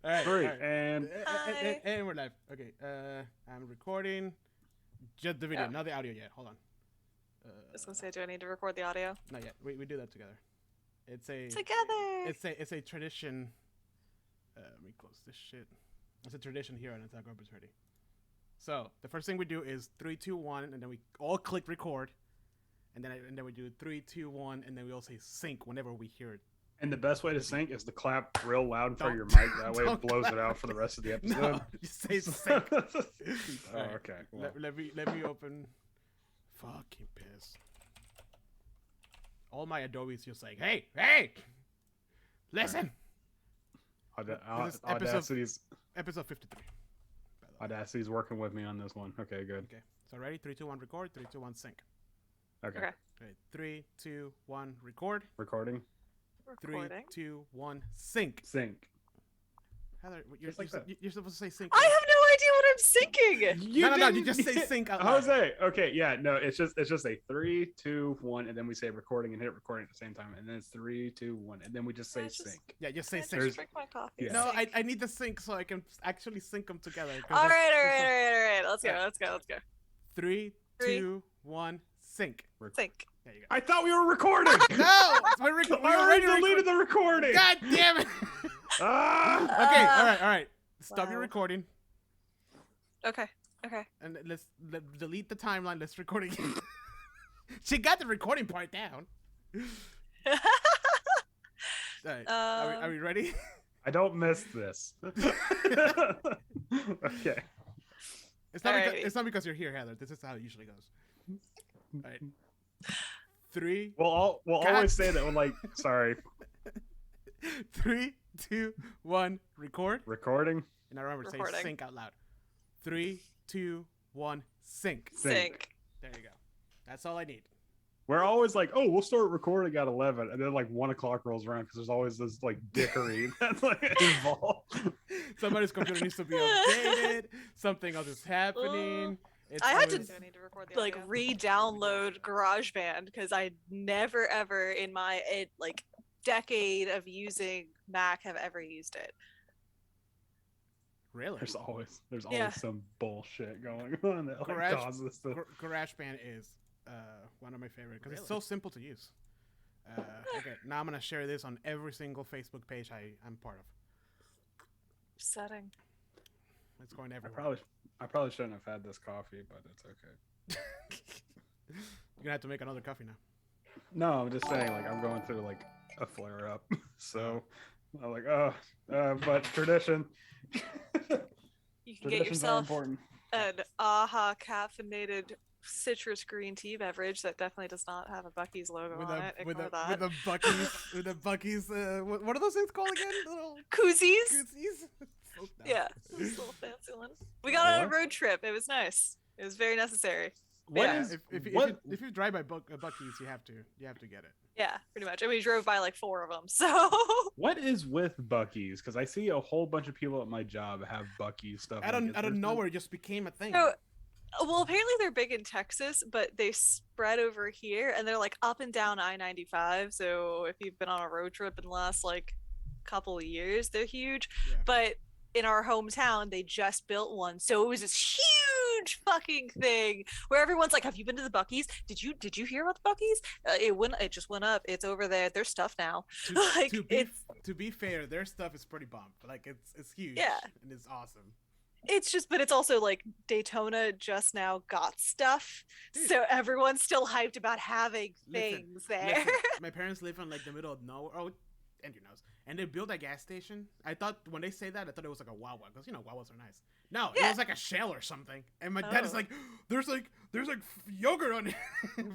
All right. Three, All right. and And we're live. Okay. I'm recording just the video, Oh. not the audio yet. Hold on. I was gonna say, do I need to record the audio? Not yet. We do that together. It's Together! it's a tradition. Let me close this shit. It's a tradition here on Attack Opportunity. So the first thing we do is 3, 2, 1, and then we all click record, and then we do 3, 2, 1, and then we all say sync whenever we hear it. the best way to sync is to clap real loud in front of your Don't- mic. That way it don't blows it clap. out for the rest of the episode. No, you say sync. Oh, Alright, okay. Well, Let me open. Fucking piss. All my Adobe's just like, hey, listen. This is Audacity's episode 53. by the way. Audacity's working with me on this one. Okay, good. Okay, so ready? 3, 2, 1, record. 3, 2, 1, sync. Okay. Okay. Okay, 3, 2, 1, record. Recording. 3, Recording. 2, 1, sync. Sync. Heather, Just like that. you're supposed to say sync. I have no idea what I'm syncing! No, you just say sync out loud. Jose. Okay, yeah, no, it's just a 3, 2, 1, and then we say recording and hit recording at the same time, and then it's 3, 2, 1, and then we just say Yeah, just- sync. Yeah, just say I sync. just drink my coffee. Yeah. No, Sync. I need the sync so I can actually sync them together. 'cause All that's- right. Let's go. Alright. Let's go. 3, Three. 2, 1, sync. Sync. There you go. I thought we were recording. No, we I already deleted the recording. God damn it. Ah! Okay, all right. Stop your Wow. recording Okay. and let's delete the timeline. Let's record again. She got the recording part down. All right. Are we ready? I don't miss this. Okay. Alrighty. It's not because you're here, Heather. This is how it usually goes. All right. 3, We'll God. always say that when sorry, 3, 2, 1, record. recording. And I remember saying Recording. sync out loud. 3, 2, 1, sync. Sync. There you go. That's all I need. We're always like, oh, we'll start recording at 11, and then 1 o'clock rolls around because there's always this dickery that's involved. Somebody's computer needs to be updated. Something else is happening. It's I had to always- do I need to record the audio? re-download GarageBand because I never ever in my decade of using Mac have ever used it. Really? There's always Yeah. some bullshit going on that Garage- causes this to. GarageBand is one of my favorite because it's so simple to use. Okay, now I'm gonna share this on every single Facebook page I'm part of. Setting. It's going everywhere. I probably shouldn't have had this coffee, but it's okay. You're gonna have to make another coffee now. No, I'm just saying, I'm going through a flare up, so I'm but tradition. You can get Traditions are yourself important. an AHA caffeinated citrus green tea beverage that definitely does not have a Bucky's logo With on a it. with Ignore a that. with a Bucky's with a Bucky's what are those things called again? Little Koozies? koozies? So dumb. Yeah, this little fancy one. We got on a What? road trip. It was nice. It was very necessary. What Yeah. is If you drive by Bucky's, you have to get it. Yeah, pretty much. And we drove by 4 of them. So what is with Bucky's? Because I see a whole bunch of people at my job have Bucky's stuff. Out of nowhere, it just became a thing. So, well, apparently they're big in Texas, but they spread over here and they're up and down I-95. So if you've been on a road trip in the last couple of years, they're huge. Yeah. But in our hometown, they just built one. So it was this huge fucking thing where everyone's like, "Have you been to the Bucky's? Did you hear about the Bucky's? It just went up. It's over there. There's stuff now." To be fair, their stuff is pretty bump. It's huge. Yeah. And it's awesome. But it's also Daytona just now got stuff, Dude. so everyone's still hyped about having Listen, things there. Listen, my parents live in the middle of nowhere. Oh, Andrew knows. And they built a gas station. I thought when they say that, I thought it was a Wawa because Wawas are nice. No, Yeah. it was a shell or something. And my dad is Oh. there's yogurt on it,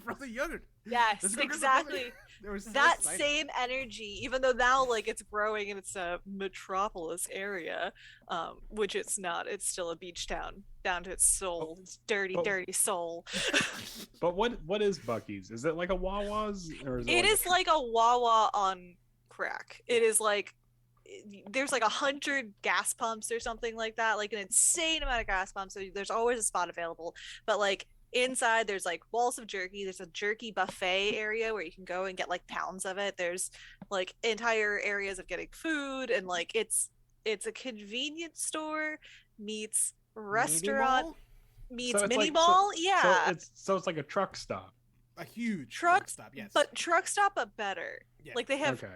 frozen yogurt. Yes, Let's go get some exactly. frozen- They were so That excited. same energy, even though now it's growing and it's a metropolis area, which it's not. It's still a beach town down to its soul. Its dirty, Oh. dirty soul. But what is Bucky's? Is it like a Wawa's or is it? It is like a Wawa on crack. It is there's 100 gas pumps or something like that, an insane amount of gas pumps. So there's always a spot available. But Inside, there's like walls of jerky. There's a jerky buffet area where you can go and get like pounds of it. There's like entire areas of getting food, and like it's a convenience store meets restaurant Mall? meets So it's mini like- mall. So Yeah, it's like a truck stop. A huge truck stop. Yes. but truck stop, but better. Yeah. Like they have Okay.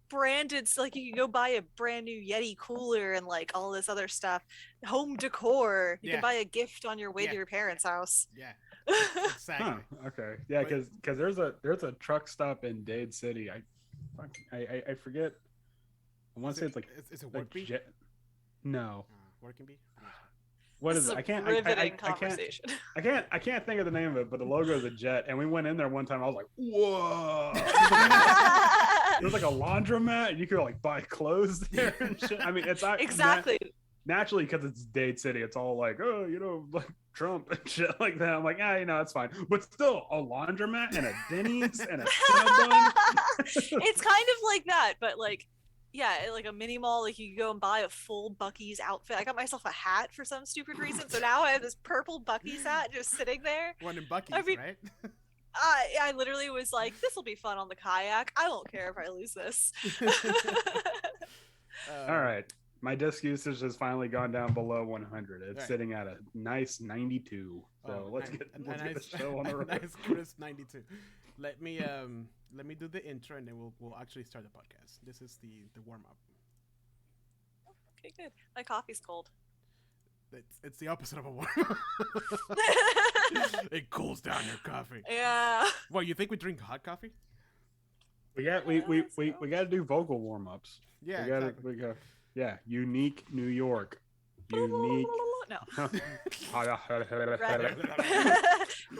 branded, so like you can go buy a brand new Yeti cooler and like all this other stuff, home decor. You Yeah. can buy a gift on your way Yeah. to your parents' house. Yeah. Exactly. Huh. Okay. Yeah, But- because there's a truck stop in Dade City. I forget. I want to say it's like it's a like work bee. jet. No. Working bee. What This is it? a I can't. riveting I can't. conversation. I can't think of the name of it, but the logo is a jet. And we went in there one time. I was like, whoa! There's like a laundromat, and you could like buy clothes there and shit. I mean, it's not Exactly. naturally because it's Dade City. It's all like, oh, like Trump and shit like that. I'm like, it's fine. But still, a laundromat and a Denny's and a Cinnabon. It's kind of like that, but like, yeah, like a mini mall. Like you can go and buy a full Bucky's outfit. I got myself a hat for some stupid reason, so now I have this purple Bucky's hat just sitting there. One in Bucky's, I mean- right? I literally was like, this will be fun on the kayak. I won't care if I lose this. All right. My disc usage has finally gone down below 100. It's Right. sitting at a nice 92. So let's get the show on the road. Nice crisp 92. Let me do the intro and then we'll actually start the podcast. This is the warm up. Okay, good. My coffee's cold. It's the opposite of a warm up. It cools down your coffee. Yeah. What, you think we drink hot coffee? We got to do vocal warm ups. Yeah, we got unique New York. Unique. No. Red.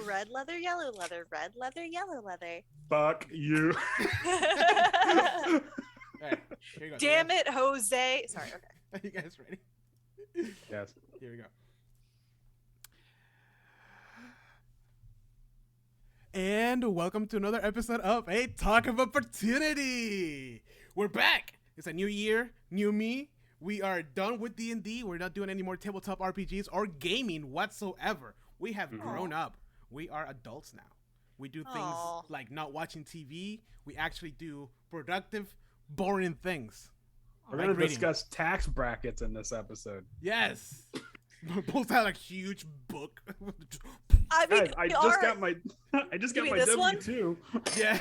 Red leather, yellow leather, red leather, yellow leather. Fuck you. All right, here you go. Damn it, Jose. Sorry, okay. Are you guys ready? Yes. Here we go. And welcome to another episode of A Talk of Opportunity. We're back. It's a new year, new me. We are done with D&D. We're not doing any more tabletop RPGs or gaming whatsoever. We have grown up. We are adults now. We do things Aw. like not watching TV. We actually do productive, boring things. We're Like going to reading. discuss tax brackets in this episode. Yes. Pulls out a huge book. I mean, Guys, I we just are- got my mean this one? W2. Yeah.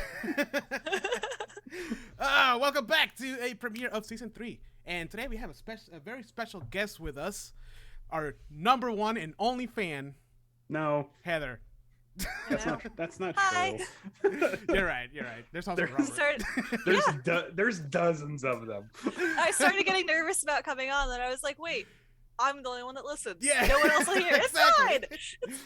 Welcome back to a premiere of season 3. And today we have a very special guest with us. Our number one and only fan, No, Heather. that's not Hi. true. You're right. There's also There's- Robert. There's dozens of them. I started getting nervous about coming on, and I was like, wait, I'm the only one that listens. Yeah. No one else will hear. It's Exactly. fine. It's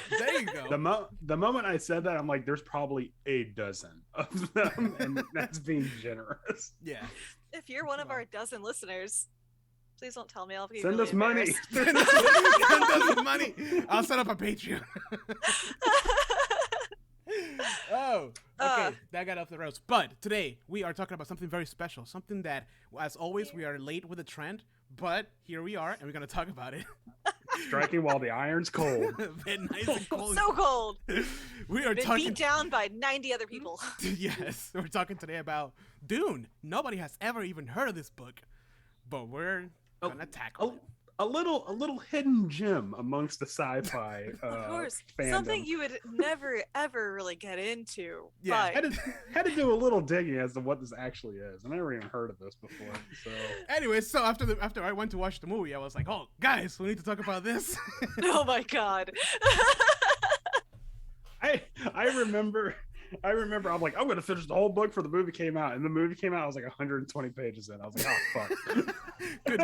fine. There you go. The moment I said that, I'm like, there's probably a dozen of them, and that's being generous. Yeah. If you're one of our dozen listeners, please don't tell me. I'll be Send really us money. embarrassed. Send us some money. I'll set up a Patreon. Oh, okay. That got off the rails. But today we are talking about something very special. Something that, as always, we are late with the trend. But here we are, and we're gonna talk about it. Striking while the iron's cold. Been nice and cold. So cold. We are Been talking. beat down by 90 other people. Yes, we're talking today about Dune. Nobody has ever even heard of this book, but we're gonna tackle it. A little hidden gem amongst the sci-fi Of course, fandom. something you would never ever really get into. Yeah, but had to do a little digging as to what this actually is. I never even heard of this before. So Anyway, so after I went to watch the movie, I was like, "Oh, guys, we need to talk about this." oh my god. I remember I'm like, I'm gonna finish the whole book for the movie came out, and the movie came out. I was like 120 pages in. I was like, oh fuck. Good,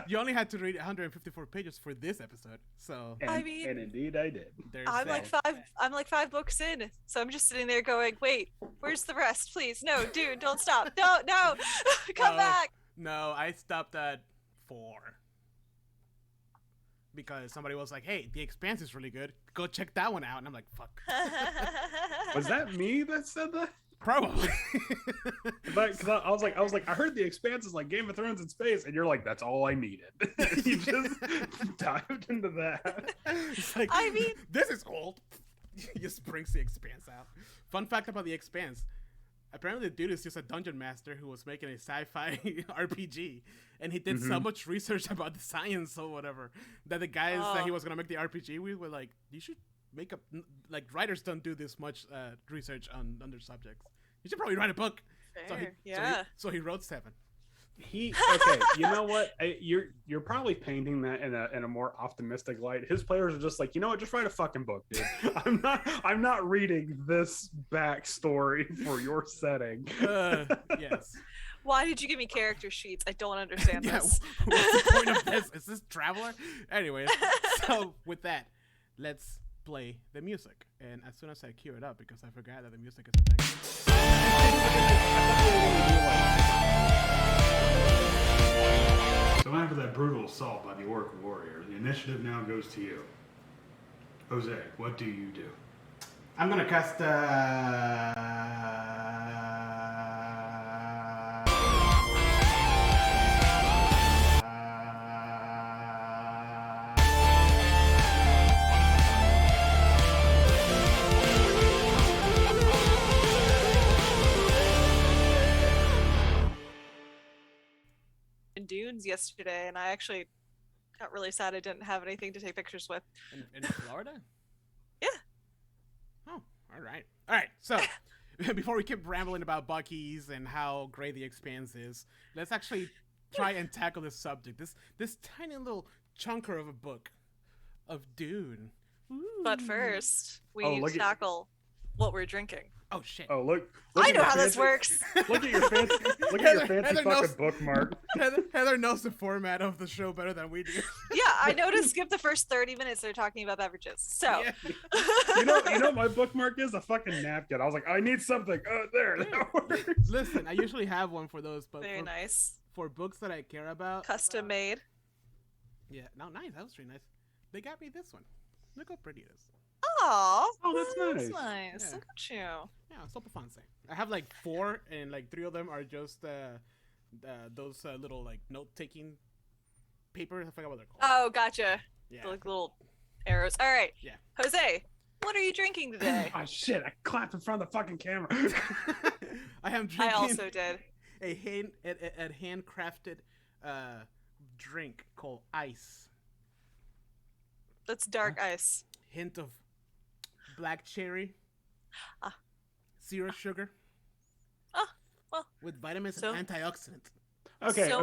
you only had to read 154 pages for this episode, so And, I mean- and indeed I did. there's I'm that. like five books in, so I'm just sitting there going, wait, where's the rest? Please, no, dude, don't stop. No, come Oh. back. No, I stopped at 4 because somebody was like, "Hey, The Expanse is really good. Go check that one out." And I'm like, "Fuck." Was that me that said that? Probably. Because I was like, I heard the Expanse is like Game of Thrones in space, and you're like, that's all I needed. You just dived into that. It's like, I mean, this is old. Just brings the Expanse out. Fun fact about the Expanse. Apparently, the dude is just a dungeon master who was making a sci-fi RPG, and he did so much research about the science or whatever that the guys that he was gonna make the RPG with were like, "You should make a like writers don't do this much research on their subjects. You should probably write a book." Fair. So he wrote 7. Okay, you know what? You're probably painting that in a more optimistic light. His players are just like, you know what? Just write a fucking book, dude. I'm not reading this backstory for your setting. Yes. Why did you give me character sheets? I don't understand this. What's the point of this? Is this Traveler? Anyways, so with that, let's play the music. And as soon as I cue it up, because I forgot that the music is a thing. So after that brutal assault by the Orc warrior, the initiative now goes to you. Jose, what do you do? I'm gonna cast In Dunes yesterday, and I actually got really sad I didn't have anything to take pictures with. in Florida? Yeah. Oh, all right. So before we keep rambling about Bucky's and how great the Expanse is, let's actually try and tackle this subject. This tiny little chunker of a book of Dune. But first, we Oh, need look to at- tackle what we're drinking. Oh shit. Oh look I at know your how this fancy- works. Look at your fancy Heather fucking knows- bookmark. Heather knows the format of the show better than we do. Yeah, I know to skip the first 30 minutes they're talking about beverages. So Yeah. You know my bookmark is a fucking napkin. I was like, I need something. Oh, there, that works. Listen, I usually have one for those, but very nice. for books that I care about. Custom made. Yeah, no, nice. That was pretty nice. They got me this one. Look how pretty it is. Aww. Oh, that's That's nice. nice. Yeah. Look at you. Yeah, super fancy. I have like 4, and like 3 of them are just those little like note-taking paper. I forgot what they're called. Oh, gotcha. Yeah. Like little arrows. All right. Yeah. Jose, what are you drinking today? Oh shit! I clapped in front of the fucking camera. I am I drinking also did. a handcrafted drink called Ice. That's dark ice. Hint of black cherry. Ah. 0 sugar. Ah, well. With vitamins So- and antioxidant. Okay, so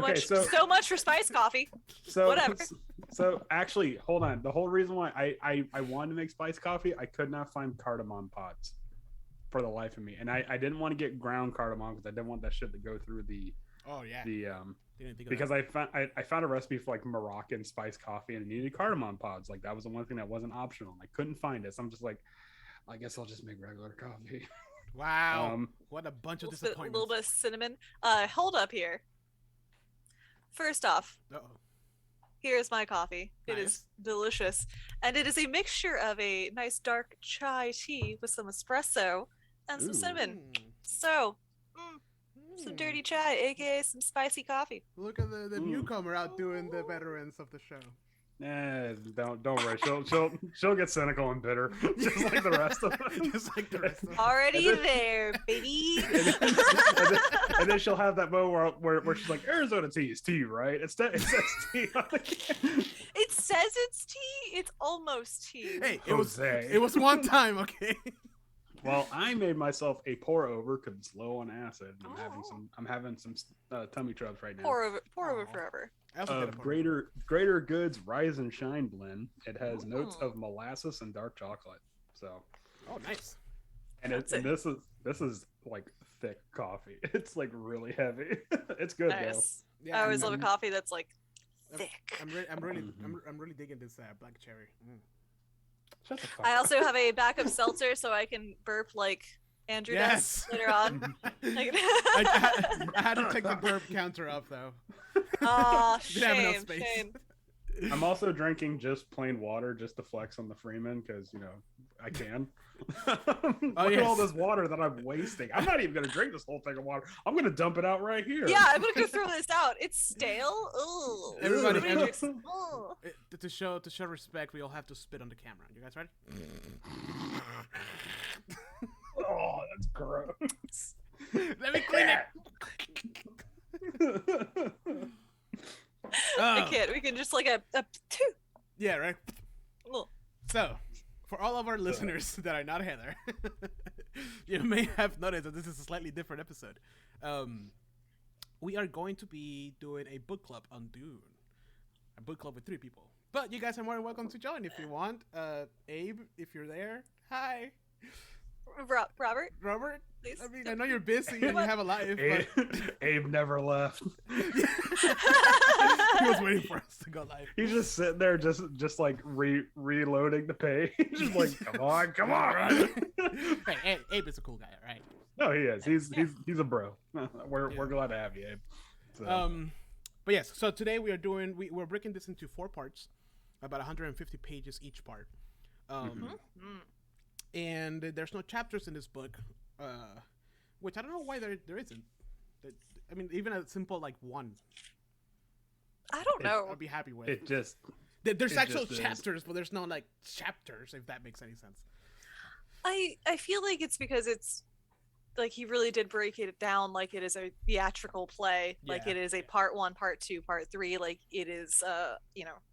much for spice coffee. Whatever. So actually, hold on. The whole reason why I wanted to make spiced coffee, I could not find cardamom pods for the life of me, and I didn't want to get ground cardamom because I didn't want that shit to go through the Oh yeah. Didn't think of because that. I found a recipe for like Moroccan spiced coffee and it needed cardamom pods. Like that was the one thing that wasn't optional. I couldn't find it, so I'm just like, I guess I'll just make regular coffee. Wow. What a bunch of A disappointments. little bit of cinnamon. Hold up here. First off, Uh-oh. here's my coffee. It Nice. is delicious. And it is a mixture of a nice dark chai tea with some espresso and some Ooh. cinnamon. So, some dirty chai, aka some spicy coffee. Look at the Ooh. newcomer out doing the veterans of the show. Don't worry. She'll get cynical and bitter, just like the rest of them. Just like the rest of them. Already And then- there, baby. and then she'll have that moment where she's like, Arizona tea is tea, right? It says tea on the can. It says it's tea. It's almost tea. Hey, Jose. it was one time, okay? Well, I made myself a pour over because it's low on acid. And Oh. I'm having some tummy troubles right now. Pour over Aw. forever. I also did a Of pour. greater goods rise and shine blend. It has notes Ooh. of molasses and dark chocolate. So, Oh, nice. and That's and this is like thick coffee. It's like really heavy. It's good Nice. Yeah, I always I'm, love a cough that's like thick. I'm really digging this black cherry. though. Shut the fuck I up. also have a backup seltzer so I can burp like Andrew Yes. does later on. Like- I had to take the burp counter up though. Aw, Didn't have enough shame, space. shame. I'm also drinking just plain water just to flex on the Freeman because I can. Look at all this water that I'm wasting. I'm not even gonna drink this whole thing of water. I'm gonna dump it out right here. Yeah, I'm gonna throw this out. It's stale. Ugh. Everybody- Nobody drinks- ugh. To show respect, we all have to spit on the camera. You guys ready? Oh, that's gross. Let me clean it. I can't. We can just like a two. Yeah, right. Ugh. So, for all of our listeners that are not Heather, you may have noticed that this is a slightly different episode. We are going to be doing a book club on Dune. A book club with 3 people. But you guys are more than welcome to join if you want. Abe, if you're there, hi. Robert, Robert, please. I mean, I know you're busy and you have a life, Abe, but Abe never left. he was waiting for us to go live. He's just sitting there, just like reloading the page. Just like, come on. Hey, Abe is a cool guy, right? No, he is. He's a bro. We're glad to have you, Abe. So. But yes, so today we're breaking this into 4 parts, about 150 pages each part. And there's no chapters in this book, which I don't know why there isn't. I mean, even a simple like 1. I don't know. I'd be happy with. It just There's it actual just is. chapters, but there's no like chapters, if that makes any sense. I feel like it's because it's like he really did break it down like it is a theatrical play, like Yeah. it is a part 1, part 2, part 3, like it is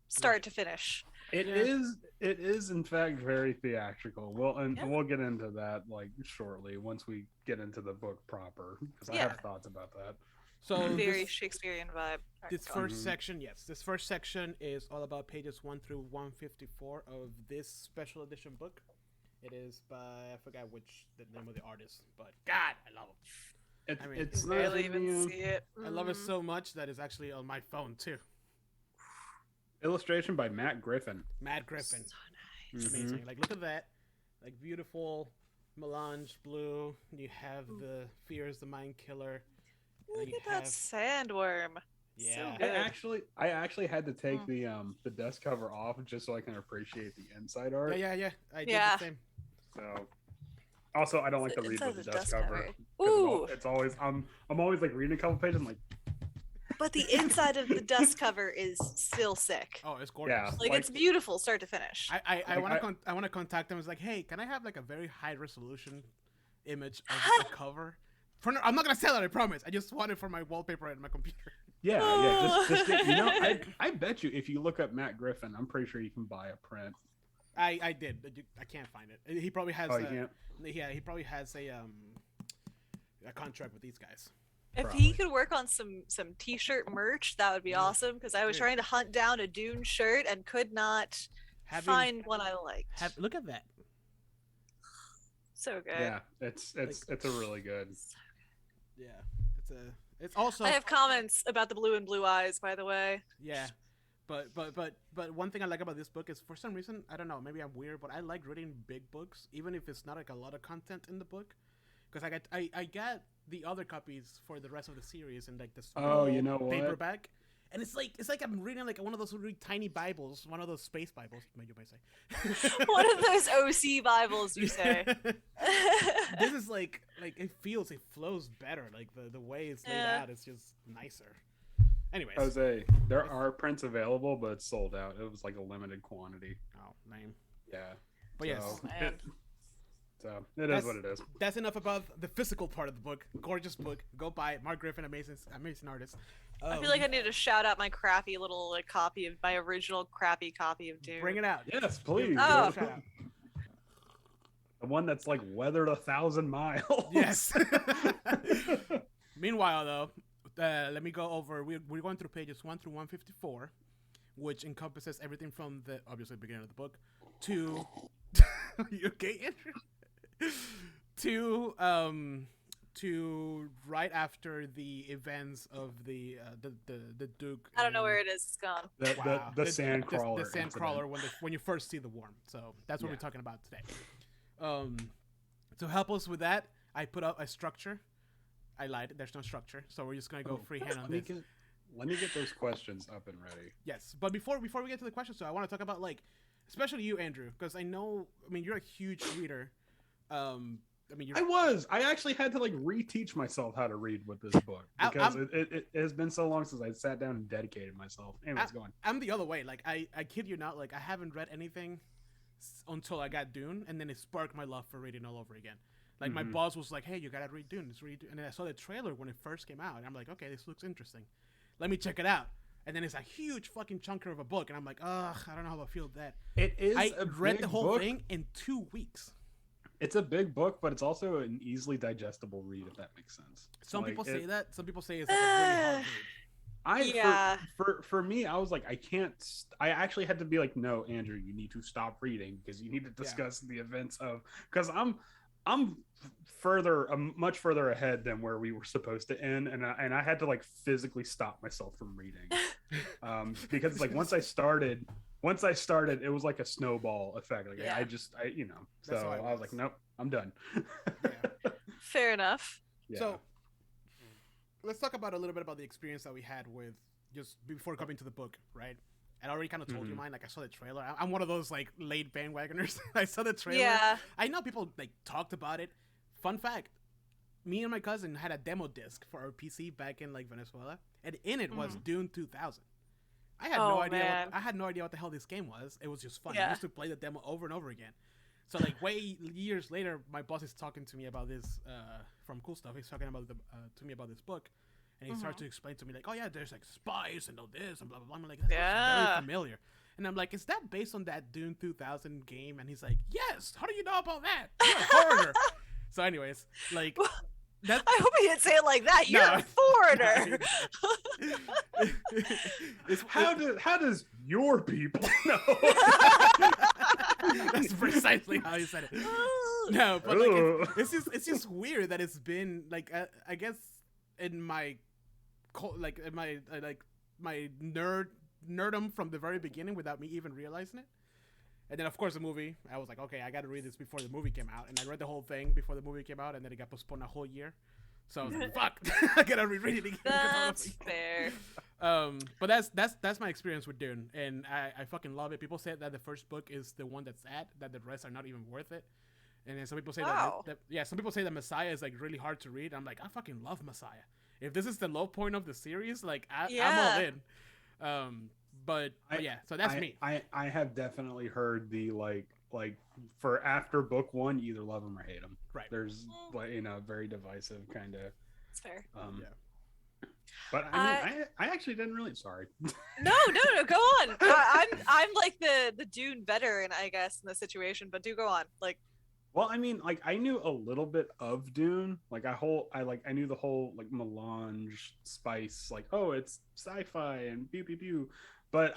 start to finish. It is in fact very theatrical. We'll get into that like shortly once we get into the book proper, because I have thoughts about that. So Very Shakespearean vibe. this Go on. first section, this first section is all about pages 1 through 154 of this special edition book. It is by, I forgot the name of the artist, but God, I love him. I mean, It's I not barely even see it. I love it so much that it's actually on my phone too. illustration by Matt Griffin. Matt Griffin, So nice. amazing. Like, look at that, like beautiful melange blue. You have the Fear is the Mind Killer. and Look you at that have- sandworm. Yeah. So I good. actually had to take the desk cover off just so I can appreciate the inside art. Yeah. I did Yeah. the same. So also I don't like to read Inside with the the desk dust cover. cover. 'Cause Ooh, it's always I'm always like reading a couple pages. I'm like, but the inside of the dust cover is still sick. Oh, it's gorgeous. Yeah. Like it's beautiful, start to finish. I Like, want to contact them. It's like, hey, can I have like a very high resolution image of the cover? I'm not gonna sell it, I promise. I just want it for my wallpaper and my computer. yeah. Just I bet you if you look up Matt Griffin, I'm pretty sure you can buy a print. I did. But I can't find it. He probably has. Oh, you can't? Yeah, he probably has a contract with these guys. If Probably. he could work on some t-shirt merch, that would be awesome. Because I was Dude. trying to hunt down a Dune shirt and could not find one I liked. Look at that. So good. Yeah, it's a really good. Yeah, it's also. I have comments about the blue and blue eyes, by the way. Yeah, but one thing I like about this book is for some reason, I don't know, maybe I'm weird, but I like reading big books even if it's not like a lot of content in the book, because I got the other copies for the rest of the series and like the small you know what? paperback, and it's like I'm reading like one of those really tiny Bibles, one of those space Bibles, you might say. One of those OC Bibles, you say. This is like it flows better, like the way it's laid Yeah. out, it's just nicer. Anyways. Jose, there are prints available, but it's sold out. It was like a limited quantity. Oh, lame. Yeah. But yes. So, Man. it That's- is what it is. That's enough about the physical part of the book. Gorgeous book. Go buy it. Mark Griffin, amazing artist. I feel like I need to shout out my crappy little copy of my original crappy copy of Dune. Bring it out. Yes, please. Oh. Shout out. The one that's like weathered 1,000 miles. Yes. Meanwhile, though, let me go over. We're going through pages 1 through 154, which encompasses everything from the obviously beginning of the book to. You okay, Andrew? To right after the events of the Duke. I don't know and- where it is. It's gone. Wow. The sand crawler. The sand incident. crawler when you first see the worm. So that's what Yeah. we're talking about today. To help us with that, I put up a structure. I lied. There's no structure, so we're just gonna go freehand on this. Let me get those questions up and ready. Yes, but before we get to the questions, so I want to talk about like, especially you, Andrew, because I know. I mean, you're a huge reader I mean, I actually had to like reteach myself how to read with this book because it has been so long since I sat down and dedicated myself. Anyways, go on. I'm the other way. Like I kid you not. Like I haven't read anything until I got Dune, and then it sparked my love for reading all over again. Like my boss was like, "Hey, you gotta read Dune. It's read," and then I saw the trailer when it first came out, and I'm like, "Okay, this looks interesting. Let me check it out." And then it's a huge fucking chunker of a book, and I'm like, "Ugh, I don't know how I feel with that." It is. I read the whole thing in 2 weeks. It's a big book, but it's also an easily digestible read, if that makes sense. Some people say that. Some people say it's like a really hard read. For me, I was like, I can't. I actually had to be like, no, Andrew, you need to stop reading because you need to discuss the events of. Because I'm much further ahead than where we were supposed to end, and I had to like physically stop myself from reading, because like once I started, it was like a snowball effect. Like I was like, nope, I'm done. Fair enough. Yeah. So let's talk about a little bit about the experience that we had with just before coming to the book, right? I already kind of told you mine. Like I saw the trailer. I'm one of those like late bandwagoners. I saw the trailer. Yeah. I know people like talked about it. Fun fact: me and my cousin had a demo disc for our PC back in like Venezuela, and in it was Dune 2000. I had no idea. I had no idea what the hell this game was. It was just fun. I used to play the demo over and over again. So like way years later, my boss is talking to me about this from Cool Stuff. He's talking about to me about this book, and he starts to explain to me like, oh yeah, there's like spies and all this and blah blah blah. I'm like, that's very familiar. And I'm like, is that based on that Dune 2000 game? And he's like, yes. How do you know about that? You're a foreigner. So anyways, like. I hope he didn't say it like that. You're a foreigner. How does your people know? That's precisely how he said it. No, but like it's just weird that it's been like I guess in my my nerdum from the very beginning without me even realizing it. And then, of course, the movie, I was like, okay, I got to read this before the movie came out. And I read the whole thing before the movie came out, and then it got postponed a whole year. So I was like, fuck, I got to reread it again. That's fair. But that's my experience with Dune, and I fucking love it. People say that the first book is the one that's that the rest are not even worth it. And then some people say some people say that Messiah is like really hard to read. I'm like, I fucking love Messiah. If this is the low point of the series, like I'm all in. But yeah, so that's me. I have definitely heard the like for after book one, you either love them or hate them. Right. There's like very divisive kind of. It's fair. But I actually didn't really. Sorry. No, go on. I'm like the Dune veteran, I guess, in the situation. But do go on. Like. Well, I mean, like I knew a little bit of Dune. Like I knew the whole like melange spice. Like it's sci-fi and pew pew pew. But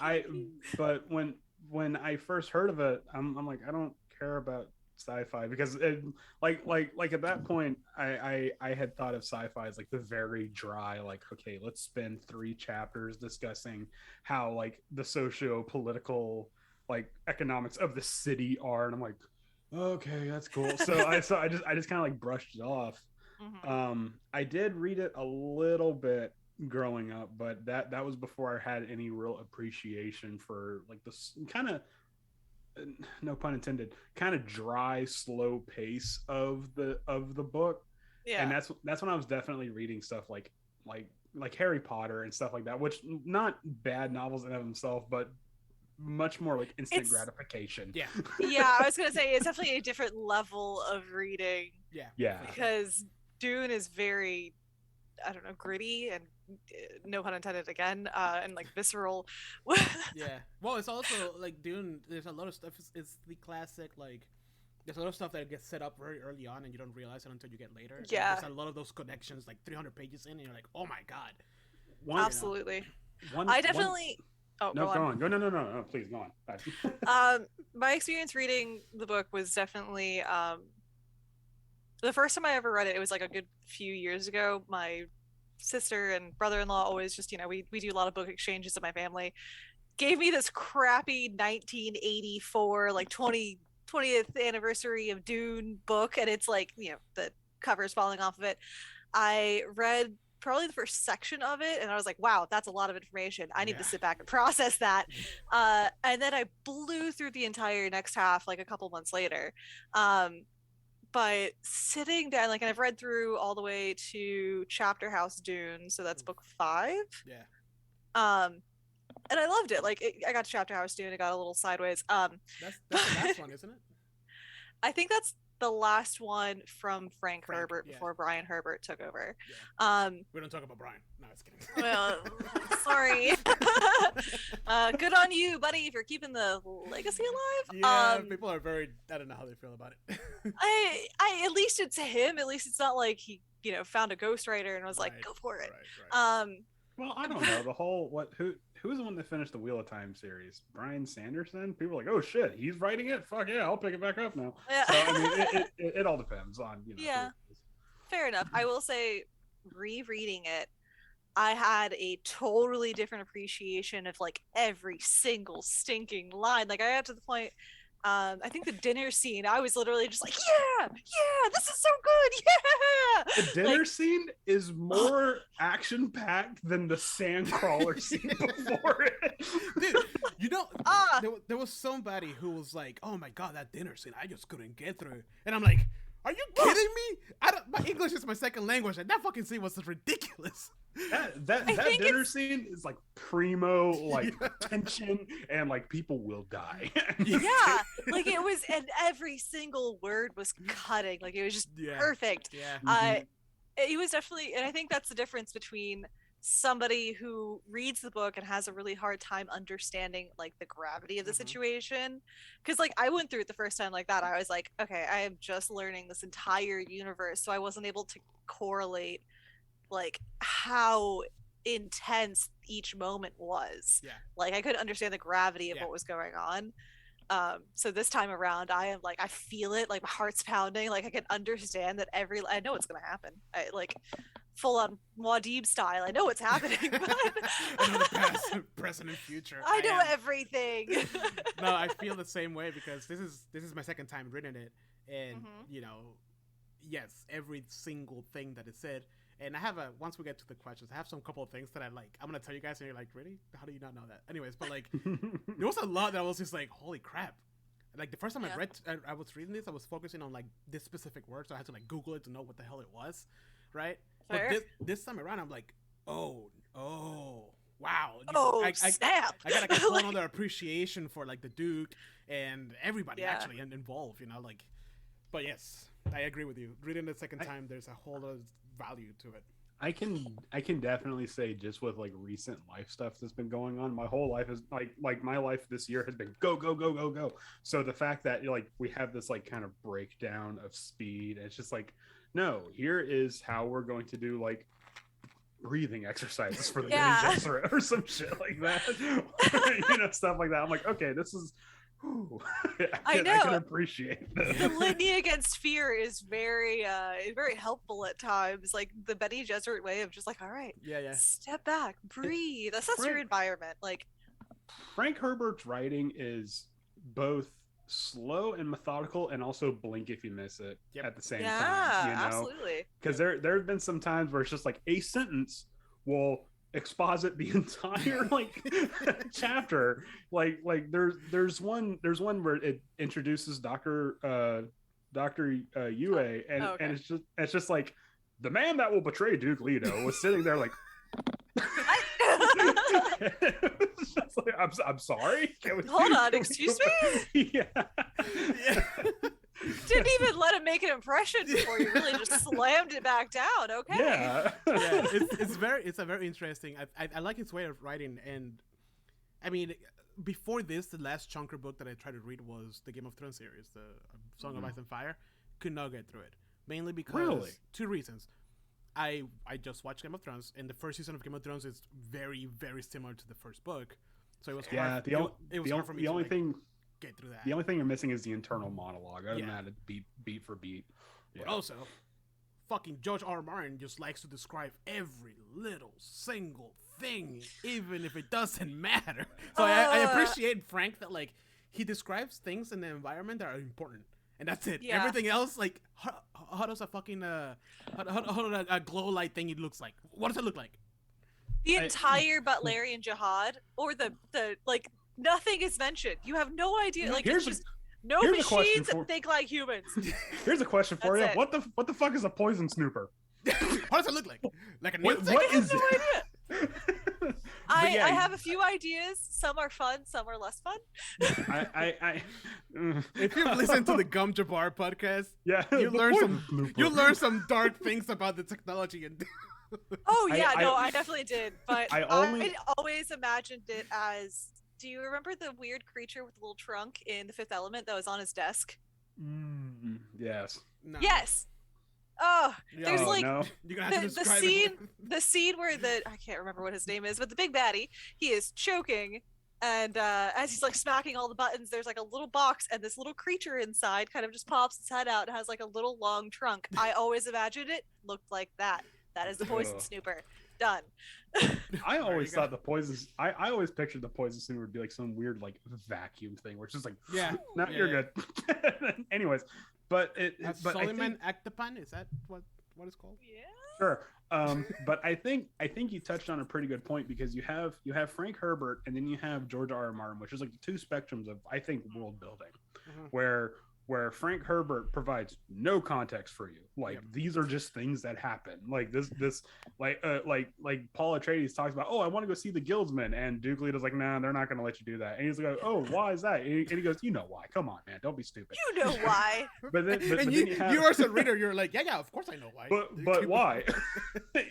when I first heard of it, I'm like, I don't care about sci-fi because it, like at that point I had thought of sci-fi as like the very dry, like, okay, let's spend 3 chapters discussing how like the socio-political like economics of the city are, and I'm like, okay, that's cool. So I just kind of like brushed it off. I did read it a little bit growing up, but that was before I had any real appreciation for like this kind of, no pun intended, kind of dry, slow pace of the book. Yeah. And that's when I was definitely reading stuff like Harry Potter and stuff like that, which not bad novels in of themselves, but much more like instant gratification. Yeah. Yeah, I was gonna say it's definitely a different level of reading. Yeah. Because Dune is very, I don't know, gritty and no pun intended again, and like visceral. Yeah. Well, it's also like Dune. There's a lot of stuff. It's the classic like. There's a lot of stuff that gets set up very early on, and you don't realize it until you get later. Yeah. And there's a lot of those connections, like 300 pages in, and you're like, oh my god. Absolutely. I definitely. Oh, no, go on. No, please go on. My experience reading the book was definitely the first time I ever read it. It was like a good few years ago. My sister and brother-in-law always just, we do a lot of book exchanges in my family. Gave me this crappy 1984 like 20th anniversary of Dune book, and it's like the cover's falling off of it. I read probably the first section of it, and I was like, wow, that's a lot of information. I need to sit back and process that. And then I blew through the entire next half like a couple months later. but sitting down, like, and I've read through all the way to Chapter House Dune, so that's book 5. Yeah. And I loved it. Like, I got to Chapter House Dune, it got a little sideways. That's the last one, isn't it? I think that's the last one from Frank Herbert yeah. before Brian Herbert took over. Yeah. We don't talk about Brian. No, it's kidding. Well, sorry. Good on you, buddy, if you're keeping the legacy alive. Yeah, people are very, I don't know how they feel about it. I at least it's him. At least it's not like he, found a ghostwriter and was like, go for it. Right. Well, I don't know. The whole who's the one that finished the Wheel of Time series? Brian Sanderson? People are like, oh shit, he's writing it? Fuck yeah, I'll pick it back up now. Yeah. So I mean it all depends on, Yeah. Fair enough. I will say, rereading it, I had a totally different appreciation of like every single stinking line. Like, I got to the point, I think the dinner scene, I was literally just like, yeah, this is so good, yeah. The dinner scene is more action-packed than the sandcrawler scene before it. Dude, there was somebody who was like, oh my god, that dinner scene, I just couldn't get through. And I'm like, are you kidding me? My English is my second language, and that fucking scene was ridiculous. That dinner scene is like primo, like tension, and like people will die. Yeah, like it was, and every single word was cutting. Like, it was just perfect. Yeah. It was definitely, and I think that's the difference between somebody who reads the book and has a really hard time understanding like the gravity of the situation, because like I went through it the first time like that. I was like, okay, I am just learning this entire universe, so I wasn't able to correlate like how intense each moment was. Like, I couldn't understand the gravity of what was going on. So this time around, I am like, I feel it, like my heart's pounding, like I can understand that I know what's gonna happen. I like full on Muad'Dib style, I know what's happening. But I know the past, present, and future. I know everything. No, I feel the same way, because this is my second time reading it, and yes, every single thing that it said. And I have once we get to the questions, I have some couple of things that I'm going to tell you guys, and you're like, really? How do you not know that? Anyways, but like, there was a lot that I was just like, holy crap. Like, the first time I was reading this, I was focusing on like this specific word, so I had to like Google it to know what the hell it was, right? Fair. But this time around, I'm like, oh, wow. Snap. I got like a whole other appreciation for like the Duke and everybody actually involved, like, but yes, I agree with you. Reading the second time, there's a whole other value to it. I can definitely say, just with like recent life stuff that's been going on, my whole life is like my life this year has been go. So the fact that like we have this like kind of breakdown of speed, it's just like, no, here is how we're going to do like breathing exercises for the Bene or some shit like that. Stuff like that. I'm like, okay, this is I can appreciate this. The litany against fear is very helpful at times. Like the Bene Gesserit way of just like, all right, step back, breathe, assess your environment. Like, Frank Herbert's writing is both slow and methodical, and also blink if you miss it at the same time. Absolutely. Because there have been some times where it's just like a sentence will exposit the entire like chapter. Like there's one where it introduces Dr. Yue, and it's just like, the man that will betray Duke Leto was sitting there like it's just like, I'm sorry. Hold on, excuse me? Yeah. Didn't even let him make an impression before you really just slammed it back down. Okay. Yeah. It's a very interesting. I like his way of writing, and I mean, before this, the last chunker book that I tried to read was the Game of Thrones series, the Song of Ice and Fire. Could not get through it, mainly because two reasons. I just watched Game of Thrones, and the first season of Game of Thrones is very, very similar to the first book, so it was hard. It was hard for me to get through that. The only thing you're missing is the internal monologue. I don't know how to beat for beat. But also, fucking George R. R. Martin just likes to describe every little single thing, even if it doesn't matter. So I appreciate Frank that like he describes things in the environment that are important, and that's it. Everything else, like how does a fucking a glow light thing looks like? What does it look like? The entire Butlerian Jihad, or the like. Nothing is mentioned. You have no idea. Like, it's just No Here's a question machines for- that think like humans. Here's a question for you. That's it. What the fuck is a poison snooper? What does it look like? Like a What, new what I have is no it? idea. But I yeah, have a few ideas. Some are fun, some are less fun. If you've listened to the Gum Jabbar podcast, yeah, you the learn poison some snooper. you learn some dark things about the technology and Oh yeah, I- no, I definitely did. But I I only- always imagined it as. Do you remember the weird creature with the little trunk in The Fifth Element that was on his desk? Yes. no. Yes. Oh, Yeah. there's Oh, like no. You're gonna have to the describe scene, it. the scene where I can't remember what his name is, but the big baddie, he is choking, and as he's like smacking all the buttons, there's like a little box, and this little creature inside kind of just pops its head out and has like a little long trunk. I always imagined it looked like that. That is the poison Ugh. snooper. Done. I There always you go. thought the poison. I always pictured the poison snooper would be like some weird like vacuum thing, where it's just like, Yeah. no, Yeah, you're yeah. good. Anyways, but but I Soliman think, Actopan, is that what it's called? Yeah. sure. But I think you touched on a pretty good point, because you have Frank Herbert, and then you have George R. R. Martin, which is like the two spectrums of, I think, world building, Mhm. where Frank Herbert provides no context for you. Like, Yep. these are just things that happen. Like this like Paul Atreides talks about, oh, I want to go see the Guildsmen, and Duke Leeto's like, nah, they're not going to let you do that. And he's like, oh, why is that? And he goes, you know why? Come on, man, don't be stupid. You know why? But then, but and then you, you have, you as a reader, you're like, yeah, of course I know why. but why?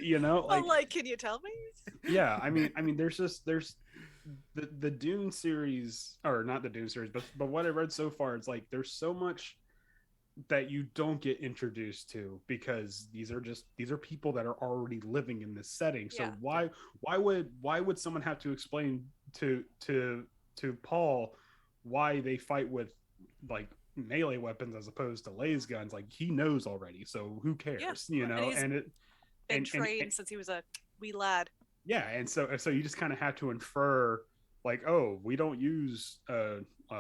You know, Well, like, can you tell me? yeah, I mean there's the Dune series, or not the Dune series, but what I've read so far, it's like there's so much that you don't get introduced to, because these are people that are already living in this setting. So Yeah. why would someone have to explain to Paul why they fight with like melee weapons as opposed to laser guns? Like, he knows already, so who cares? You and know, he's and it Been trained since he was a wee lad. yeah, and so you just kind of have to infer, like, oh, we don't use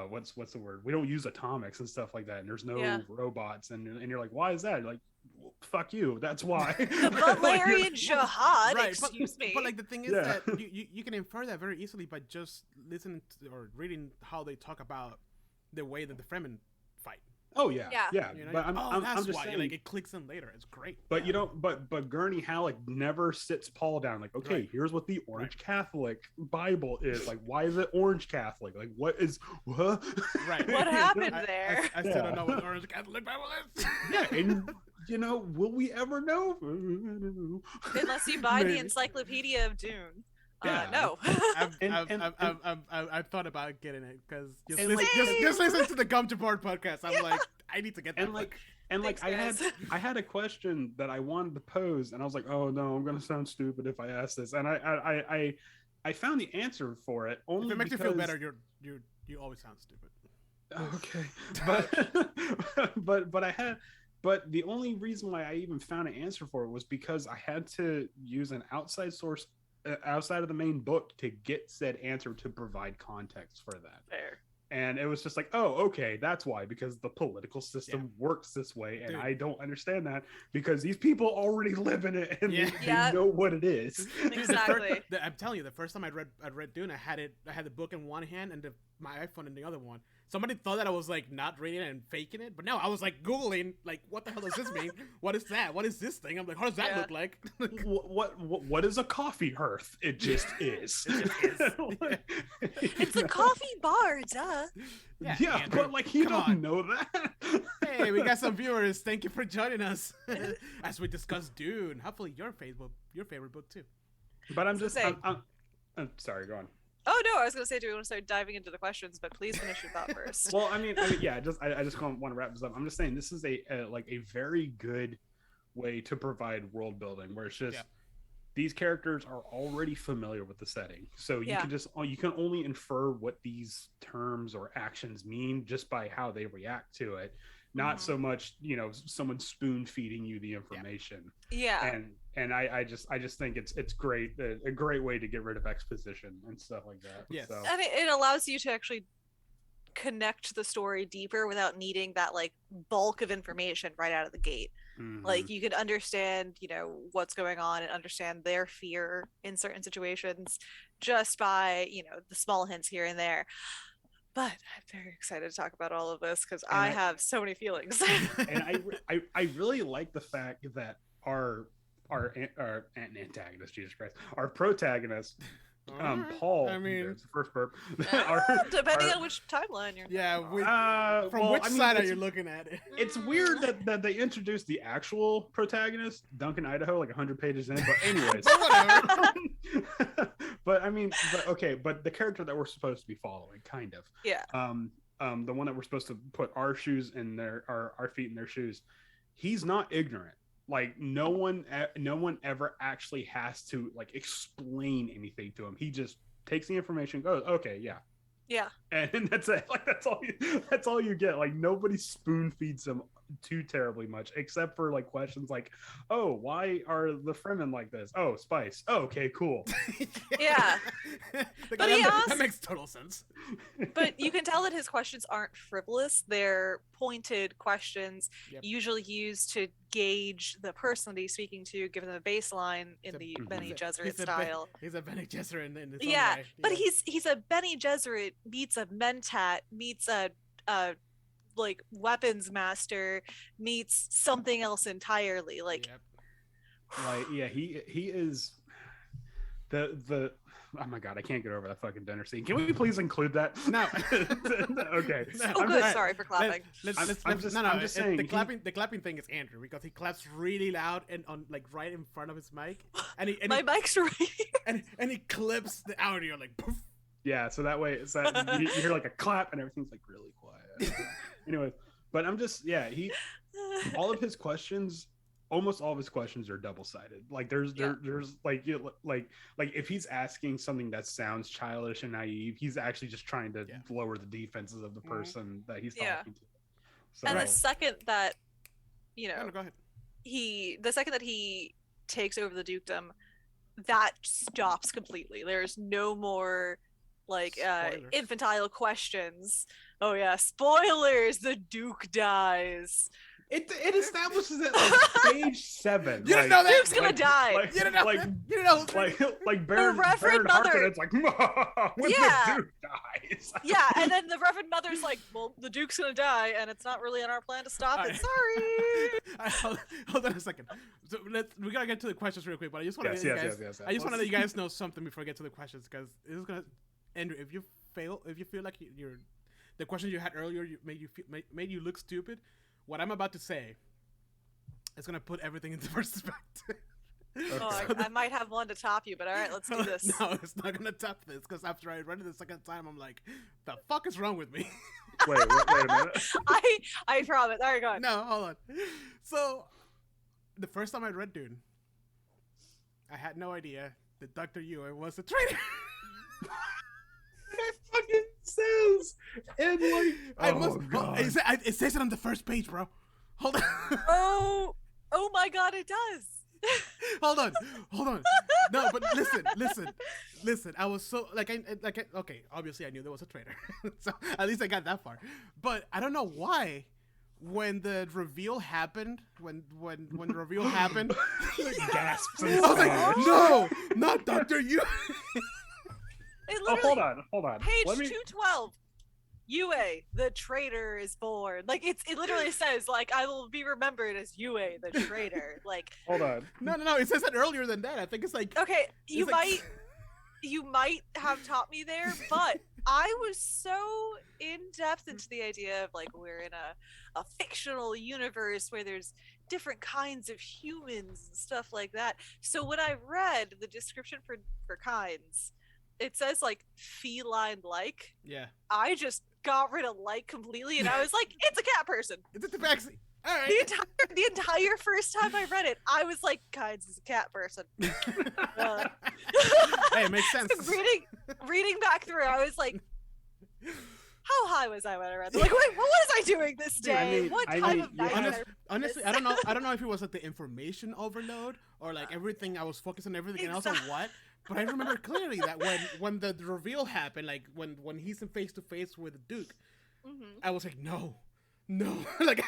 what's the word, we don't use atomics and stuff like that, and there's no Yeah. robots, and you're like, why is that? Like, well, fuck you, that's why. The Like, you're- Butlerian Jihad, Right, excuse me. but like the thing is Yeah. that you can infer that very easily by just listening to, or reading how they talk about the way that the Fremen fight. oh yeah, Yeah. yeah, You know, but I'm that's just why. saying, Like, it clicks in later. It's great. but you don't, but Gurney Halleck never sits Paul down like, okay, Right. here's what the Orange Catholic Bible is. Like, why is it Orange Catholic? Like, what is what? Right. What happened I, there? I still Yeah. don't know what the Orange Catholic Bible is. Yeah, and you know, will we ever know? Unless you buy the Maybe. Encyclopedia of Dune. Yeah. No. I've thought about getting it, because just, And, like, just listen to the Gum to Board podcast. I'm like, I need to get that. and like book. and like Thanks, guys. I had a question that I wanted to pose, and I was like, oh no, I'm gonna sound stupid if I ask this, and I found the answer for it only if it makes because... you feel better, you always sound stupid. Okay, but the only reason why I even found an answer for it was because I had to use an outside source outside of the main book to get said answer to provide context for that. Fair. And it was just like, oh, okay, that's why, because the political system works this way, and Dude. I don't understand that, because these people already live in it, and Yeah. they Yeah. know what it is. Dude, Exactly. I'm telling you, the first time I read Dune, I had the book in one hand and my iPhone in the other one. Somebody thought that I was like not reading it and faking it, but no, I was like Googling, like, what the hell does this mean? What is that? What is this thing? I'm like, how does that Yeah. look like? What is a coffee hearth? It just is. It just is. It's a coffee bar, duh. Yeah, Andrew, but like, you come don't on. know that. Hey, we got some viewers. Thank you for joining us as we discuss Dune. Hopefully, your favorite book too. But I'm I was just, gonna I'm sorry, go on. Oh no, I was gonna say, do we want to start diving into the questions? But please finish your thought first. Well, I mean, yeah, I just want to wrap this up. I'm just saying, this is a very good way to provide world building, where it's just Yeah. these characters are already familiar with the setting, so you Yeah. you can only infer what these terms or actions mean just by how they react to it, not Mhm. so much someone spoon feeding you the information. Yeah. And I just think it's great, a great way to get rid of exposition and stuff like that. Yes. So. And it allows you to actually connect the story deeper without needing that like bulk of information right out of the gate. Mhm. Like, you could understand, what's going on and understand their fear in certain situations just by, the small hints here and there. But I'm very excited to talk about all of this because And I I- have so many feelings. And I really like the fact that our antagonist, Jesus Christ, our protagonist, Paul. I mean, there's the first burp. Depending on which timeline you're. yeah. From well, which I mean, side are it's- you looking at it? It's weird that they introduced the actual protagonist, Duncan, Idaho, like 100 pages in. But anyways, Whatever. but I mean, but the character that we're supposed to be following, kind of. Yeah. The one that we're supposed to put our shoes in our feet in their shoes. He's not ignorant. Like no one ever actually has to like explain anything to him. He just takes the information, goes, okay, yeah. Yeah. And that's it. Like that's all you get. Like nobody spoon feeds him too terribly much, except for like questions like, oh, why are the Fremen like this? Oh, spice. Oh, okay, cool. Yeah. Like, But he that asked- makes total sense. But you can tell that his questions aren't frivolous. They're pointed questions, Yep. usually used to gauge the person that he's speaking to, give them a baseline in the Mhm. Bene He's Gesserit a style. He's a Bene Gesserit in his own Yeah, way. but he's a Bene Gesserit meets a Mentat meets a like weapons master meets something else entirely. Like Yep. Like yeah, he is the oh my god, I can't get over that fucking dinner scene. Can we please include that? No. Okay. No. oh I'm good, just- sorry for clapping. I'm just saying, The he- the clapping thing is Andrew because he claps really loud and on like right in front of his mic, and he My mic's right here. and he clips the audio like poof. Yeah, so that way it's that you hear like a clap and everything's like really quiet. Anyway, but I'm just all of his questions, almost all of his questions are double-sided. Like there's like like if he's asking something that sounds childish and naive, he's actually just trying to lower the defenses of the person that he's Yeah. talking to. So And the second that you know Oh, no, go ahead. the second that he takes over the dukedom, that stops completely. There's no more like Spoilers. infantile questions. Oh yeah, spoilers, the duke dies. it establishes it like page 7. You didn't know that? Duke's gonna die. Like, You don't know. like You know. like Baron Reverend Mother- Harkonnen's like when Yeah. the Duke dies. Yeah, and then the Reverend Mother's like, well, the duke's gonna die and it's not really on our plan to stop it. Sorry. Hold on a second. So we gotta get to the questions real quick, but I just want to Yes. I just want to let you guys know something before I get to the questions because this is gonna. Andrew, if you feel like you're the questions you had earlier made you look stupid, what I'm about to say is gonna put everything into perspective. Oh, I might have one to top you, but all right, let's do this. No, it's not gonna top this because after I read it the second time, I'm like, the fuck is wrong with me? Wait a minute. I promise. All right, go on. No, hold on. So, the first time I read Dune, I had no idea that Dr. Ewan was a traitor. It fucking says and like It says it on the first page, bro. Hold on. Oh my God, it does. Hold on. No, but listen. I was so okay. Obviously, I knew there was a traitor, so at least I got that far. But I don't know why. When the reveal happened, when the reveal happened, gasps. I was like, no, not Dr. Yu. It Oh, literally, hold on. page Let me. 212. Yue, the traitor, is born. Like it literally says like I will be remembered as Yue, the traitor. Like Hold on. No. It says it earlier than that. I think it's like okay, you It's like- might have taught me there, but I was so in depth into the idea of like we're in a fictional universe where there's different kinds of humans and stuff like that. So when I read the description for kinds, it says like feline like. yeah. I just got rid of like completely and I was like, it's a cat person. It's a tabaxi. All The right. entire first time I read it, I was like, Kynes is a cat person. Hey, it makes sense. reading back through, I was like, how high was I when I read this? Like, wait, what was I doing this Dude, I day? mean- What I time mean, of night? yeah, did I Honestly, read this? I don't know if it was like the information overload or like everything I was focused on everything and also what. But I remember clearly that when the reveal happened, like when he's in face to face with the Duke, Mhm. I was like, no, like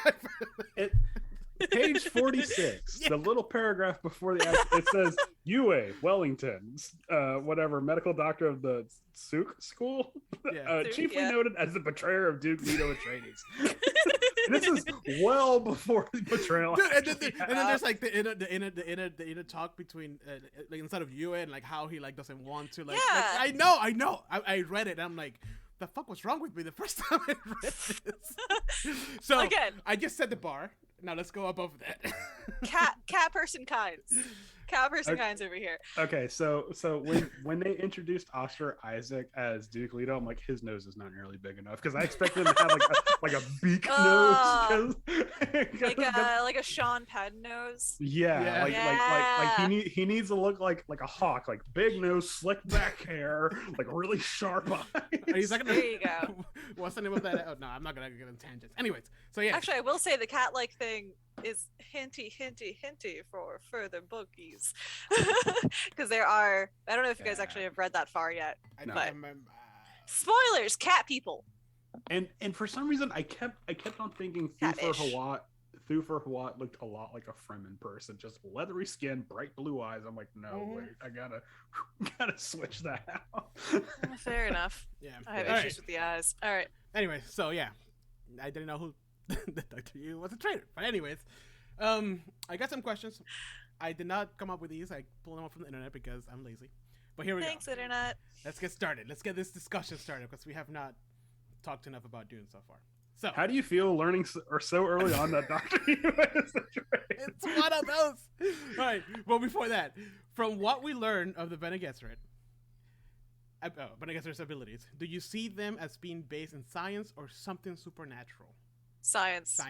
Page 46, Yeah. the little paragraph before the it says UA Wellington, whatever, medical doctor of the Sook School, Yeah. chiefly Yeah. noted as the betrayer of Duke Leto Atreides. This is well before the betrayal. Dude, and actually then there's like the inner talk between like inside of you and like how he like doesn't want to like, Yeah. like I know I read it and I'm like, the fuck was wrong with me the first time I read this. So Again. I just set the bar. Now let's go above that. cat person kinds. Cat person Okay. kinds over here. Okay, so when they introduced Oscar Isaac as Duke Leto, I'm like, his nose is not nearly big enough because I expected him to have like a beak nose. Like a Sean Penn nose. Yeah, Yeah. he needs to look like a hawk, like big nose, slick back hair, like really sharp eyes. He's like, There you go. What's the name of that? Oh no, I'm not gonna get on tangents. Anyways, so yeah, Actually, I will say the cat-like thing is hinty for further bookies. Because there are, I don't know if you guys Yeah. actually have read that far yet. I No. don't But remember. spoilers, cat people. And for some reason, I kept on thinking Cat-ish. Thufir Hawat looked a lot like a Fremen person, just leathery skin, bright blue eyes. I'm like, no, Mhm. wait, I gotta switch that out. Fair enough. Yeah. I have All issues right. with the eyes. All right. Anyway, so yeah, I didn't know who the Dr. Yu was a traitor. But anyways, I got some questions. I did not come up with these. I pulled them up from the internet because I'm lazy. But here we Thanks, go. internet. Let's get started. Let's get this discussion started because we have not talked enough about Dune so far. So How do you feel learning so early on that Dr. Yu is a traitor? it's one of those. All right. Well, before that, from what we learned of the Bene Gesserit, Bene Gesserit's abilities, do you see them as being based in science or something supernatural? Science.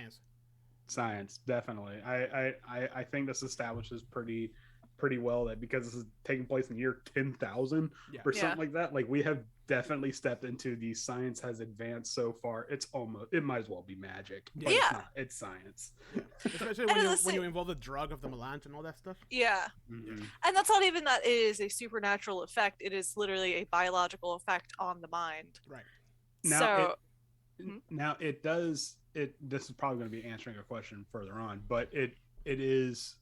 Science, definitely. I think this establishes pretty well that because this is taking place in the year 10,000 Yeah. or Yeah. something like that, like we have definitely stepped into the science has advanced so far. It might as well be magic. But Yeah. It's not. It's science. Especially And when at the you same- involve the drug of the melange and all that stuff. Yeah. Mhm. And that's not even that it is a supernatural effect. It is literally a biological effect on the mind. Right. Now, So, Now it does it. This is probably going to be answering a question further on, but it is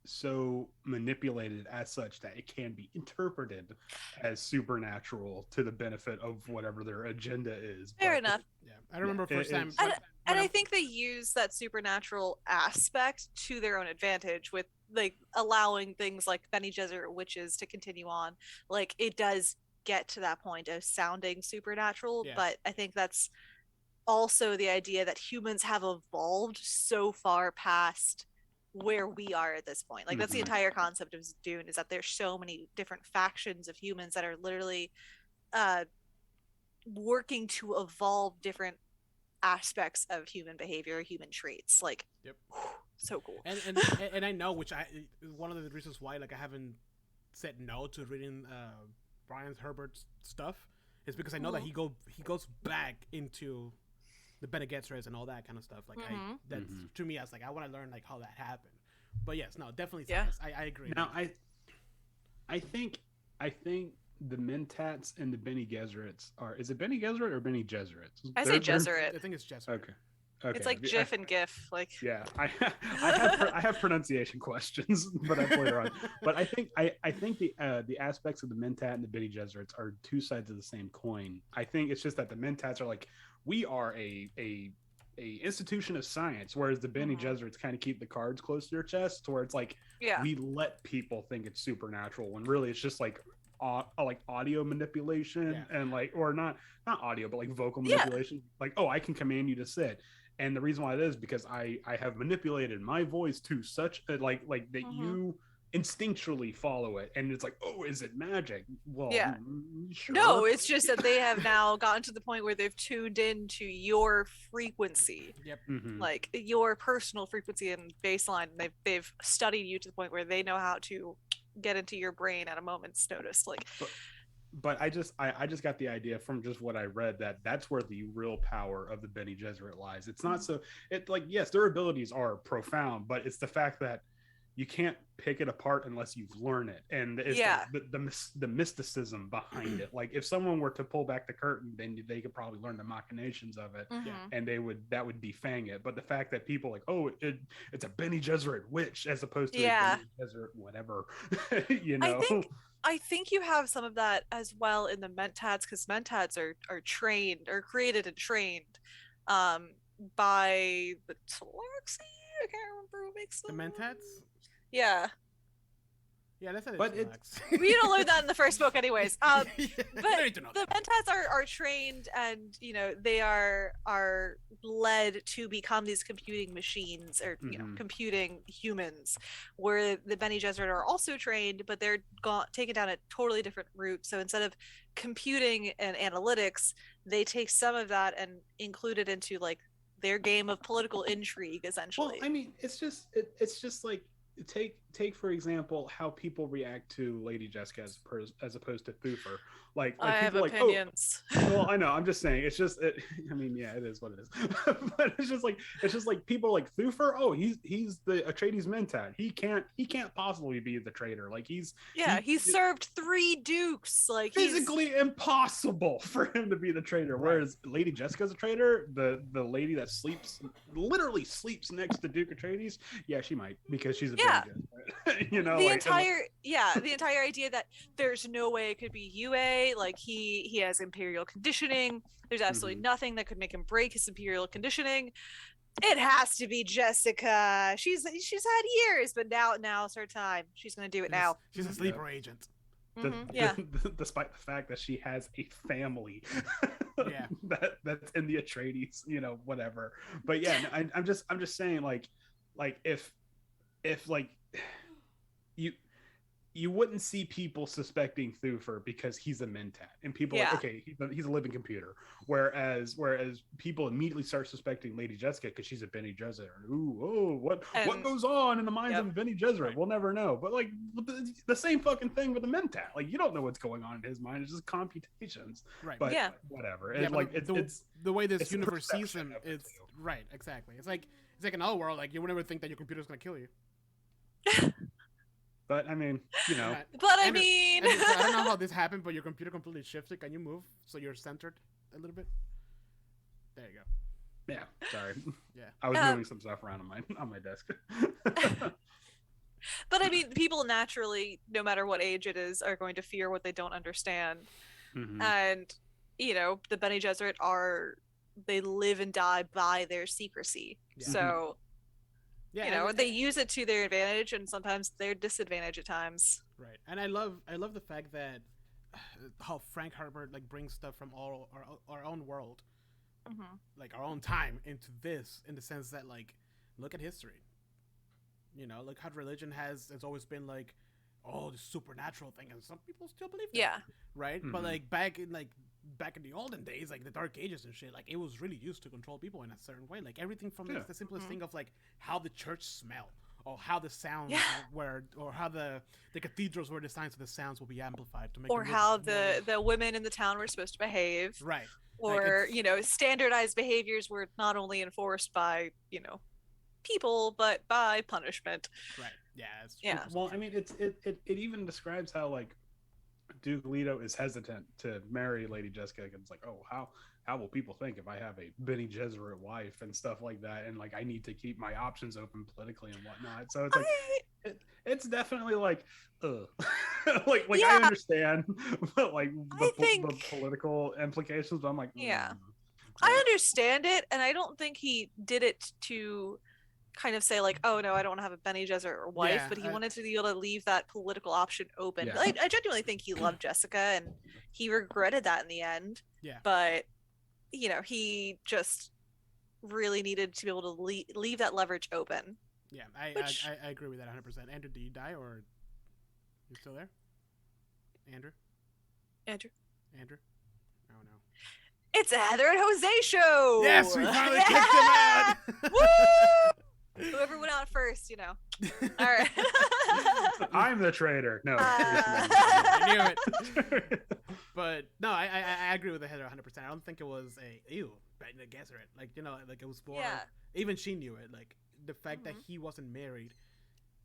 so manipulated as such that it can be interpreted as supernatural to the benefit of whatever their agenda is. fair But enough. Yeah. I remember first time. it's- And I think they use that supernatural aspect to their own advantage with like allowing things like Bene Gesserit witches to continue on. Like it does get to that point of sounding supernatural, Yeah. but I think that's also the idea that humans have evolved so far past where we are at this point. Like that's the Mhm. entire concept of Dune, is that there's so many different factions of humans that are literally working to evolve different aspects of human behavior, human traits. Like, Yep. so cool. And I know, which one of the reasons why like I haven't said no to reading Frank Herbert's stuff is because I know that he goes back into the Bene Gesserit and all that kind of stuff. Like that's Mhm. to me, I was like, I want to learn like how that happened. But yes, no, definitely. Yeah. Science. I agree. Now I think the Mentats and the Bene Gesserits are. Is it Bene Gesserit or Bene Gesserit? I say I Gesserit. think it's just Okay. It's like GIF and GIF. Like, Yeah, I have pronunciation questions, but I later on. But I think the aspects of the Mentat and the Bene Gesserits are two sides of the same coin. I think it's just that the Mentats are like, we are a institution of science, whereas the Bene Mhm. Gesserits kind of keep the cards close to their chest, to where it's like yeah. we let people think it's supernatural when really it's just like audio manipulation Yeah. and like, or not audio, but like vocal Yeah. manipulation. Like, oh, I can command you to sit. And the reason why it is because I have manipulated my voice to such a, like that Mhm. you instinctually follow it, and it's like, oh, is it magic? Well, Yeah. sure. No, it's just that they have now gotten to the point where they've tuned into your frequency, Mhm. like your personal frequency and baseline. And they've studied you to the point where they know how to get into your brain at a moment's notice. Like, But I just got the idea from just what I read that that's where the real power of the Bene Gesserit lies. It's not so it like, yes, their abilities are profound, but it's the fact that you can't pick it apart unless you've learned it, and it's Yeah. the mysticism behind it. Like if someone were to pull back the curtain, then they could probably learn the machinations of it, Mhm. and that would defang it. But the fact that people like, oh, it's a Bene Gesserit witch as opposed to a Bene Gesserit whatever, you know. I think you have some of that as well in the mentats, because mentats are trained or created and trained by the Tlaxi. I can't remember who makes The them. mentats. Yeah, Yeah, that's it. But we don't learn that in the first book, anyways. But But the mentats are trained, and you know they are led to become these computing machines, or you know, computing humans. Where the Bene Gesserit are also trained, but they're taken down a totally different route. So instead of computing and analytics, they take some of that and include it into like their game of political intrigue, essentially. Well, I mean, it's just like take for example how people react to Lady Jessica as opposed to Thufir. Like I have people opinions. Oh, well, I know. I'm just saying. It's just. I mean, yeah, it is what it is. But it's just like people like Thufir. Oh, he's the Atreides mentat. He can't possibly be the traitor. Like he's served 3 dukes. Like physically impossible for him to be the traitor. Right. Whereas Lady Jessica's a traitor. The lady that literally sleeps next to Duke Atreides. Yeah, she might, because she's a Bene, you know, the entire idea that there's no way it could be UA. Like he has imperial conditioning. There's absolutely nothing that could make him break his imperial conditioning. It has to be Jessica. She's had years, but now's her time. She's gonna do it now. She's a sleeper agent. Despite the fact that she has a family Yeah. that's in the Atreides, you know, whatever. But yeah, I'm just saying, like if like you wouldn't see people suspecting Thufir because he's a mentat, and people are like, okay, he's a living computer. Whereas people immediately start suspecting Lady Jessica because she's a Bene Gesserit. What goes on in the minds of Bene Gesserit? We'll never know. But like the same fucking thing with the mentat. Like you don't know what's going on in his mind. It's just computations. Right. But whatever. Yeah, and like it's the way this universe sees perception him. of it, It's too. right. Exactly. It's like another world. Like you would never think that your computer's gonna kill you. But I mean, you know. But I Andrew, mean, Andrew, I don't know how this happened, but your computer completely shifted. Can you move so you're centered a little bit? There you go. Yeah, sorry. Yeah. I was moving some stuff around on my desk. but I mean, people naturally, no matter what age it is, are going to fear what they don't understand. And you know, the Bene Gesserit they live and die by their secrecy. Yeah. So Yeah, you know, they use it to their advantage and sometimes their disadvantage at times. Right, and I love the fact that how Frank Herbert like brings stuff from all our own world, like our own time, into this, in the sense that like look at history. You know, like how religion has always been like, oh, the supernatural thing, and some people still believe that. Yeah. Right, but like back in the olden days, like the Dark Ages and shit, like it was really used to control people in a certain way. Like everything from the simplest thing of like how the church smell, or how the sounds were, or how the cathedrals were designed so the sounds will be amplified to make. Or how the women in the town were supposed to behave. Right. Or like you know, standardized behaviors were not only enforced by people, but by punishment. Right. Yeah. Yeah. Well, I mean, it even describes how like Duke Leto is hesitant to marry Lady Jessica. It's like, oh, how will people think if I have a Bene Gesserit wife and stuff like that, and like I need to keep my options open politically and whatnot. So it's like it's definitely like, like I understand, but like the political implications. But I'm like, I understand it, and I don't think he did it to kind of say like, oh no, I don't want to have a Bene Gesserit wife, but he wanted to be able to leave that political option open. I genuinely think he loved Jessica, and he regretted that in the end. Yeah. But he just really needed to be able to leave that leverage open. Yeah, I agree with that 100%. Andrew, did you die, or you still there? Andrew. Oh no. It's a Heather and Jose show. Yes, we finally kicked him out. Woo! Whoever went out first, All right. I'm the traitor. No. I knew it. But no, I agree with the Heather 100%. I don't think it was Bene Gesserit. Like, like it was more. Even she knew it. Like the fact that he wasn't married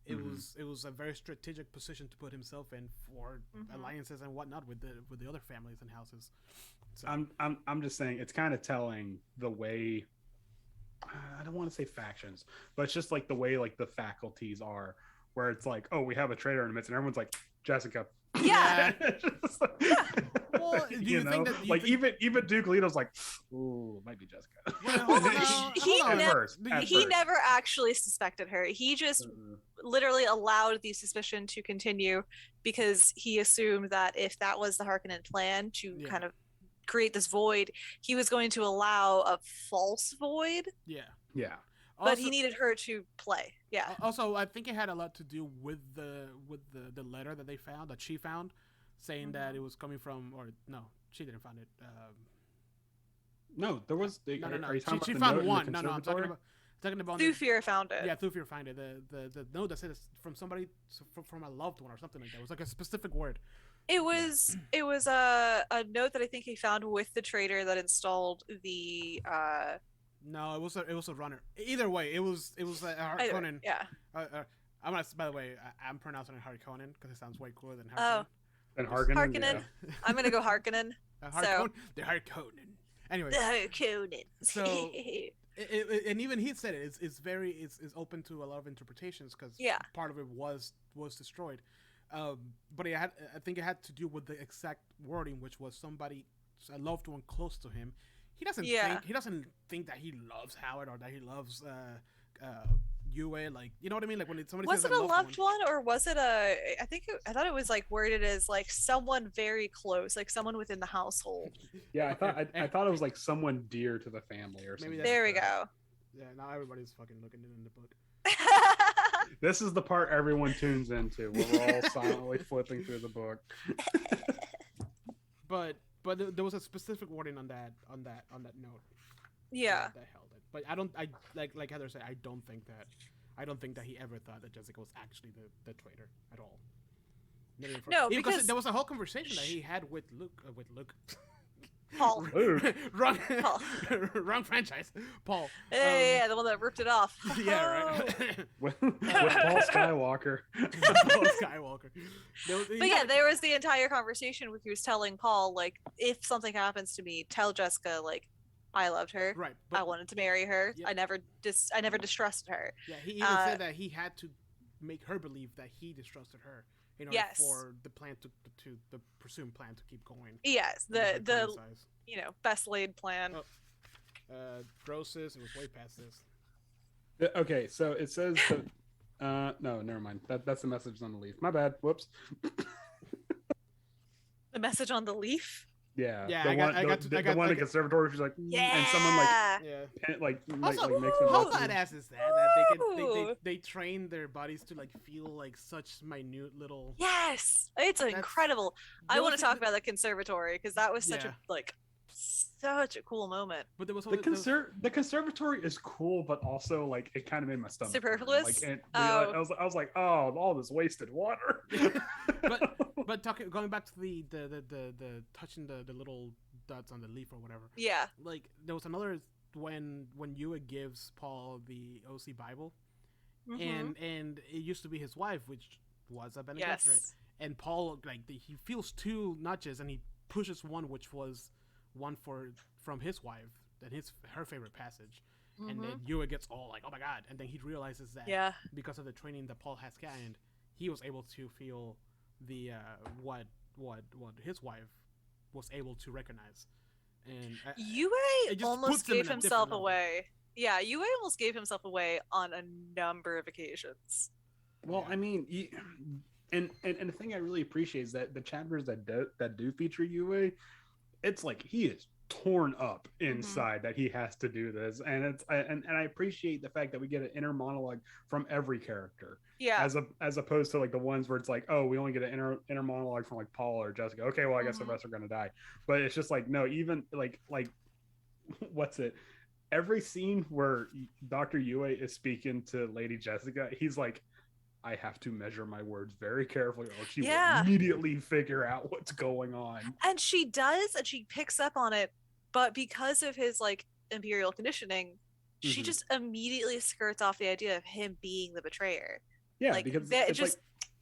it was a very strategic position to put himself in for alliances and whatnot with the other families and houses. So I'm just saying it's kind of telling the way, I don't want to say factions, but it's just like the way like the faculties are, where it's like, oh, we have a traitor in the midst, and everyone's like, Jessica. Yeah. Well, do you think that even Duke Leto's like, ooh, it might be Jessica. He never actually suspected her. He just literally allowed the suspicion to continue because he assumed that if that was the Harkonnen plan to kind of create this void, he was going to allow a false void. Yeah. But Also, he needed her to play. Yeah. Also, I think it had a lot to do with the letter that they found, that she found, saying that it was coming from, or no, she didn't find it. No, there was. No. Are you talking She about found one. No, I'm conservatory? talking about. Thufir found it. Yeah, Thufir found it. The note that said it's from somebody, from a loved one or something like that. It was like a specific word. It was a note that I think he found with the traitor that installed the. No, it was a runner. Either way, it was a Harkonnen. Yeah. I'm gonna. By the way, I'm pronouncing it Harkonnen because it sounds way cooler than Harkonnen. Oh. And Harkonnen. Harkonnen. Yeah. I'm gonna go Harkonnen. The Harkonnen. Anyway. The Harkonnen. So. And even he said it. It's open to a lot of interpretations because part of it was destroyed. But I think it had to do with the exact wording, which was somebody, a loved one close to him. He doesn't think that he loves Howard or that he loves Yue. Like, you know what I mean? Like when somebody was says it a loved one or was it a? I thought it was like worded as like someone very close, like someone within the household. Yeah, I thought it was like someone dear to the family or something. There we go. Yeah, now everybody's fucking looking in the book. This is the part everyone tunes into where we're all silently flipping through the book. But there was a specific wording on that note. Yeah. That held it. But like Heather said, I don't think that he ever thought that Jessica was actually the traitor at all. No, because there was a whole conversation that he had with Luke. Paul. Wrong franchise. Paul. Yeah, the one that ripped it off. Yeah, right. with Paul Skywalker. Paul Skywalker. But yeah, there was the entire conversation where he was telling Paul, like, if something happens to me, tell Jessica, like, I loved her. Right. I wanted to marry her. Yep. I never distrusted her. Yeah, he even said that he had to make her believe that he distrusted her in order for the plan to the presumed plan to keep going. Yes, the best laid plan. Grosses, it was way past this. Okay, so it says that no, never mind. That's the message on the leaf. My bad. Whoops. The message on the leaf? Yeah. Yeah, the one in the conservatory. She's like, and someone like makes them. How badass is that they train their bodies to like feel like such minute little. Yes, it's incredible. I want to talk about the conservatory because that was such a cool moment. But there was the conservatory is cool, but also like it kind of made my stomach superfluous. I was like, oh, all this wasted water. but going back to the touching the little dots on the leaf or whatever. Yeah. Like there was another when Yue gives Paul the OC Bible, and it used to be his wife, which was a Bene Gesserit, and Paul he feels two notches and he pushes one, which was one from his wife and her favorite passage, and then Yue gets all like, oh my god, and then he realizes that because of the training that Paul has gained, he was able to feel the what his wife was able to recognize, and Yue almost gave himself away. Yeah, Yue almost gave himself away on a number of occasions. Well, I mean, and the thing I really appreciate is that the chapters that do feature Yue, it's like he is torn up inside that he has to do this, and it's and I appreciate the fact that we get an inner monologue from every character. Yeah. As opposed to like the ones where it's like, oh, we only get an inner monologue from like Paul or Jessica. Okay, well I guess the rest are gonna die. But it's just like, no, even like what's it? Every scene where Dr. Yue is speaking to Lady Jessica, he's like, I have to measure my words very carefully, or she will immediately figure out what's going on. And she does, and she picks up on it, but because of his like imperial conditioning, she just immediately skirts off the idea of him being the betrayer. Yeah, like because it it's just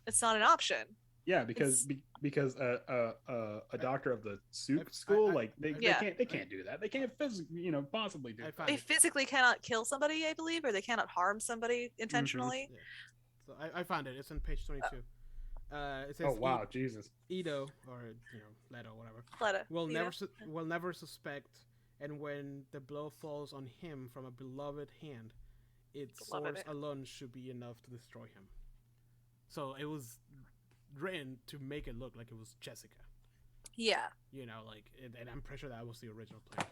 it's not an option. yeah, because because a doctor of the suit school, like they Yeah. can't do that. They can't physically, possibly do I that. found They it. physically cannot kill somebody, I believe, or they cannot harm somebody intentionally. Yeah. So I found it. It's on page 22. It says Oh wow, Jesus. Ito, or Leto, whatever, Letta, will you know? never suspect, and when the blow falls on him from a beloved hand, its Beloved source hand. alone should be enough to destroy him. So it was written to make it look like it was Jessica. Yeah. And I'm pretty sure that was the original plan.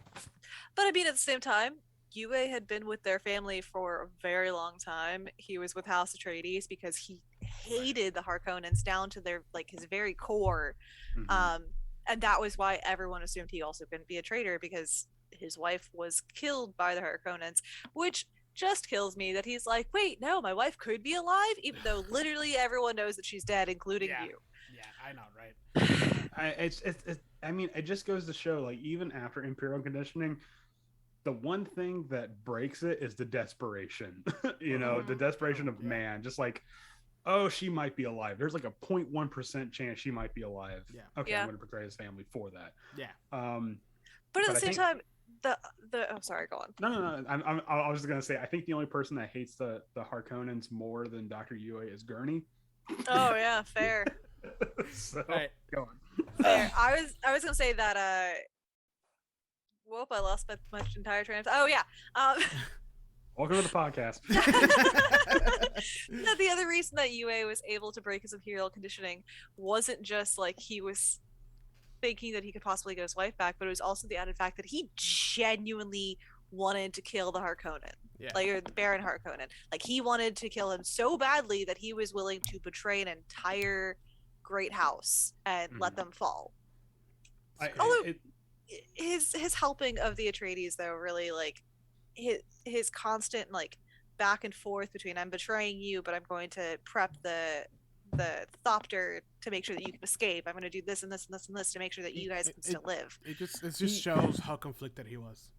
But I mean, at the same time, Yue had been with their family for a very long time. He was with House Atreides because he hated the Harkonnens down to their his very core. Mhm. And that was why everyone assumed he also couldn't be a traitor, because his wife was killed by the Harkonnens, which just kills me that he's like, wait, no, my wife could be alive, even though literally everyone knows that she's dead, including Yeah. you. Yeah, I know, right? I mean, it just goes to show, like, even after Imperial conditioning, the one thing that breaks it is the desperation. The desperation of man. Just like, oh, she might be alive. There's like a 0.1% chance she might be alive. Yeah. Okay, Yeah. I'm going to portray his family for that. Yeah. But at the same time, the oh, sorry, go on. No. I was just going to say, I think the only person that hates the Harkonnens more than Dr. Yue is Gurney. Oh yeah, fair. So, Right. go on. Fair. I was gonna say that whoop, I lost my entire train of thought. Oh yeah. Welcome to the podcast. No, the other reason that Yue was able to break his imperial conditioning wasn't just like he was thinking that he could possibly get his wife back, but it was also the added fact that he genuinely wanted to kill the Harkonnen. Yeah. Or the Baron Harkonnen. Like, he wanted to kill him so badly that he was willing to betray an entire great house and let them fall. Although his helping of the Atreides, though, really, like, his constant, like, back and forth between, I'm betraying you, but I'm going to prep the Thopter to make sure that you can escape. I'm going to do this and this and this and this to make sure that you guys can still live. It just shows how conflicted he was.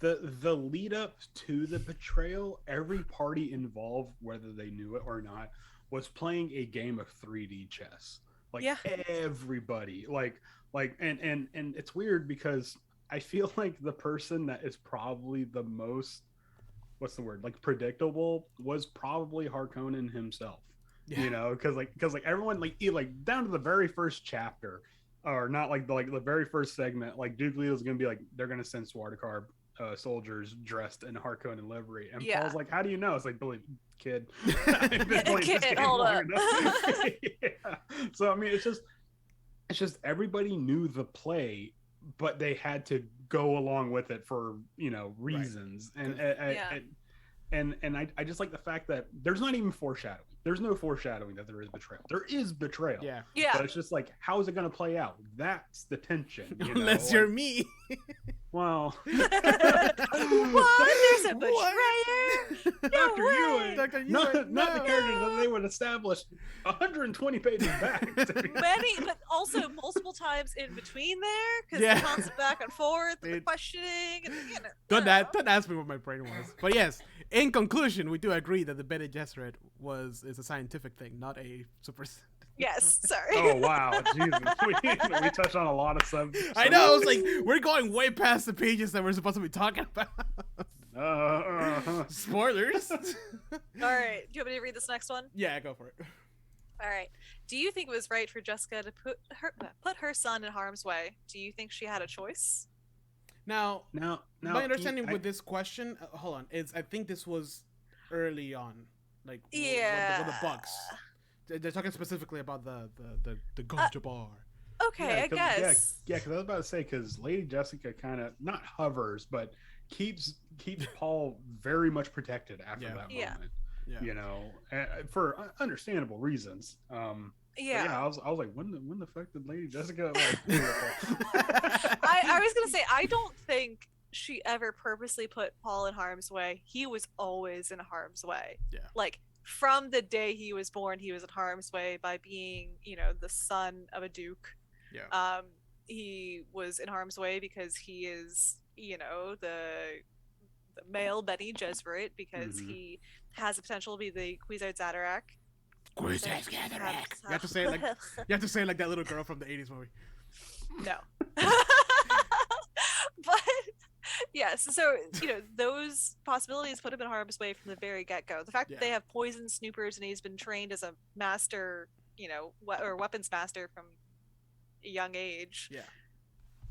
The lead up to the betrayal, every party involved, whether they knew it or not, was playing a game of 3D chess. Like, everybody, and it's weird because I feel like the person that is probably the most, what's the word, like, predictable was probably Harkonnen himself. Yeah. Because everyone, like down to the very first chapter, or not, like the very first segment, like, Duke Leo's gonna be like, they're gonna send Swartakar soldiers dressed in Harkonnen livery, and Paul's like, how do you know? It's like, believe kid. Kid, hold up. Yeah. So I mean, it's just everybody knew the play, but they had to go along with it for reasons. Right. And I just like the fact that there's not even foreshadowing. There's no foreshadowing that there is betrayal. There is betrayal. Yeah. But it's just like, how is it going to play out? That's the tension. Unless you're me. Well. What? There's a betrayer? No Dr. way. Yue. Dr. Yue, Not the no. character that they would establish 120 pages back. Many, but also multiple times in between there, because Yeah. the constant back and forth, and the It- questioning, and Don't ask me what my brain was. But yes, in conclusion, we do agree that the Bene Gesserit is a scientific thing, not a super. Yes, sorry. Oh wow, Jesus! We touched on a lot of subjects. I know. I was like, we're going way past the pages that we're supposed to be talking about. Spoilers. All right, do you want me to read this next one? Yeah, go for it. All right. Do you think it was right for Jessica to put her son in harm's way? Do you think she had a choice? Now, Now, my understanding with this question, hold on, is I think this was early on, like with the Bucks. They're talking specifically about the Gunjabar. Okay, I guess. Yeah, because I was about to say, because Lady Jessica kind of not hovers, but keeps Paul very much protected after that moment. Yeah. For understandable reasons. Yeah. I was like, when the fuck did Lady Jessica? I was gonna say, I don't think she ever purposely put Paul in harm's way. He was always in harm's way. Yeah. Like, from the day he was born, he was in harm's way by being, the son of a duke. Yeah. He was in harm's way because he is, the male Bene Gesserit, because he has the potential to be the Kwisatz Haderach. Crysknife. You have to say it like that little girl from the 80s movie. No. But yes, so those possibilities put him in harm's way from the very get-go. The fact that they have poison snoopers and he's been trained as a master, or weapons master from a young age.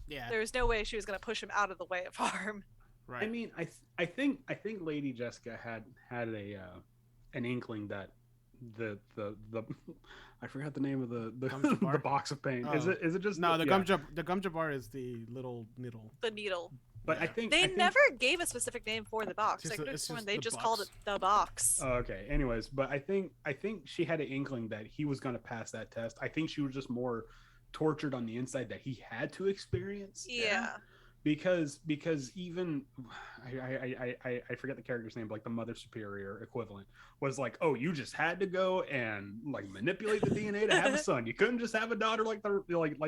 Yeah. There's no way she was going to push him out of the way of harm. Right. I mean, I think Lady Jessica had an inkling that the I forgot the name of the the box of paint. Oh. Is it just the gum jabbar is the little needle. The needle. But I think they never gave a specific name for the box. They just called it the box. Oh, okay. Anyways, but I think she had an inkling that he was going to pass that test. I think she was just more tortured on the inside that he had to experience. Yeah. Because even I forget the character's name, but like the Mother Superior equivalent was like, oh, you just had to go and like manipulate the DNA to have a son. You couldn't just have a daughter like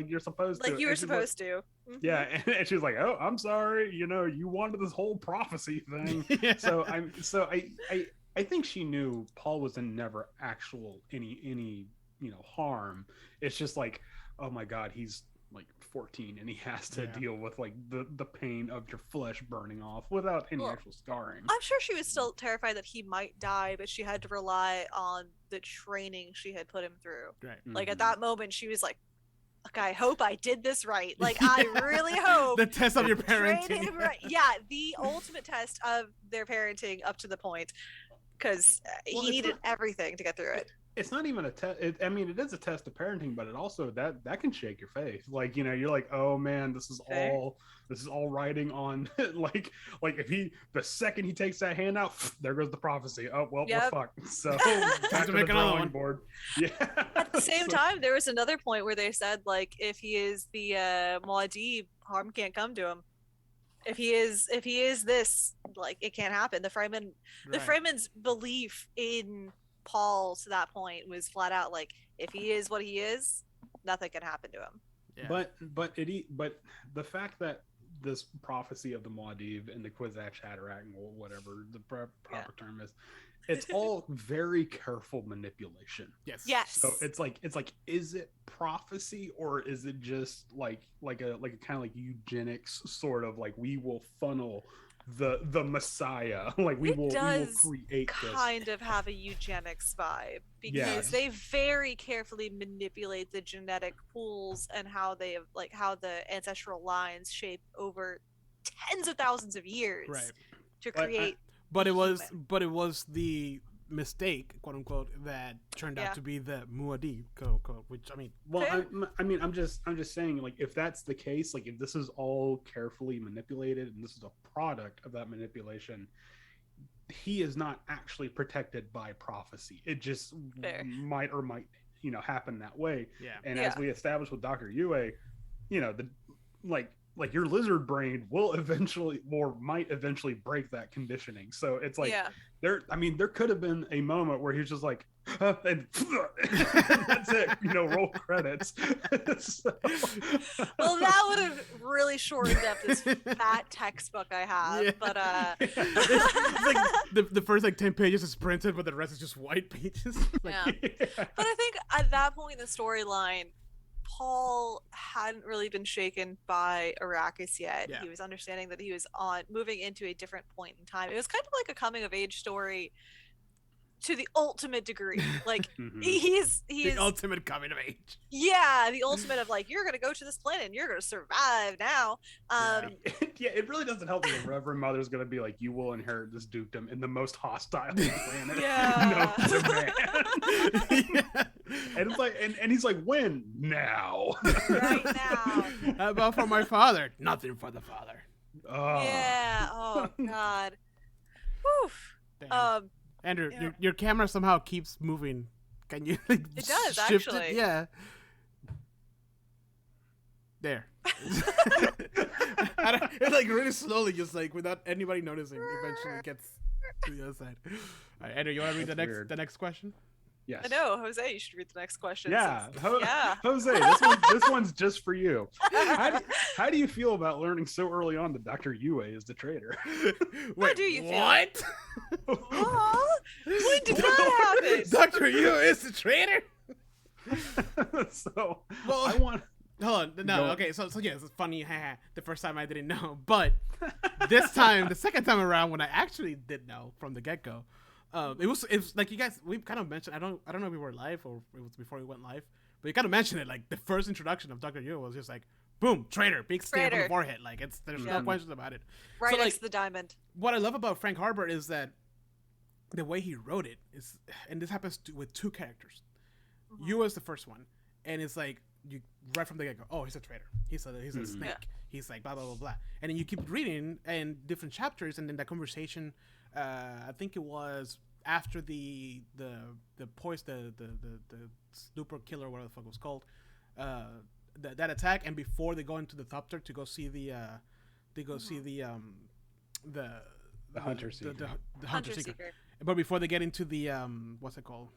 you're supposed to. Like you were supposed to. Yeah, and she was like, oh, I'm sorry, you wanted this whole prophecy thing. So I think she knew Paul was in never actual any harm. It's just like, oh my God, he's like 14 and he has to deal with like the pain of your flesh burning off without any actual scarring. I'm sure she was still terrified that he might die, but she had to rely on the training she had put him through. Right. Like at that moment she was like, okay, I hope I did this right. Like I really hope the test of your parenting. Right. Yeah, the ultimate test of their parenting up to the point, because he needed everything to get through it. It's not even a test. I mean, it is a test of parenting, but it also that can shake your faith. Like, you're like, oh man, this is all riding on like if the second he takes that hand out, there goes the prophecy. Oh well, we're fucked. So back to the drawing board. Yeah. At the same time, there was another point where they said like, if he is the Muad'Dib, harm can't come to him. If he is this, like, it can't happen. The Fremen's belief in Paul to that point was flat out like, if he is what he is, nothing can happen to him. Yeah. But the fact that this prophecy of the Muad'Dib and the Kwisatz Haderach, or whatever the proper term is, it's all very careful manipulation. Yes. So it's like, is it prophecy or is it just like a kind of like eugenics sort of like, we will funnel the Messiah, like we will create kind of have a eugenics vibe, because they very carefully manipulate the genetic pools and how the ancestral lines shape over tens of thousands of years to create. But it was the mistake, quote unquote, that turned out to be the Muad'Dib, quote unquote. Which I'm just saying, like, if that's the case, like if this is all carefully manipulated and this is a product of that manipulation, he is not actually protected by prophecy. It just might happen that way. Yeah. And as we established with Dr. Yue, like your lizard brain will eventually might eventually break that conditioning. So it's like there could have been a moment where he's just like and that's it, roll credits. Well, that would have really shortened up this fat textbook I have. But it's like the first 10 pages is printed, but the rest is just white pages. But I think at that point in the storyline, Paul hadn't really been shaken by Arrakis yet. He was understanding that he was moving into a different point in time. It was kind of like a coming of age story to the ultimate degree. Like he's the ultimate coming of age. Yeah, the ultimate of like, you're gonna go to this planet and you're gonna survive now. It really doesn't help that the Reverend Mother's gonna be like, you will inherit this dukedom in the most hostile planet. And it's like, and he's like, when? Now. Right now. How about for my father? Nothing for the father. Yeah. Oh God. Whew. Andrew, your camera somehow keeps moving. Can you it does shift actually. It? Yeah. There. It like really slowly, just like without anybody noticing, eventually gets to the other side. All right, Andrew, you want to read the next question? Yes. I know, Jose. You should read the next question. Yeah, Yeah. Jose, this one's just for you. How do you feel about learning so early on that Dr. Yue is the traitor? Wait, do you feel? what? What? When did that happen? Dr. Yu is the traitor? So Well, I want. Hold on, no, Go. okay, so yeah, it's funny, haha, the first time I didn't know, but this time, the second time around, when I actually did know from the get-go, it was like you guys, we kind of mentioned, I don't know if we were live or it was before we went live, but you kind of mentioned it, like, the first introduction of Dr. Yu was just like, boom, traitor, big stamp on the Traitor. forehead, like, there's no questions about it. Right So, next like, to the diamond. what I love about Frank Herbert is that the way he wrote it is, and this happens with two characters. Yu is the first one, and it's like, you right from the get go, oh, he's a traitor. He's a snake. Yeah. He's like blah blah blah blah. And then you keep reading and different chapters, and then that conversation. I think it was after the super killer, whatever the fuck it was called, that attack, and before they go into the thopter to go see the Hunter Seeker. the hunter seeker. But before they get into the what's it called,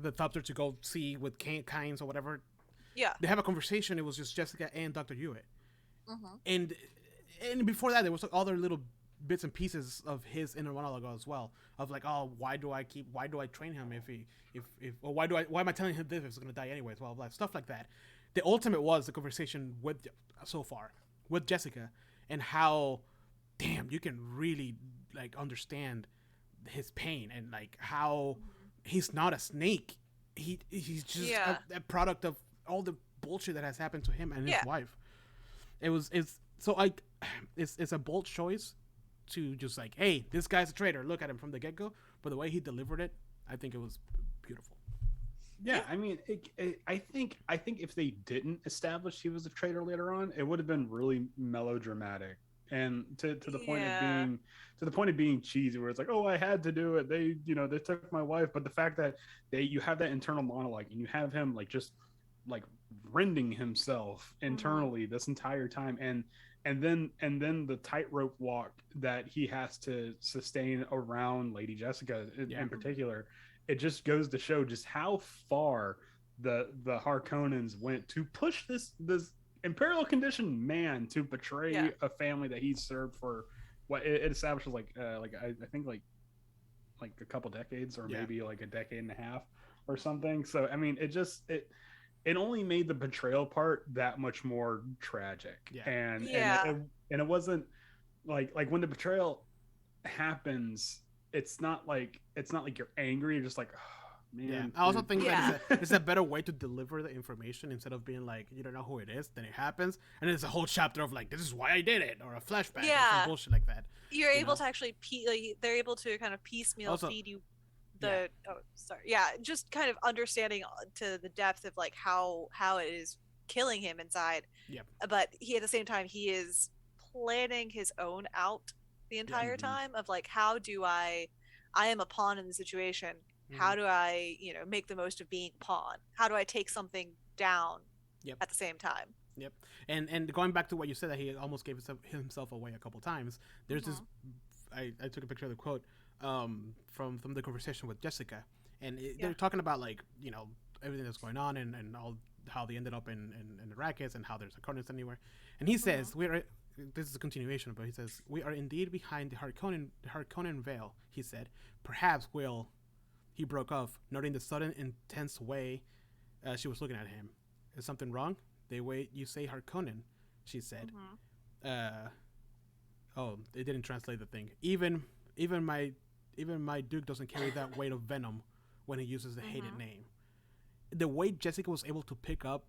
the thopter to go see with Kynes or whatever. Yeah. They have a conversation. It was just Jessica and Dr. Yue. Mm-hmm. And before that, there was like other little bits and pieces of his inner monologue as well. Of like, oh, why do I train him or why am I telling him this if he's gonna die anyways? Blah blah, stuff like that. The ultimate was the conversation with Jessica and how, damn, you can really like understand his pain and like how he's not a snake. He's just a product of all the bullshit that has happened to him and his wife. It's a bold choice to just like, hey, this guy's a traitor. Look at him from the get go. But the way he delivered it, I think it was beautiful. Yeah, I mean, I think if they didn't establish he was a traitor later on, it would have been really melodramatic and to the point of being cheesy, where it's like, oh, I had to do it. They took my wife. But the fact that you have that internal monologue and you have him like just like rending himself internally this entire time, and then the tightrope walk that he has to sustain around Lady Jessica in particular, it just goes to show just how far the Harkonnens went to push this imperial conditioned man to betray a family that he's served for what it establishes I think like a couple decades or maybe like a decade and a half or something. So I mean, it only made the betrayal part that much more tragic. And it wasn't like when the betrayal happens, it's not like you're angry. You're just like, oh, man. Yeah. I also think that it's a better way to deliver the information instead of being like, you don't know who it is, then it happens, and then it's a whole chapter of like, this is why I did it, or a flashback, or some bullshit like that. You're able to actually they're able to kind of piecemeal feed you just kind of understanding to the depth of like how it is killing him inside. But at the same time, he is planning his own out the entire time of like, how do I am a pawn in the situation. How do I, make the most of being a pawn? How do I take something down at the same time? Yep. And going back to what you said, that he almost gave himself away a couple times. There's this, I took a picture of the quote from the conversation with Jessica, and they're talking about like, everything that's going on and all how they ended up in Arrakis and how there's Harkonnens anywhere. And he says, this is a continuation, but he says, we are indeed behind the Harkonnen veil, he said. Perhaps he broke off, noting the sudden, intense way she was looking at him. Is something wrong? The way you say Harkonnen, she said. Oh, they didn't translate the thing. Even my Duke doesn't carry that weight of venom when he uses the hated name. The way Jessica was able to pick up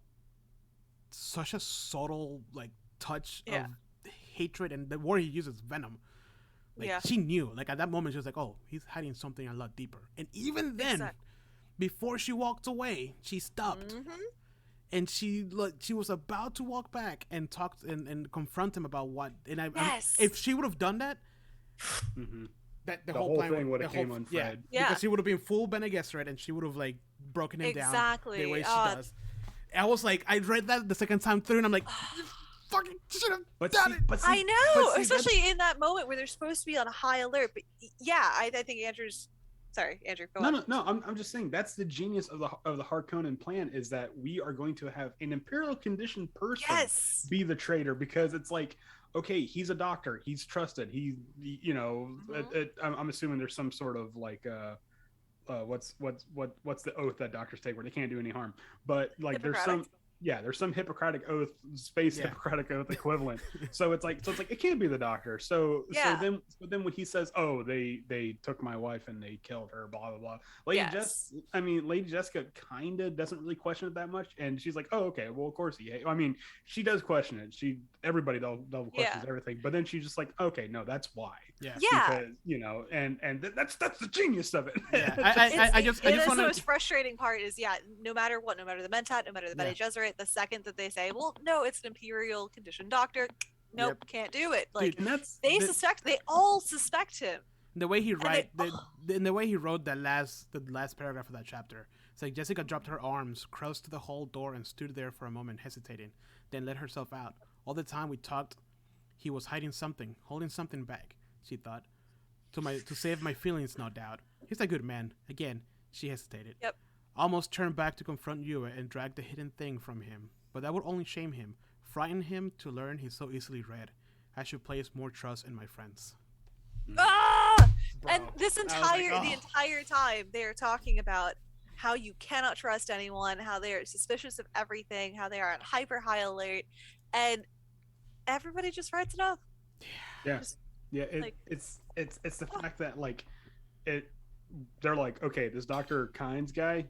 such a subtle like touch of hatred, and the word he uses, venom. Like she knew, like at that moment she was like, oh, he's hiding something a lot deeper. And even then, before she walked away, she stopped. And she was about to walk back and talk and confront him about what. And if she would have done that, that the whole thing would have came unfried. Because she would have been full Bene Gesserit, and she would have like broken him down the way she does. I was like, I read that the second time through, and I'm like, you fucking should have done it. I know, especially in that moment where they're supposed to be on a high alert. But I think Andrew's Sorry, Andrew. Go No, on. no, no. I'm just saying that's the genius of the Harkonnen plan is that we are going to have an imperial conditioned person Yes. be the traitor because it's like, okay, he's a doctor, he's trusted, I'm assuming there's some sort of like what's the oath that doctors take where they can't do any harm, but like there's some Hippocratic oath, Hippocratic oath equivalent. So it's like it can't be the doctor. So then when he says, "Oh, they took my wife and they killed her," blah blah blah. Lady Jessica kind of doesn't really question it that much, and she's like, "Oh, okay, well of course she does question it. Everybody double questions everything, but then she's just like, okay, no, that's why." Yeah. Because and that's the genius of it. Yeah. I just the want most frustrating part is no matter what, no matter the Mentat, no matter the Bene Gesserit, the second that they say, well, no, it's an imperial conditioned doctor, nope, can't do it. Like, dude, and they all suspect him. The way he the way he wrote the last paragraph of that chapter, it's like Jessica dropped her arms, crossed to the hall door, and stood there for a moment, hesitating, then let herself out. All the time we talked, he was hiding something, holding something back. She thought, to save my feelings, no doubt. He's a good man. Again, she hesitated. Yep. Almost turned back to confront Yue and drag the hidden thing from him, but that would only shame him, frighten him to learn he's so easily read. I should place more trust in my friends. Ah! Bro, and the entire time they're talking about how you cannot trust anyone, how they are suspicious of everything, how they are on hyper high alert, and everybody just writes it off. It's the fact that they're like, okay, this Dr. Kynes guy,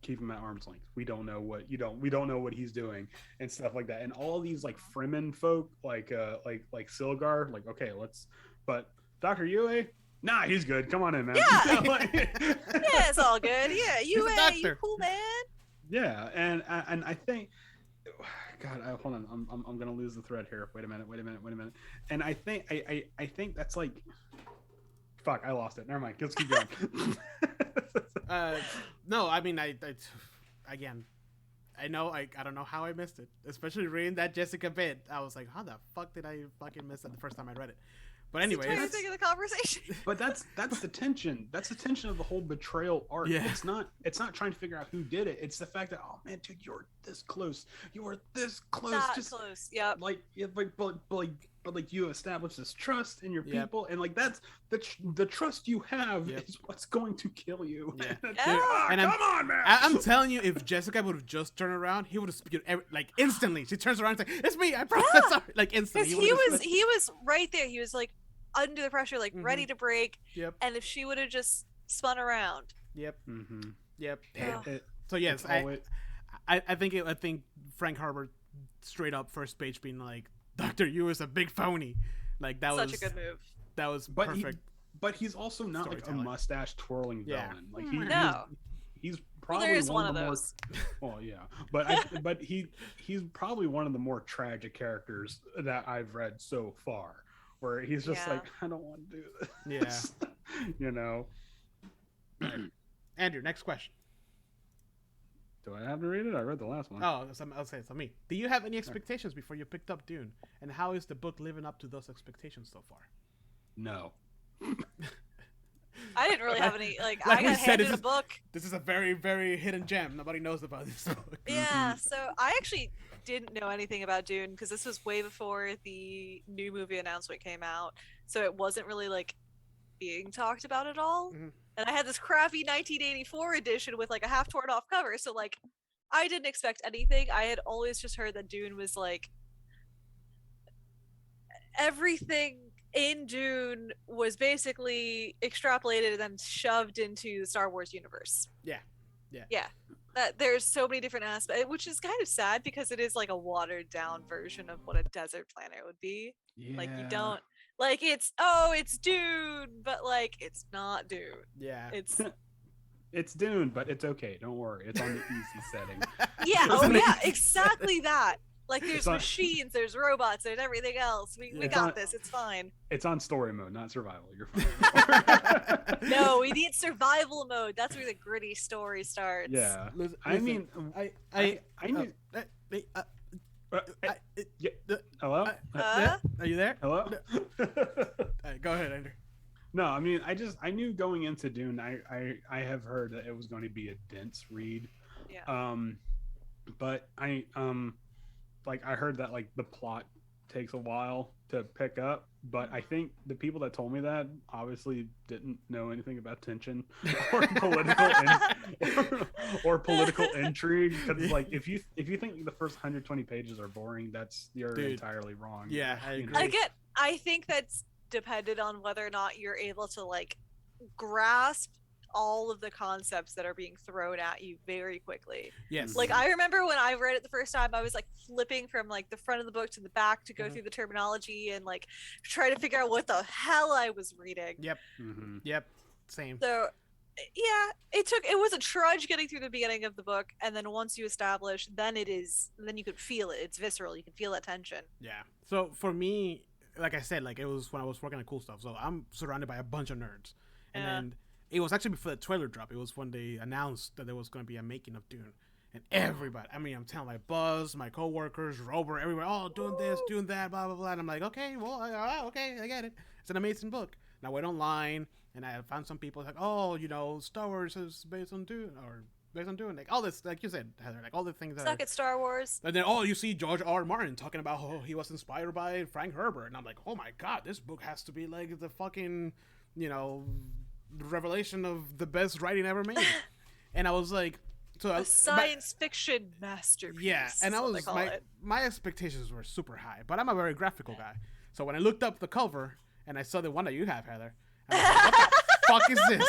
keep him at arm's length. We don't know what he's doing and stuff like that. And all these like Fremen folk, like Silgar, like, okay, but Dr. Yue, nah, he's good. Come on in, man. Yeah. Yeah, it's all good. Yeah, Yue, you cool, man. Yeah, and I think, God, hold on, I'm gonna lose the thread here. Wait a minute. And I think that's like, fuck, I lost it. Never mind. Let's keep going. No, I mean, I don't know how I missed it, especially reading that Jessica bit. I was like, how the fuck did I fucking miss that the first time I read it? But anyway, that's the the conversation. But that's the tension. That's the tension of the whole betrayal arc. Yeah. It's not trying to figure out who did it. It's the fact that, oh man, dude, you're this close. You are this close. That close. Yep. But you establish this trust in your people, and like that's the trust you have is what's going to kill you. Yeah. And come on, man. I'm telling you, if Jessica would have just turned around, he would have spewed like instantly. She turns around and it's like, "It's me, I promise." Yeah. Like instantly. He was right there. He was like under the pressure, like ready to break. Yep. And if she would have just spun around. Yep. Mm-hmm. Yep. Yeah. So yes, I think Frank Herbert straight up first page being like, Dr. Yu is a big phony. Like that was such a good move. That was perfect. But he's also not like a mustache twirling villain. Like he's probably there is one of the those. Well, yeah, but he's probably one of the more tragic characters that I've read so far, where he's just like, I don't want to do this. Yeah, you know. Andrew, next question. Do I have to read it? I read the last one. Oh, I'll say it's on me. Do you have any expectations before you picked up Dune, and how is the book living up to those expectations so far? No. I didn't really have any I got handed a book. This is a very, very hidden gem. Nobody knows about this book. Yeah, so I actually didn't know anything about Dune because this was way before the new movie announcement came out, so it wasn't really like being talked about at all. Mm-hmm. And I had this crappy 1984 edition with like a half torn off cover, so like I didn't expect anything. I had always just heard that Dune was like everything in Dune was basically extrapolated and then shoved into the Star Wars universe. Yeah. That there's so many different aspects, which is kind of sad because it is like a watered down version of what a desert planet would be. Yeah. Like you don't like it's Dune, but like it's not Dune. Yeah. It's Dune, but it's okay. Don't worry. It's on the easy setting. Yeah. Exactly that. Like there's machines, there's robots, there's everything else. We got this. It's fine. It's on story mode, not survival. You're fine. No, we need survival mode. That's where the gritty story starts. Yeah. Listen, Hello? Are you there? Hello? Go ahead, Andrew. No, I mean, I knew going into Dune, I have heard that it was going to be a dense read. Yeah. But like I heard that like the plot takes a while to pick up, but I think the people that told me that obviously didn't know anything about tension or or political intrigue. Because like if you think the first 120 pages are boring, you're Dude. entirely wrong. Yeah, I You agree. know? I think that's dependent on whether or not you're able to like grasp all of the concepts that are being thrown at you very quickly. Yes. Like I remember when I read it the first time, I was like flipping from like the front of the book to the back to go through the terminology and like try to figure out what the hell I was reading. Yep. Mhm. Yep. Same. So yeah, it was a trudge getting through the beginning of the book, and then once you establish, then you can feel it. It's visceral. You can feel that tension. Yeah. So for me, like I said, like it was when I was working on cool stuff. So I'm surrounded by a bunch of nerds, and Yeah. then it was actually before the trailer drop. It was when they announced that there was going to be a making of Dune, and everybody. I mean, I'm telling my Buzz, my coworkers, Robert, everywhere. Oh, doing this, doing that, blah blah blah. And I'm like, okay, well, okay, I get it. It's an amazing book. And I went online and I found some people like, oh, you know, Star Wars is based on Dune or based on Dune, like all this, like you said, Heather, like all the things that. Suck at Star Wars. And then, you see George R. R. Martin talking about how he was inspired by Frank Herbert. And I'm like, oh my God, this book has to be like the fucking, you know, revelation of the best writing ever made. And I was like, so A science fiction masterpiece. yeah, and I is what was, they call it. my expectations were super high, but I'm a very graphical guy. So when I looked up the cover and I saw the one that you have, Heather, I was like, what the fuck is this?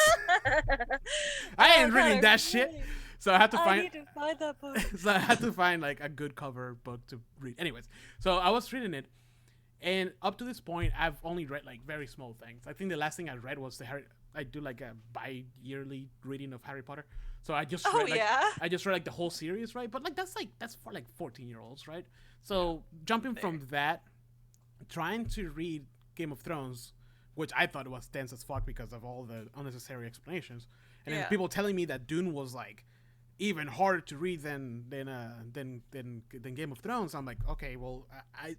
I ain't reading that shit. So I had to I find. need to find that book. So I had to find like a good cover book to read. Anyways, so I was reading it, and up to this point, I've only read like very small things. I think the last thing I read was I do like a bi-yearly reading of Harry Potter. So I just read, I just read like the whole series, right? But like that's for like 14-year-olds, right? So jumping from that, trying to read Game of Thrones, which I thought was dense as fuck because of all the unnecessary explanations, and then people telling me that Dune was like even harder to read than Game of Thrones. I'm like, okay, well,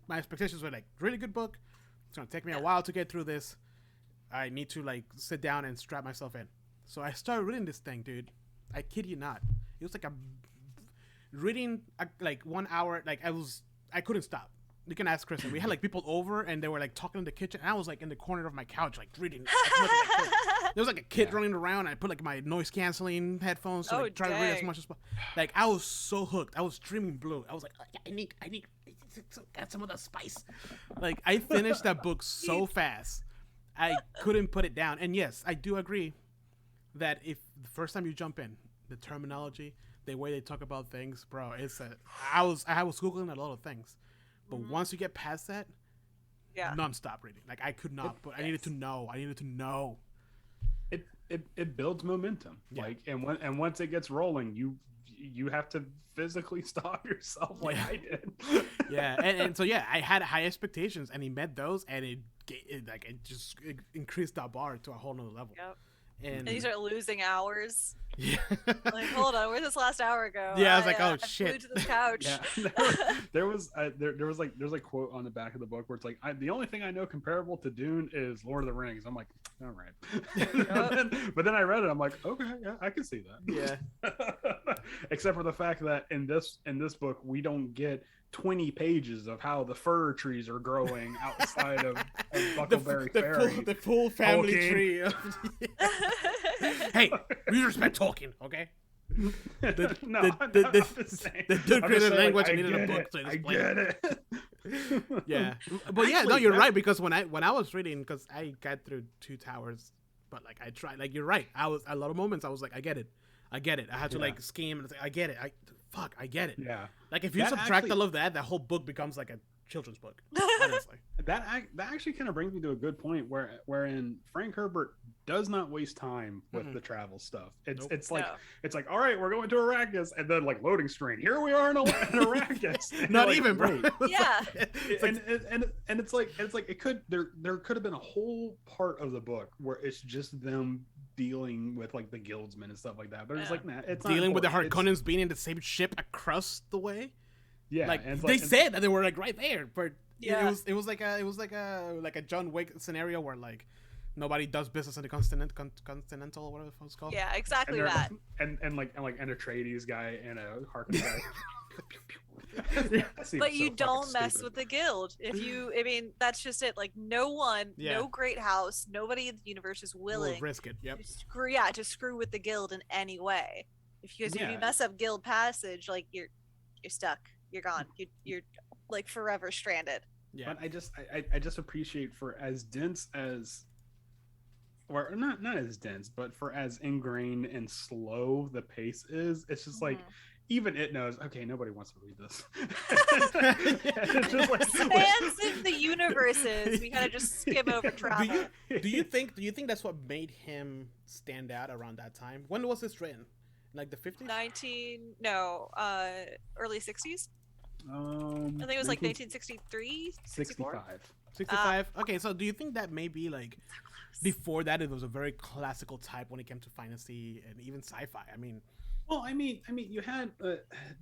my expectations were like really good book. It's gonna take me a while to get through this. I need to like sit down and strap myself in. So I started reading this thing, dude. I kid you not. It was like reading like 1 hour. Like I couldn't stop. You can ask Kristen. We had like people over and they were like talking in the kitchen. And I was like in the corner of my couch, like reading. There was like a kid running around. And I put like my noise canceling headphones to like, try to read as much as possible. Like I was so hooked. I was streaming blue. I was like, I need got some of the spice. Like I finished that book so fast. I couldn't put it down. And yes, I do agree that if the first time you jump in, the terminology, the way they talk about things, bro, I was Googling a lot of things. But once you get past that, non-stop reading. Like I could not, but I needed to know. It builds momentum. Yeah. Like and once it gets rolling, you have to physically stop yourself like I did. Yeah, and so I had high expectations, and he met those, and it increased that bar to a whole nother level. Yep. And you start losing hours. Yeah. Like, hold on, where'd this last hour go? Yeah, I was like, oh I'm shit. glued to this couch. Yeah. There's like quote on the back of the book where it's like, the only thing I know comparable to Dune is Lord of the Rings. I'm like, all right. but then I read it. I'm like, okay, yeah, I can see that. Yeah. Except for the fact that in this book we don't get 20 pages of how the fir trees are growing outside of Buckleberry Ferry. The full family Tolkien. tree. Hey, we respect Tolkien, okay? The dude created language and needed a book to explain. I get it. Yeah, but yeah, no, you're right, because when I was reading, because I got through 2 towers, but like I tried, like you're right. I was a lot of moments I was like, I get it. I had to like scheme and I get it. I get it. Yeah. Like if you subtract all of that, the whole book becomes like a children's book. Honestly. That actually kind of brings me to a good point wherein Frank Herbert does not waste time with the travel stuff. It's like all right, we're going to Arrakis, and then like loading screen. Here we are in Arrakis. Not like, even, bro. Yeah. And it's like it could there could have been a whole part of the book where it's just them dealing with like the guildsmen and stuff like that. But it's like, nah, it's not dealing with the important. Harkonnens being in the same ship across the way. Yeah, like and they said that they were like right there, but Yeah. it was like a John Wick scenario where like Nobody does business in the continental, whatever it's called. Yeah, exactly and they're- that. and like an Atreides guy and a Harkonnen guy. That seems But so you fucking don't mess stupid. with the guild. I mean, that's just it. Like, no one, Yeah. no great house, nobody in the universe is We'll willing risk it. Yep. to screw with the guild in any way. Because if you Yeah. mess up guild passage, like you're stuck. You're gone. You're like forever stranded. Yeah. But I just appreciate for as dense as, or not as dense, but for as ingrained and slow the pace is, it's just like even it knows. Okay, nobody wants to read this. It's just like, Expansive the universes. We gotta just skim over travel. Do you think that's what made him stand out around that time? When was this written? Like the 50s? Early 60s. I I think it was like 1963, 64. 65. 65. Okay, so do you think that maybe like before that it was a very classical type when it came to fantasy and even sci-fi? I mean, Well, I mean, you had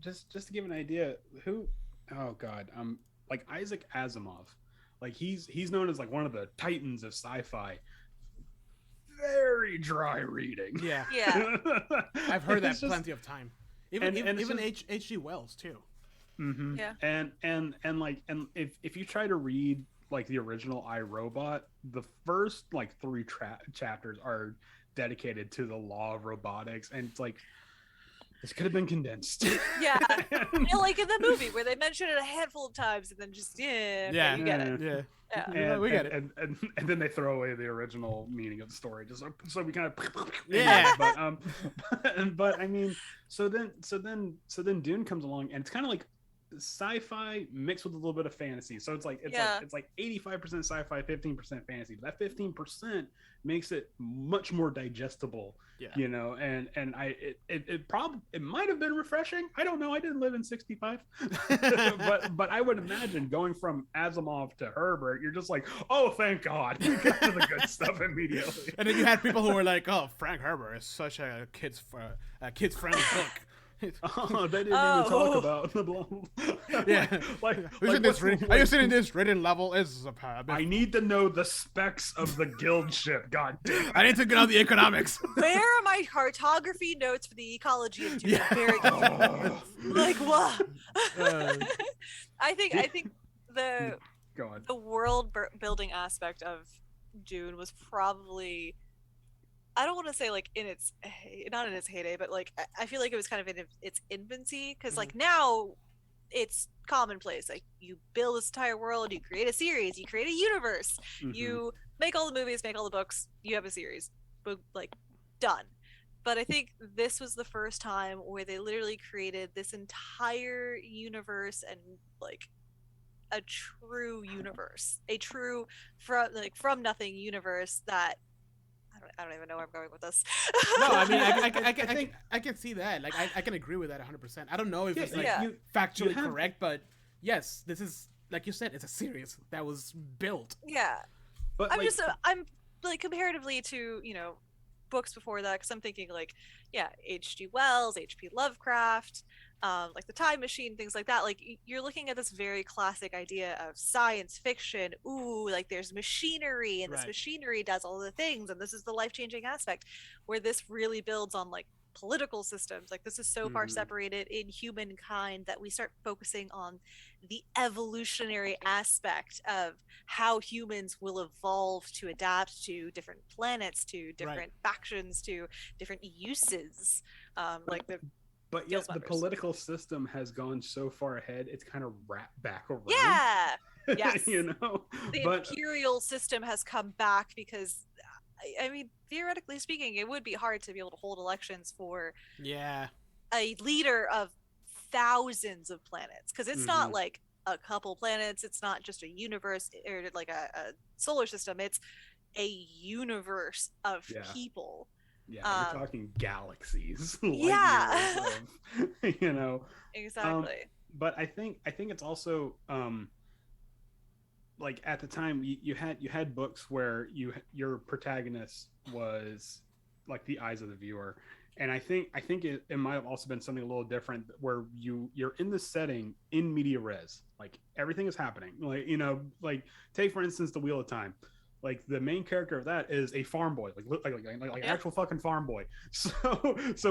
just to give an idea, who? Oh God, like Isaac Asimov, like he's known as like one of the titans of sci-fi. Very dry reading. yeah, Yeah. I've heard that It's just- plenty of time. Even and it's even just- H.G. Wells too. Mhm. Yeah. And if you try to read like the original iRobot, the first like 3 chapters are dedicated to the law of robotics, and it's like this could have been condensed. Yeah. Like in the movie where they mention it a handful of times and then just okay, Yeah. you get it. Yeah. Yeah. Yeah, we get it. And then they throw away the original meaning of the story, just so we kind of Yeah. but I mean, so then Dune comes along, and it's kind of like sci-fi mixed with a little bit of fantasy. So it's like 85% sci-fi, 15% fantasy. But that 15% makes it much more digestible. Yeah. You know, and it might have been refreshing. I don't know. I didn't live in 65. but I would imagine going from Asimov to Herbert, you're just like, oh, thank God, we got to the good stuff immediately. And then you had people who were like, "Oh, Frank Herbert is such a kids friendly book." Oh, they didn't even talk about the blah. Yeah. like Are you seeing this written level? Is I need to know the specs of the guild ship. God damn. I need to get out the economics. Where are my cartography notes for the ecology of Dune? Yeah. Very confused. Like what? Uh, I think the Go on. the world building aspect of Dune was probably, I don't want to say like not in its heyday, but like I feel like it was kind of in its infancy, because like now it's commonplace. Like you build this entire world, you create a series, you create a universe, you make all the movies, make all the books, you have a series, but like done. But I think this was the first time where they literally created this entire universe, and like a true universe, a true from nothing universe that I don't even know where I'm going with this. no, I mean, I can see that. Like, I can agree with that 100%. I don't know if it's like Yeah. factually you have- correct, but yes, this is, like you said, it's a series that was built. Yeah, But I'm like, I'm like comparatively to books before that, because I'm thinking like H.G. Wells, H.P. Lovecraft, like the Time Machine, things like that. Like you're looking at this very classic idea of science fiction. Ooh, like there's machinery, and this Right. machinery does all the things, and this is the life-changing aspect. Where this really builds on like political systems. Like this is so far separated in humankind that we start focusing on the evolutionary aspect of how humans will evolve to adapt to different planets, to different factions, to different uses. Like the But yet the Matters. political system has gone so far ahead, it's kind of wrapped back around. yeah, yes. You know? The But imperial system has come back because I mean, theoretically speaking, it would be hard to be able to hold elections for Yeah. a leader of thousands of planets, because it's not like a couple planets, it's not just a universe or like a solar system, it's a universe of Yeah. people. yeah, you're talking galaxies. light Yeah. years of, you know. Exactly. But I think it's also like at the time you had books where your protagonist was like the eyes of the viewer, and I think it might have also been something a little different where you're in the setting in media res, like everything is happening, like like take for instance the Wheel of Time. like the main character of that is a farm boy, like Yeah. actual fucking farm boy. So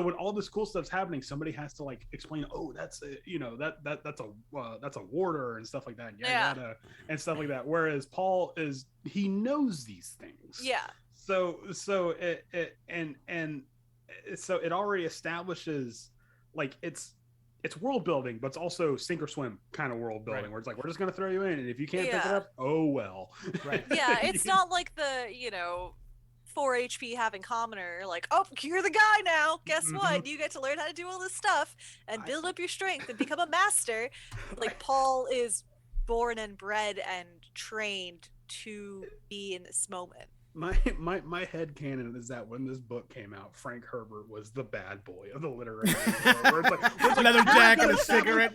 when all this cool stuff's happening, somebody has to like explain, oh, that's a, that's a warder and stuff like that, and yada, Yeah. yada, and stuff like that. Whereas Paul he knows these things. Yeah. So it already establishes like it's world building, but it's also sink or swim kind of world building, Right. where it's like, we're just gonna throw you in, and if you can't pick it Yeah. up, oh well. Right. Yeah, it's not like the 4 HP having commoner, like, oh, you're the guy now. Guess what? You get to learn how to do all this stuff and build up your strength and become a master. Like, Paul is born and bred and trained to be in this moment. My headcanon is that when this book came out, Frank Herbert was the bad boy of the literary world, where it's like, Leather jacket, a cigarette.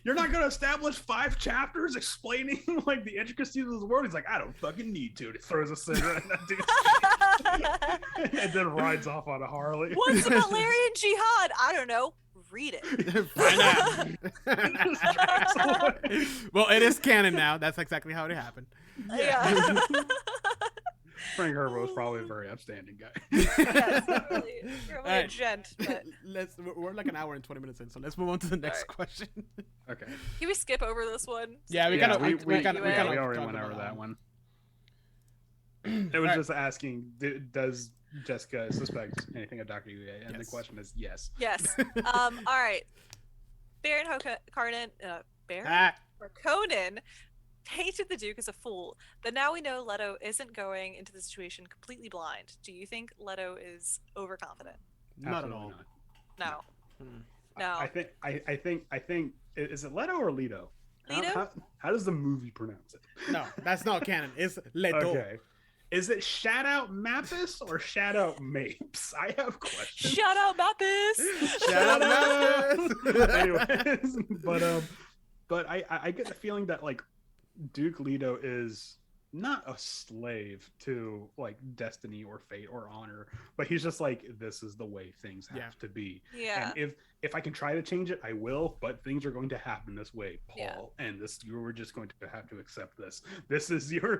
You're not going to establish 5 chapters explaining like the intricacies of this world. He's like, I don't fucking need to. He throws a cigarette in that dude's and then rides off on a Harley. What's about Larry and Jihad? I don't know. Read it. Find out. Well, it is canon now. That's exactly how it happened. Yeah. Frank Herbert was probably a very upstanding guy. Yes, really a Alright. gent. But We're like an hour and 20 minutes in, so let's move on to the next Alright. question. Okay. can we skip over this one? Yeah, we Yeah, kind of we we kind of we already went over that one. It was Alright. just asking, does Jessica suspect anything of Dr. Yuya? And the Yes. question is yes. Yes. All right. Baron Baron Ah, Harkonnen painted the Duke as a fool, but now we know Leto isn't going into the situation completely blind. Do you think Leto is overconfident? not at Absolutely all. not. No. Hmm. No. I think is it Leto or Leto? Leto? How does the movie pronounce it? No, that's not canon. It's Leto. Okay. Is it shout out Mappus or shout out Mapes? I have questions. Shout out Mappus! Shout out Mappus! Anyways, but I get the feeling that like Duke Leto is not a slave to like destiny or fate or honor, but he's just like, this is the way things have Yeah. to be. Yeah. And if I can try to change it, I will, but things are going to happen this way, Paul. Yeah. And you're just going to have to accept this. This is your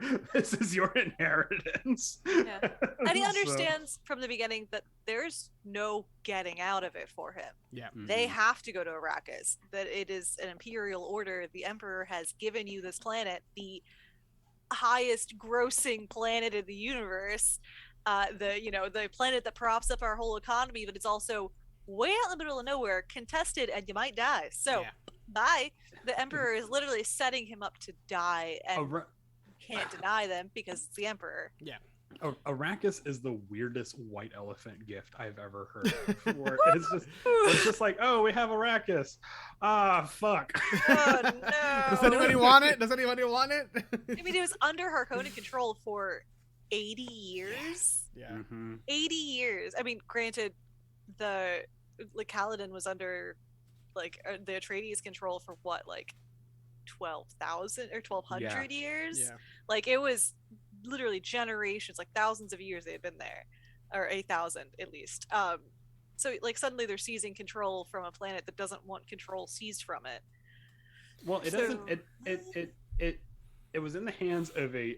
inheritance. Yeah. And he So- understands from the beginning that there's no getting out of it for him. Yeah. They have to go to Arrakis, that it is an imperial order. The Emperor has given you this planet, the highest grossing planet in the universe, the planet that props up our whole economy, but it's also way out in the middle of nowhere, contested, and you might die. So Yeah. bye. The Emperor is literally setting him up to die, and Ara- you can't deny them because it's the Emperor. Arrakis is the weirdest white elephant gift I've ever heard of. Where it's just like, oh, we have Arrakis. Ah, fuck. Oh no! Does anybody want it? Does anybody want it? I mean, it was under Harkonnen control for 80 years. Yeah. Mhm. 80 years. I mean, granted, the Kaladin was under the Atreides control for what, like 12,000 or 1,200 years. Yeah. Like, it was literally generations, like thousands of years they had been there, or 8,000 at least. So like suddenly they're seizing control from a planet that doesn't want control seized from it. Well, it So- doesn't. It was in the hands of a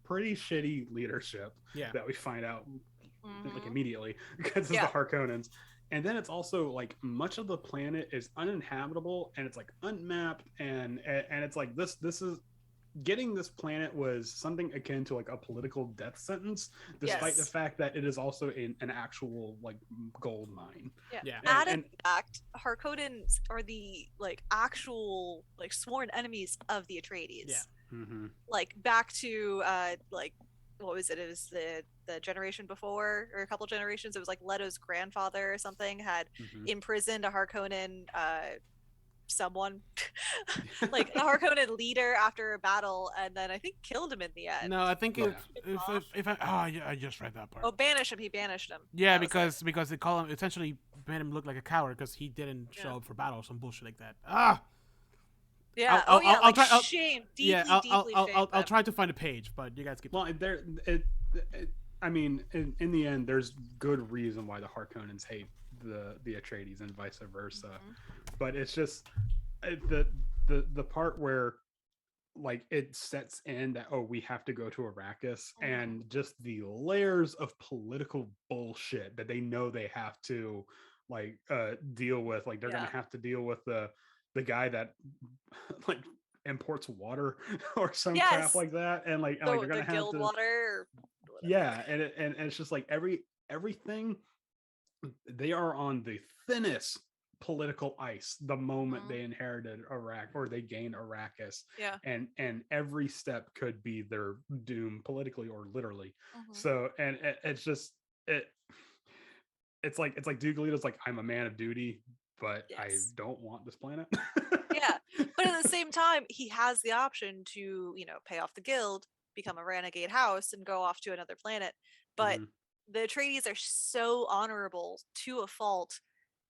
pretty shitty leadership Yeah. that we find out like Mhm. immediately because Yeah. of the Harkonnens. And then it's also like much of the planet is uninhabitable and it's like unmapped and it's like this is getting this planet was something akin to like a political death sentence, despite the Yes. fact that it is also an actual like gold mine. Yeah. Add And- in fact, Harkonnens are the actual sworn enemies of the Atreides. Yeah. Mm-hmm. Like back to what was it? It was the generation before, or a couple generations. It was like Leto's grandfather or something had Mm-hmm. imprisoned a Harkonnen someone, like a Harkonnen leader after a battle, and then I think killed him in the end. No, I think Yeah. if I just read that part. Oh, banish him. He banished him. Yeah, That was it. because they call him essentially made him look like a coward because he didn't show Yeah. up for battle or some bullshit like that. Ah, Yeah. I'll- Oh yeah. I'll Like try- I'll- shame. Deeply, yeah. deeply shame. I'll try to find a page, but you guys keep. Well, I mean, in the end, there's good reason why the Harkonnens hate the Atreides and vice versa. Mhm. But it's just the part where like it sets in that, oh, we have to go to Arrakis, Mhm. and just the layers of political bullshit that they know they have to like deal with. Like they're Yeah. gonna have to deal with the guy that like imports water or some crap Yes. like that, and like The, they're gonna have guild to, water. Or whatever. yeah, and it's just like everything, they are on the thinnest political ice the moment Mhm. they inherited Iraq or they gained Arrakis, Yeah. and every step could be their doom politically or literally. Mhm. So and it's just it it's like Duke Leto's like, I'm a man of duty, but I Yes. don't want this planet. Yeah. But at the same time, he has the option to, pay off the guild, become a renegade house, and go off to another planet. But Mhm. the Atreides are so honorable to a fault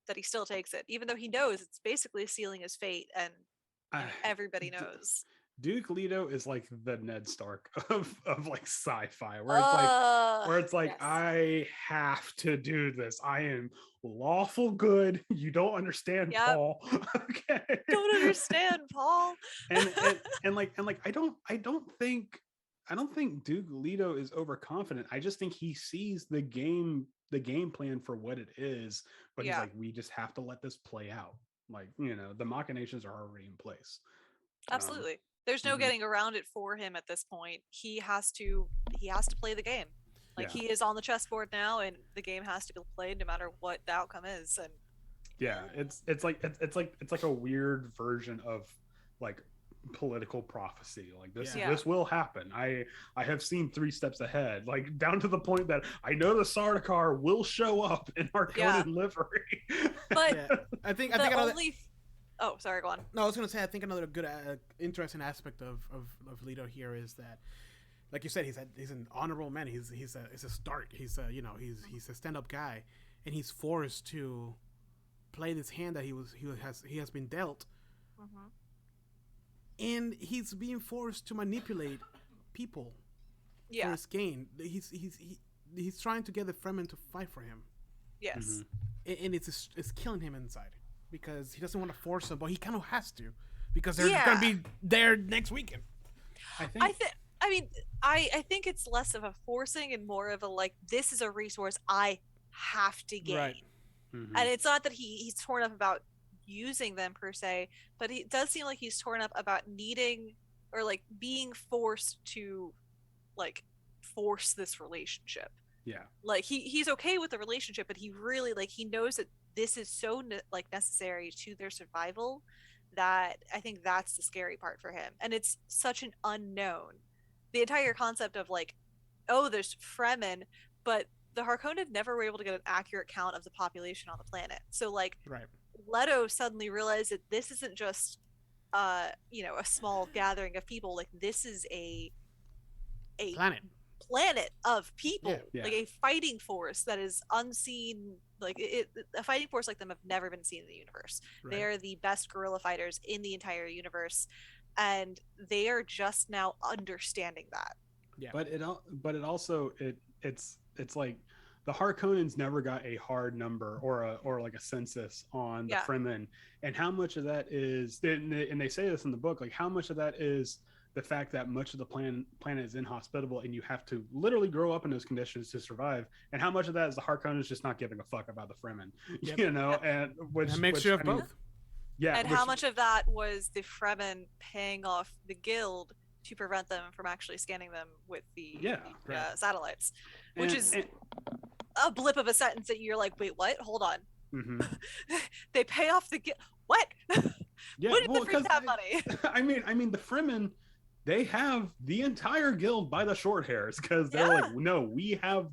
that he still takes it, even though he knows it's basically sealing his fate, and everybody D- knows. Duke Leto is like the Ned Stark of like sci-fi, Uh, where it's like, yes. I have to do this. I am lawful good. You don't understand, Yep. Paul. Okay. Don't understand, Paul. And I don't think Duke Leto is overconfident. I just think he sees the game plan for what it is, but he's Yeah. like, we just have to let this play out. Like, the machinations are already in place. Absolutely. There's no Mhm. getting around it for him at this point. He has to play the game. Like Yeah. he is on the chessboard now, and the game has to be played no matter what the outcome is. And Yeah, it's like a weird version of like political prophecy. Like Yeah. this will happen. I have seen 3 steps ahead, like down to the point that I know the Sardaukar will show up in Harkonnen livery. But Yeah, I think the another. only oh, sorry, go on. No, I was gonna say I think another good, interesting aspect of Leto here is that, like you said, he's an honorable man. He's a Stark. He's a stand up guy, and he's forced to play this hand that he has been dealt, Mhm. and he's being forced to manipulate people for Yeah. his gain. He's trying to get the Fremen to fight for him, Yes. and it's killing him inside because he doesn't want to force them, but he kind of has to because they're gonna be there next weekend. I think it's less of a forcing and more of a like, this is a resource I have to gain. Right. Mhm. And it's not that he's torn up about using them per se, but it does seem like he's torn up about needing or like being forced to like force this relationship. Yeah. Like he's okay with the relationship, but he really like he knows that this is so necessary to their survival that I think that's the scary part for him. And it's such an unknown. The entire concept of like, oh, there's Fremen, but the Harkonnen never were able to get an accurate count of the population on the planet. So like Right. Leto suddenly realized that this isn't just a small gathering of people. Like this is a planet of people. Yeah. Like a fighting force that is unseen. Like a fighting force like them have never been seen in the universe. Right. They are the best guerrilla fighters in the entire universe, and they are just now understanding that. Yeah. But it also it's like the Harkonnens never got a hard number or like a census on the Fremen, and how much of that is, and they say this in the book, like how much of that is the fact that much of the planet is inhospitable and you have to literally grow up in those conditions to survive, and how much of that is the Harkonnens just not giving a fuck about the Fremen. Yep. And which a mixture of both. Yeah. And how much of that was the Fremen paying off the guild to prevent them from actually scanning them with the satellites, which is a blip of a sentence that you're like, wait, what? Hold on. Mm-hmm. They pay off the guild. What? Yeah, when did the Fremen have money? I mean, the Fremen, they have the entire guild by the short hairs because they're like, no, we have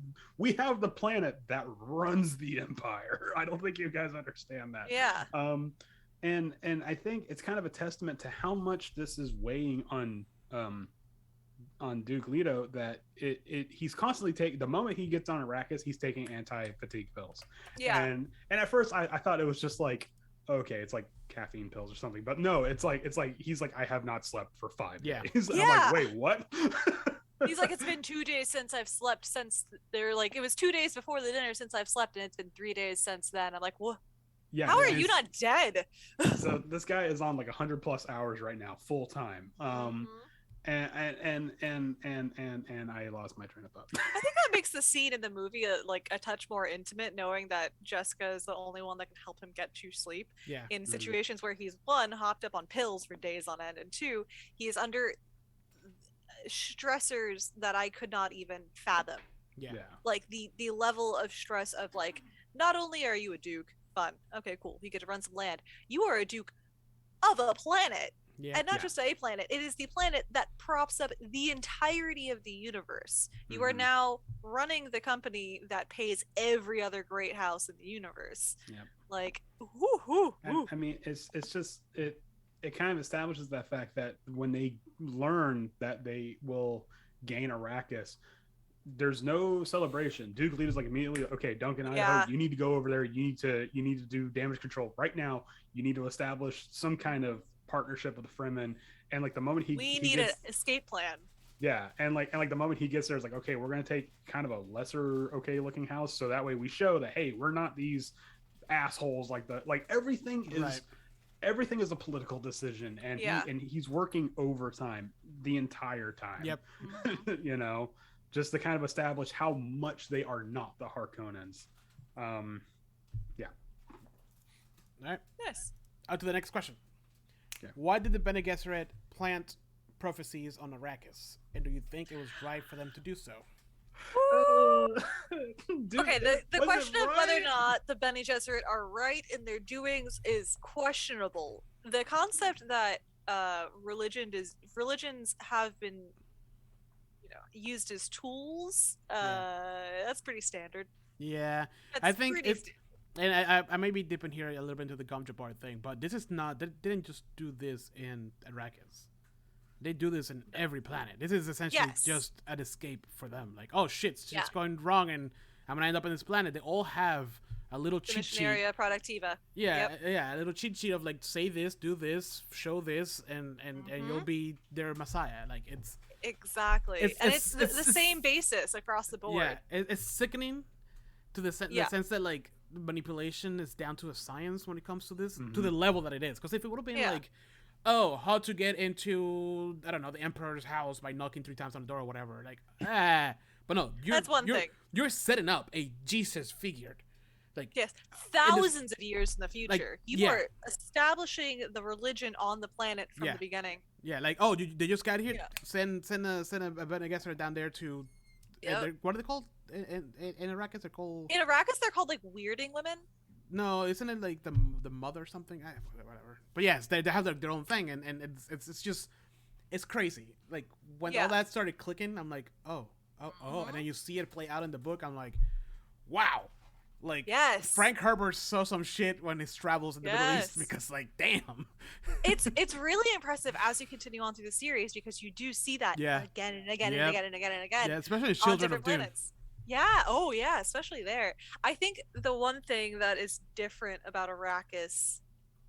the planet that runs the empire. I don't think you guys understand that. Yeah. And I think it's kind of a testament to how much this is weighing on Duke Leto, that he's constantly taking, the moment he gets on Arrakis, he's taking anti-fatigue pills. Yeah. And at first I thought it was just like, okay, it's like caffeine pills or something, but no, it's like he's like, I have not slept for 5 days. I'm like, wait, what? He's like, it's been 2 days since I've slept, since they're like, it was 2 days before the dinner since I've slept, and it's been 3 days since then. I'm like, what? Yeah, how are you not dead? So this guy is on like 100+ hours right now, full time. and I lost my train of thought. I think that makes the scene in the movie like a touch more intimate, knowing that Jessica is the only one that can help him get to sleep Yeah. in situations where he's one, hopped up on pills for days on end, and two, he is under stressors that I could not even fathom. Yeah. Like the level of stress of like, not only are you a duke, fun, okay, cool, you get to run some land, you are a duke of a planet. Yeah. And not just a planet, it is the planet that props up the entirety of the universe. You are now running the company that pays every other great house in the universe. Yep. Like, whoo. I mean, it's just it kind of establishes that fact that when they learn that they will gain Arrakis, there's no celebration. Duke Leader's like immediately, okay, Duncan, Idaho, you need to go over there. You need to do damage control right now. You need to establish some kind of partnership with the Fremen. And like the moment we need an escape plan. Yeah, and like the moment he gets there, it's like, okay, we're gonna take kind of a lesser okay looking house, so that way we show that, hey, we're not these assholes. Like everything is everything is a political decision, and he's working overtime the entire time. Yep. You know, just to kind of establish how much they are not the Harkonnens. Yeah. All right. Yes. On to the next question. Okay. Why did the Bene Gesserit plant prophecies on Arrakis, and do you think it was right for them to do so? Dude, okay, the question of whether or not the Bene Gesserit are right in their doings is questionable. The concept that religions have been, used as tools, that's pretty standard. Yeah, That's I think pretty it's. And I may be dipping here a little bit into the gum jabbar thing, but this is not. They didn't just do this in Arrakis. They do this in every planet. This is essentially just an escape for them. Like, oh shit, it's going wrong, and I'm gonna end up on this planet. They all have a little cheat sheet. Missionaria Productiva. Yeah, a little cheat sheet of like, say this, do this, show this, and you'll be their messiah. Like it's exactly, it's the same basis across the board. Yeah, it's sickening to the sense that like manipulation is down to a science when it comes to this, to the level that it is. Because if it would have been like, oh, how to get into, I don't know, the Emperor's house by knocking 3 times on the door or whatever, like, but no, that's one thing. You're setting up a Jesus figure, like, yes, thousands of years in the future. Like, you are establishing the religion on the planet from the beginning. Yeah, like, oh, they just got here. Send a Bene Gesserit down there to. What are they called in Arrakis? They're called. In Arrakis, they're called like weirding women. No, isn't it like the mother or something? Whatever. But yes, they have their own thing, and it's just it's crazy. Like when all that started clicking, I'm like, oh, and then you see it play out in the book. I'm like, wow. Like, Frank Herbert saw some shit when he travels in the Middle East, because like, damn. it's really impressive as you continue on through the series, because you do see that again and again and again and again and again. Yeah, especially in Children of Dune. Yeah. Oh, yeah. Especially there. I think the one thing that is different about Arrakis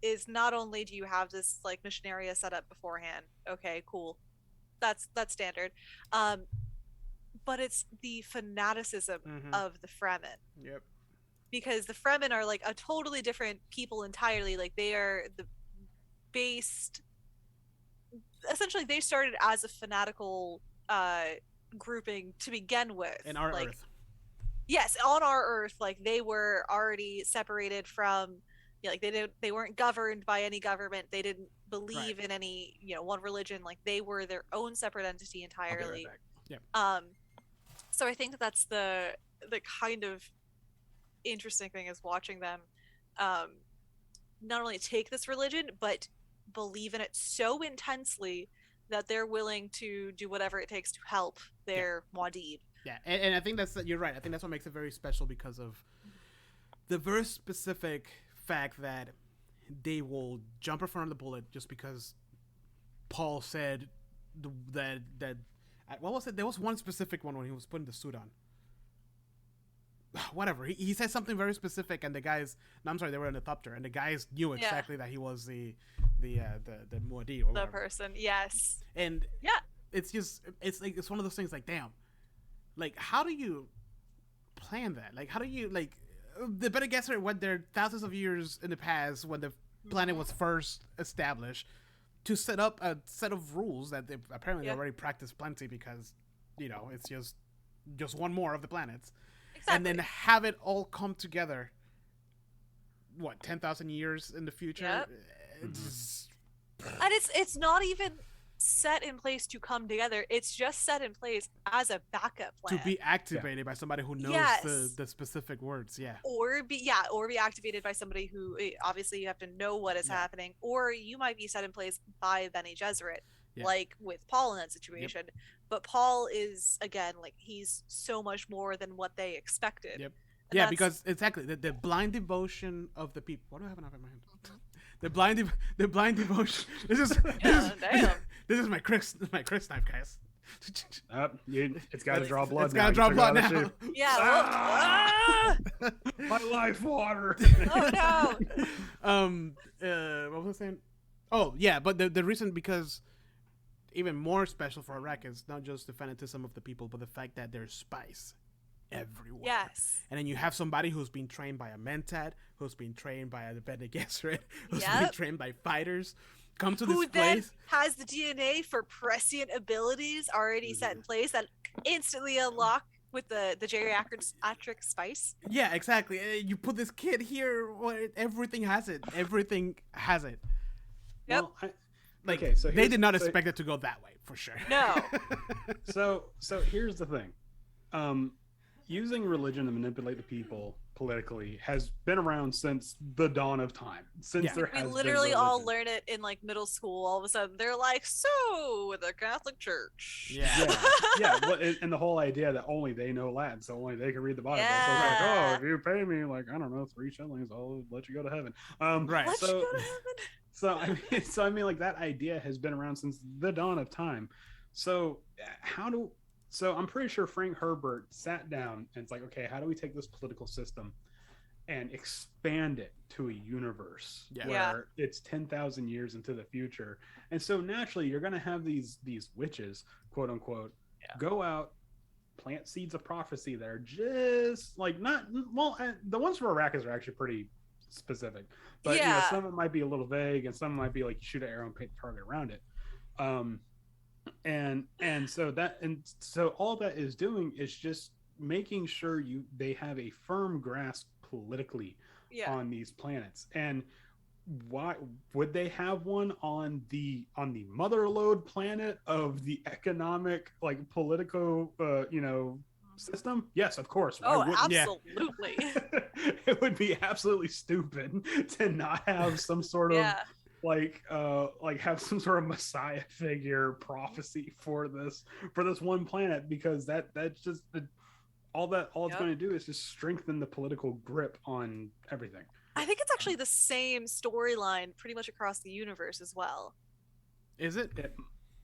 is not only do you have this like missionaria set up beforehand. Okay, cool. That's standard. But it's the fanaticism of the Fremen. Yep. Because the Fremen are like a totally different people entirely. Like they are essentially they started as a fanatical grouping to begin with. In our Earth. Yes, on our Earth. Like they were already separated from, like they weren't governed by any government. They didn't believe in any, one religion. Like they were their own separate entity entirely. Yeah. So I think that's the kind of interesting thing is watching them not only take this religion but believe in it so intensely that they're willing to do whatever it takes to help their Muad'Dib. Yeah, and I think you're right. I think that's what makes it very special, because of the very specific fact that they will jump in front of the bullet just because Paul said that what was it? There was one specific one when he was putting the suit on. Whatever, he said something very specific, and the guys, they were in the thopter, and the guys knew exactly that he was the Muad'Dib or whatever. Person, yes. And it's one of those things like, damn, like how do you plan that? Like how do you, like, the Bene Gesserit went there thousands of years in the past when the planet was first established. to set up a set of rules that they apparently Yeah. already practice plenty because, it's just one more of the planets. Exactly. And then have it all come together. What, 10,000 years in the future? Yep. It's And it's not even set in place to come together. It's just set in place as a backup plan. to be activated by somebody who knows Yes. the specific words. Yeah. or be activated by somebody who obviously you have to know what is Yeah. happening, or you might be set in place by Bene Gesserit, Yeah. like with Paul in that situation. But Paul is, again, like, he's so much more than what they expected. Yep. And Yeah, that's- because exactly the blind devotion of the people. What do I have in my hand? The blind devotion. This is damn. this is my Crysknife, guys. It's got to draw blood. It's now. got to You draw took blood it out now. of the tube. Yeah. Ah! My life water. Oh no. What was I saying? Oh yeah, but the reason, because even more special for Arrakis is not just the fanatism of the people, but the fact that there's spies everywhere. Yes. And then you have somebody who's been trained by a Mentat, who's been trained by a Bene Gesserit, who's been Yep. trained by fighters, come to Who this then place. has the DNA for prescient abilities already set in place that instantly unlock with the geriatric spice. Yeah, exactly. You put this kid here, everything has it. Everything has it. Yep. Well, Like, Okay, so they here's- did not so- expect it to go that way, for sure. No. So here's the thing. Using religion to manipulate the people politically has been around since the dawn of time. Since Yeah. there We has literally been all religion. learn it in like middle school. All of a sudden, they're like, "So, the Catholic Church." Yeah. Yeah. Well, and the whole idea that only they know Latin, so only they can read the Bible. So it's like, Yeah. oh, if you pay me, like, I don't know, 3 shillings, I'll let you go to heaven. Right. Let's So, go to heaven. so I mean, like, that idea has been around since the dawn of time. So so I'm pretty sure Frank Herbert sat down and it's like, okay, how do we take this political system and expand it to a universe Yeah. where it's 10,000 years into the future? And so naturally, you're going to have these witches, quote unquote, go out, plant seeds of prophecy that are just like the ones for Arrakis are actually pretty specific, but Yeah. some of it might be a little vague, and some might be like you shoot an arrow and paint the target around it. So all that is doing is just making sure they have a firm grasp politically Yeah. on these planets. And why would they have one on the motherlode planet of the economic, like, political system? Yes, of course. Why Oh, wouldn't- Yeah. absolutely. It would be absolutely stupid to not have some sort of Yeah. like have some sort of messiah figure prophecy for this one planet, because that's just all it's Yep. going to do is just strengthen the political grip on everything. I think it's actually the same storyline pretty much across the universe as well. Is it?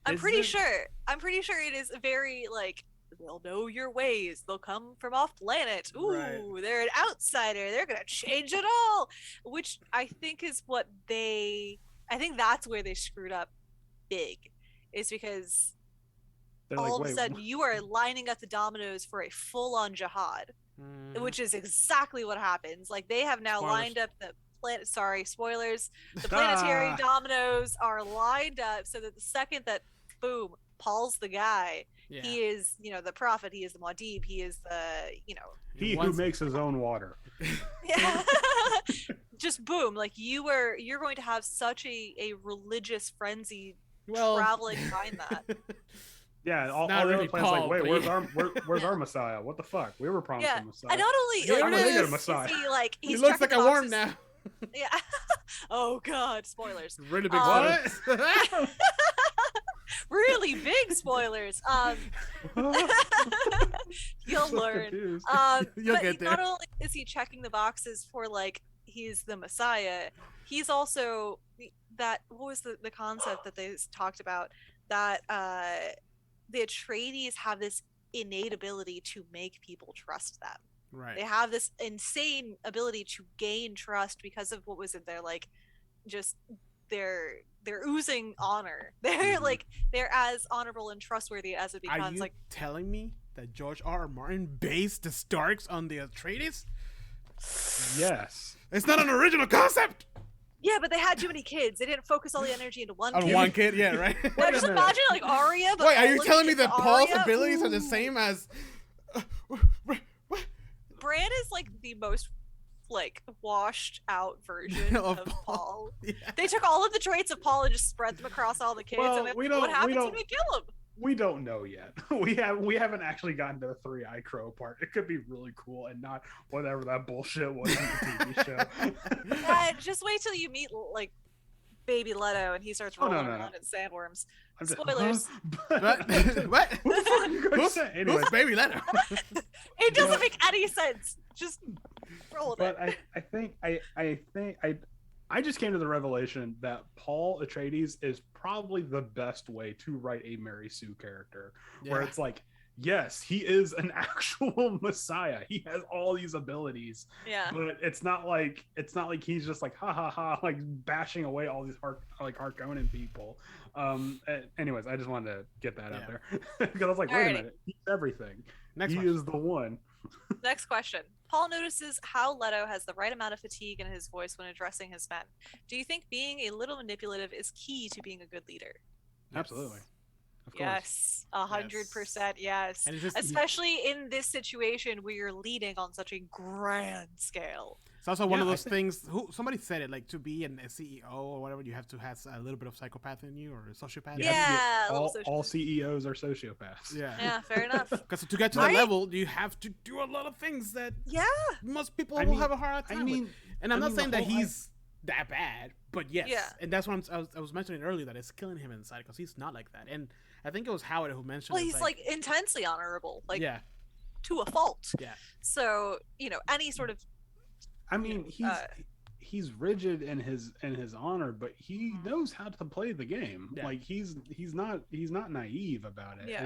I'm Is pretty it? sure. I'm pretty sure it is very like, they'll know your ways. They'll come from off planet. Ooh, Right. they're an outsider. They're gonna change it all. Which I think is what I think that's where they screwed up big. Is because They're all like, of a wait, sudden you are lining up the dominoes for a full-on jihad, which is exactly what happens. Like, they have now Spoilers. lined up the planet. Sorry, spoilers. The planetary Ah. dominoes are lined up so that the second that, boom, Paul's the guy. Yeah. He is, the prophet. He is the Muad'Dib. He is the, he who Once- makes his own water. yeah. Just boom. Like, you're going to have such a religious frenzy traveling behind that. Yeah, all not the really other planets Paul, like, wait, but where's yeah. where's our Messiah? What the fuck? We were promised Yeah, a Messiah. And not only Here like, it is. is Messiah. he like, He he's looks like checking a worm boxes- now. Yeah. Oh God, spoilers. Really big Um, spoilers. Really big spoilers. You'll So learn. confused. You'll But get there. not only is he checking the boxes for like he's the Messiah, he's also what was the concept that they talked about, that the Atreides have this innate ability to make people trust them. Right. They have this insane ability to gain trust because of what was it? They're like, just they're oozing honor. They're Mhm. like, they're as honorable and trustworthy as it Are becomes. you Like, telling me that George R. Martin based the Starks on the Atreides? Yes. It's not an original concept. Yeah, but they had too many kids. They didn't focus all the energy into one On kid. one kid, yeah, right. Now, just imagine like Arya. But Wait, are you all telling me into that Paul's Arya? abilities are the Ooh. same as? Bran is like the most like washed out version Of of Paul. Paul. Yeah. They took all of the traits of Paul and just spread them across all the kids. Well, and then we what don't- happens we when don't- we kill him? We don't know yet. We haven't actually gotten to the three-eye crow part. It could be really cool and not whatever that bullshit was in the TV show. Just wait till you meet like Baby Leto and he starts Oh, no, rolling no, around no. in sandworms. I'm just- Spoilers. What? What? Who the fuck are you gonna Who's, say? Anyways, who's Baby Leto? It doesn't But- make any sense. Just roll with but it. I think I just came to the revelation that Paul Atreides is probably the best way to write a Mary Sue character, where Yeah. it's like, yes, he is an actual messiah. He has all these abilities, Yeah. but it's not like he's just like ha ha ha, like bashing away all these Harkonnen people. Anyways, I just wanted to get that out there because I was like, wait Alrighty. a minute, he's everything. Next he question. is the one. Next question. Paul notices how Leto has the right amount of fatigue in his voice when addressing his men. Do you think being a little manipulative is key to being a good leader? Absolutely. Of course. Yes, 100% yes. And it's just, Especially in this situation where you're leading on such a grand scale. it's also one of Yeah, I those things. Somebody said it, like to be a CEO or whatever, you have to have a little bit of psychopath in you or a sociopath. Yeah. a little all social- CEOs are sociopaths. Yeah. Yeah, fair enough. Because to get to Right? that level, you have to do a lot of things that Yeah. most people I will mean- have a hard time with. And I'm I not mean, saying the that whole he's that bad, but yes. Yeah. And that's what I was mentioning earlier, that it's killing him inside because he's not like that. And I think it was Howard who mentioned Well, it's he's like intensely honorable, like yeah, to a fault. yeah. So, any sort of I mean, uh, he's rigid in his honor, but he Mhm. knows how to play the game. Yeah. Like he's not naive about it. Yeah.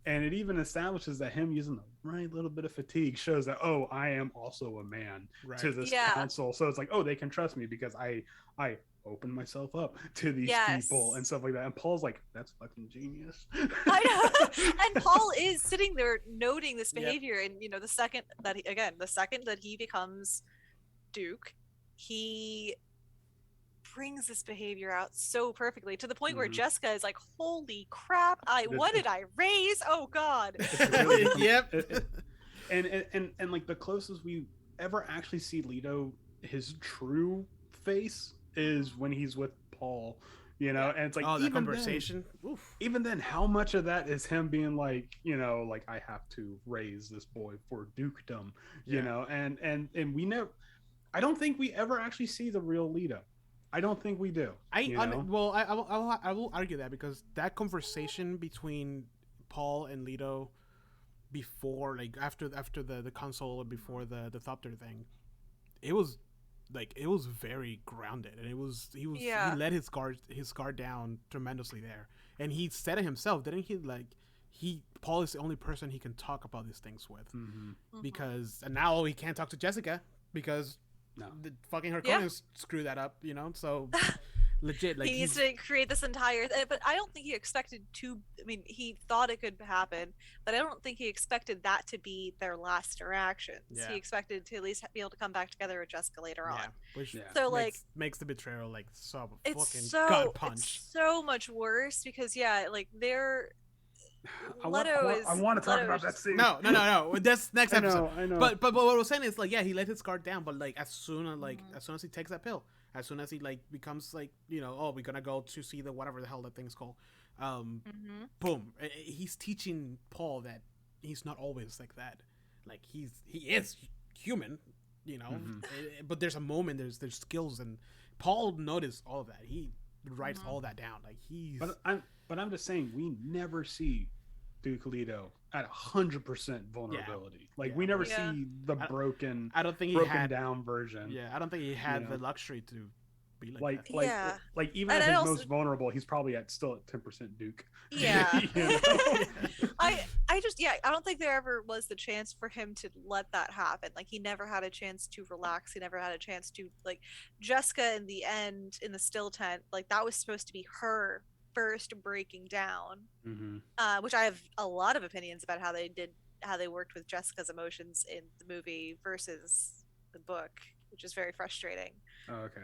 And it even establishes that him using the right little bit of fatigue shows that, oh, I am also a man Right. to this Yeah. council. So it's like, oh, they can trust me because I open myself up to these Yes. people and stuff like that. And Paul's like, that's fucking genius. I know. And Paul is sitting there noting this Yep. behavior, and the second that he becomes Duke, he brings this behavior out so perfectly to the point where Mhm. Jessica is like, "Holy crap! What did I raise? Oh God!" It's really- Yep. and like the closest we ever actually see Leto, his true face is when he's with Paul, and it's like Oh, that even conversation. Oof. then, even then, how much of that is him being like, like I have to raise this boy for dukedom, Yeah. and we never, I don't think we ever actually see the real Leto. I don't think we do. I will argue that because that conversation between Paul and Leto before, like after the console or before the Thopter thing, it was very grounded, and he let his guard down tremendously there, and he said it himself, didn't he? Like Paul is the only person he can talk about these things with because, and now he can't talk to Jessica because. No. The fucking Harkonnen Yeah. screwed that up, so legit. Like he needs to create this entire but I don't think he expected to. I mean, he thought it could happen, but I don't think he expected that to be their last interactions. Yeah. He expected to at least be able to come back together with Jessica later on. which Yeah. So like makes the betrayal like so it's fucking so gut punch. it's so much worse because like they're I Leto want to talk Leto about is that scene. No. That's next episode. I know. But what I was saying is like, yeah, he let his guard down, but like as soon as he takes that pill, as soon as he like becomes like, oh, we're gonna go to see the whatever the hell that thing's called, boom, he's teaching Paul that he's not always like that. Like he is human, but there's a moment, there's skills, and Paul noticed all of that. He writes all that down. Like he's. But I'm just saying, we never see Duke Leto at 100% vulnerability. Like we never Yeah. see the broken I don't think he broken had. down version. Yeah, I don't think he had You the know? luxury to be like Like, that. like, Yeah. like even And at I his also- most vulnerable, he's probably still at 10% Duke. yeah. You know? I don't think there ever was the chance for him to let that happen. Like he never had a chance to relax. He never had a chance to like Jessica in the end in the still tent. Like that was supposed to be her first breaking down. Mhm. Which I have a lot of opinions about how they worked with Jessica's emotions in the movie versus the book, which is very frustrating. Oh, okay.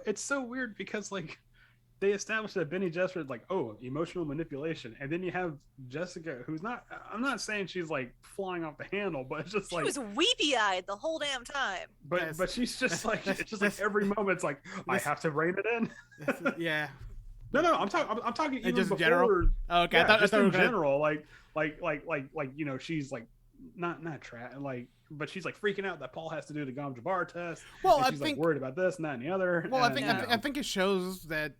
It's so weird because like they established that Bene Gesserit like, oh, emotional manipulation, and then you have Jessica, who's not. I'm not saying she's like flying off the handle, but it's just She like, was weepy-eyed the whole damn time. but she's just like, it's just like every moment, it's like I have to rein it in. Yeah. No, I'm talking even just in before. general? Oh, okay, Yeah, just I thought we in were gonna- general, like you know, she's like not like, but she's like freaking out that Paul has to do the Gom Jabbar test. Well, and I she's think. like worried about this and that and the other. Well, I and, think you I know. think it shows that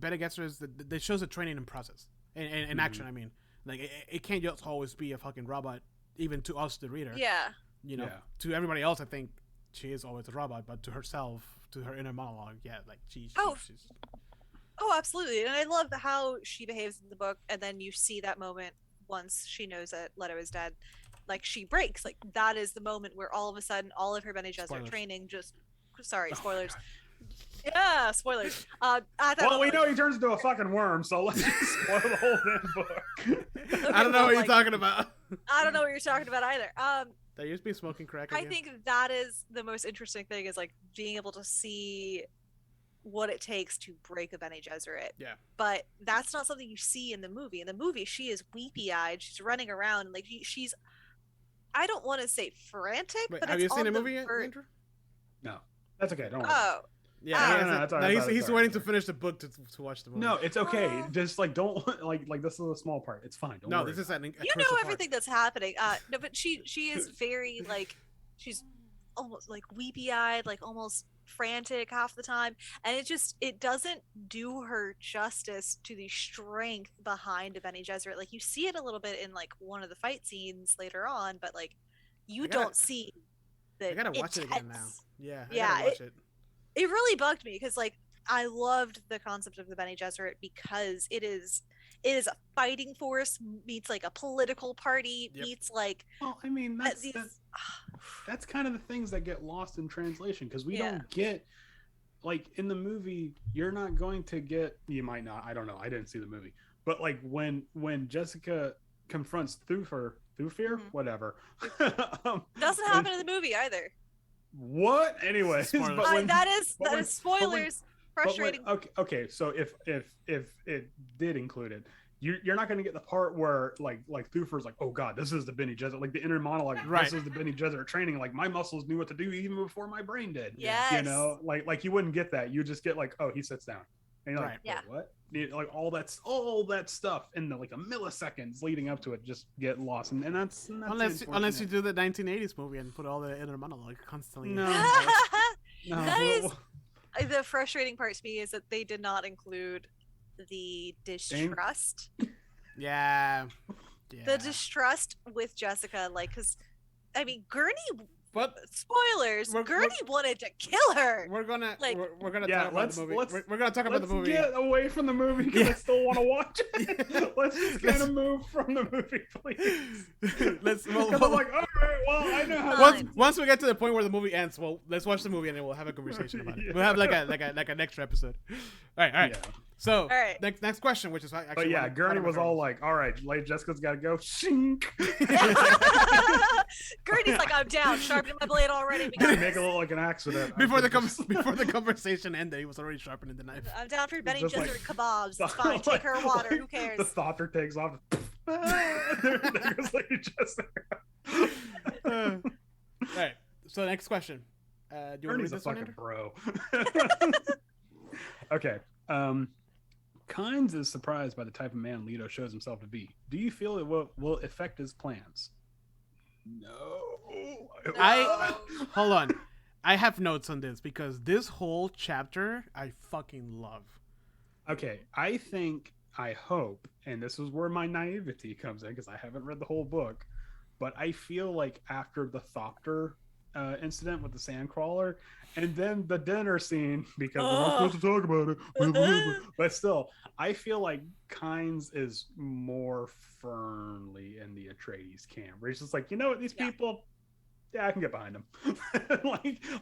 Bene Gesserit is that shows a training in process in action. I mean, like it can't just always be a fucking robot, even to us, the reader. Yeah. You know, Yeah. to everybody else, I think she is always a robot, but to herself, to her inner monologue, yeah, like she's. Oh, absolutely. And I love how she behaves in the book, and then you see that moment once she knows that Leto is dead. Like she breaks. Like that is the moment where all of a sudden all of her Bene Gesserit Spoilers. training just spoilers. Oh Yeah, spoilers. At that Well, we moment, know he turns into a fucking worm, so let's just spoil the whole damn book. I don't know what you're like- talking about. I don't know what you're talking about either. They used to be smoking crack. I Again. think that is the most interesting thing is like being able to see what it takes to break a Bene Gesserit. Yeah. But that's not something you see in the movie. In the movie, she is weepy-eyed. She's running around like she's. I don't want to say frantic, Wait, but have it's you seen on the movie, ver- Andrew? No, that's okay. Don't worry. Oh, Yeah, No, he no, hasn't- it's all no, right, he's it's all waiting right. to finish the book to watch the movie. No, it's okay. Oh. Just like don't like this is a small part. It's fine. Don't no, worry this is about a you crucial know part. everything that's happening. No, but she is very like she's almost like weepy-eyed, like almost frantic half the time, and it doesn't do her justice to the strength behind a Bene Gesserit. Like you see it a little bit in like one of the fight scenes later on, but like you I gotta- don't see the I gotta watch it again now. intense- Yeah, I Yeah, gotta watch it. It really bugged me because like I loved the concept of the Bene Gesserit because it is a fighting force meets like a political party Yep. meets like Well, I mean these that's kind of the things that get lost in translation because we Yeah. don't get like in the movie. You're not going to get. You might not. I don't know. I didn't see the movie, but like when Jessica confronts Thufir, Mhm. whatever. doesn't happen in the movie either. What? Anyways, Spoilers. but when, That is but when- spoilers. but when- Frustrating. okay. So if it did include it, you're not going to get the part where like Thufir's like, oh god, this is the Bene Gesserit, like the inner monologue. Right. This is the Bene Gesserit training. Like my muscles knew what to do even before my brain did. Yes. You know, like you wouldn't get that. You just get like, oh, he sits down. And you're like, Right. Yeah. "Wait, what? Like all that stuff in the like a milliseconds leading up to it just get lost, and that's Unless you unfortunate. do the 1980s movie and put all the inner monologue constantly. No. No, That is- The frustrating part to me is that they did not include the distrust. Yeah. Yeah. The distrust with Jessica, like, because I mean, Gurney. But Spoilers. We're- Gurney wanted to kill her. we're gonna Like- we're gonna Yeah, talk about the movie. let's- We're gonna talk about Let's the movie. get away from the movie because Yeah. I still want to watch it. Yeah. Let's just kind of move from the movie, please. Let's well, Because I'm like, all right, well, I know how. Fine. once we get to the point where the movie ends, well, let's watch the movie and then we'll have a conversation about it. Yeah. We'll have like an extra episode. All right. Yeah. So All right. next question, which is actually But yeah, one of Gurney my was all favorites. like, all right, Lady Jessica's got to go. Shink. Gurney's like, I'm down. Sharpening my blade already. We got Make this. it look like an accident. before the com- before the conversation ended, he was already sharpening the knife. I'm down for Benny Just like- Gesserit kebabs. It's fine. Take her water. Who The cares? thoughter takes off. there goes Lady Jessica. All right. So next question. Do you want to read Ernie's a this one, fucking Andrew? bro. Okay. Kynes is surprised by the type of man Leto shows himself to be. Do you feel it will affect his plans? No. Hold on. I have notes on this because this whole chapter I fucking love. Okay, I hope, and this is where my naivety comes in because I haven't read the whole book, but I feel like after the Thopter incident with the Sandcrawler, and then the dinner scene, because we're not supposed to talk about it, but still, I feel like Kynes is more firmly in the Atreides camp, where he's just like, you know what, these Yeah. people, yeah, I can get behind them.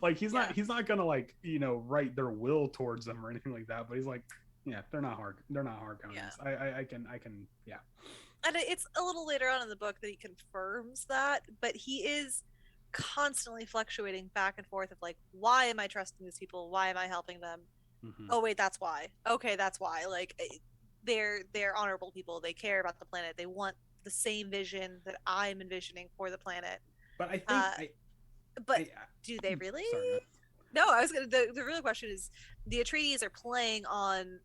like he's not gonna like, you know, write their will towards them or anything like that, but he's like, yeah, they're not hard guys. Yeah. I can And it's a little later on in the book that he confirms that, but he is constantly fluctuating back and forth of like, why am I trusting these people? Why am I helping them? Mhm. Oh wait, that's why. Okay, that's why. Like they're honorable people. They care about the planet. They want the same vision that I'm envisioning for the planet. But I think Uh, but I do they really? sorry, man. No, I was gonna. The real question is, the Atreides are playing on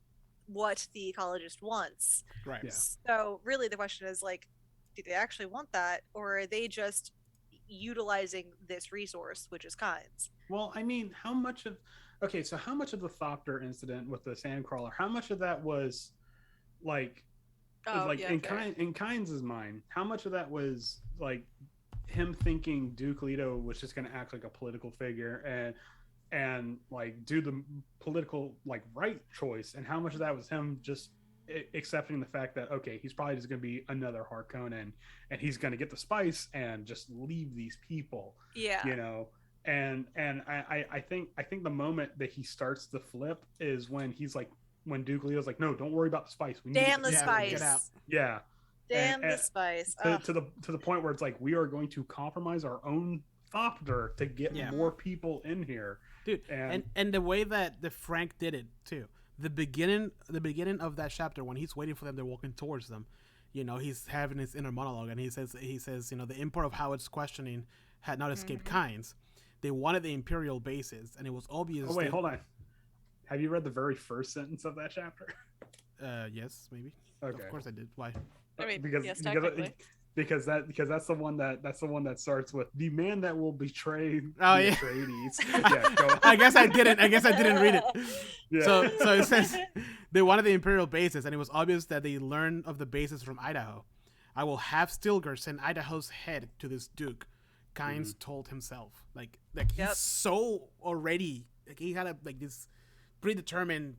what the ecologist wants. Right. Yeah. So really, the question is like, do they actually want that, or are they just utilizing this resource, which is kinds? Well, I mean, how much of the Thopter incident with the sandcrawler, how much of that was like Oh yeah, fair. in Kynes' mind, how much of that was like him thinking Duke Leto was just going to act like a political figure and like do the political like right choice, and how much of that was him just accepting the fact that okay, he's probably just going to be another Harkonnen and he's going to get the spice and just leave these people, Yeah. you know. And I think the moment that he starts to flip is when he's like, when Duke Leo's like, no, don't worry about the spice. We need Damn to the get spice. Get out. Yeah. Damn And the spice. to the point where it's like we are going to compromise our own Thopter to get Yeah. more people in here, Dude, and the way that the Frank did it too. The beginning of that chapter when he's waiting for them, they're walking towards them. You know, he's having his inner monologue, and he says, you know, the import of Howard's questioning had not escaped Kynes. They wanted the Imperial bases, and it was obvious. Oh wait, hold on. Have you read the very first sentence of that chapter? Yes, maybe. Okay. Of course I did. Why? I mean, because yes, technically. because that's the one that starts with the man that will betray Oh, the yeah. Atreides. Yeah, go on. I guess I didn't read it. Yeah. So it says they wanted the Imperial bases, and it was obvious that they learned of the bases from Idaho. I will have Stilgar send Idaho's head to this Duke. Kynes told himself, like he's Yep. so already like he had this predetermined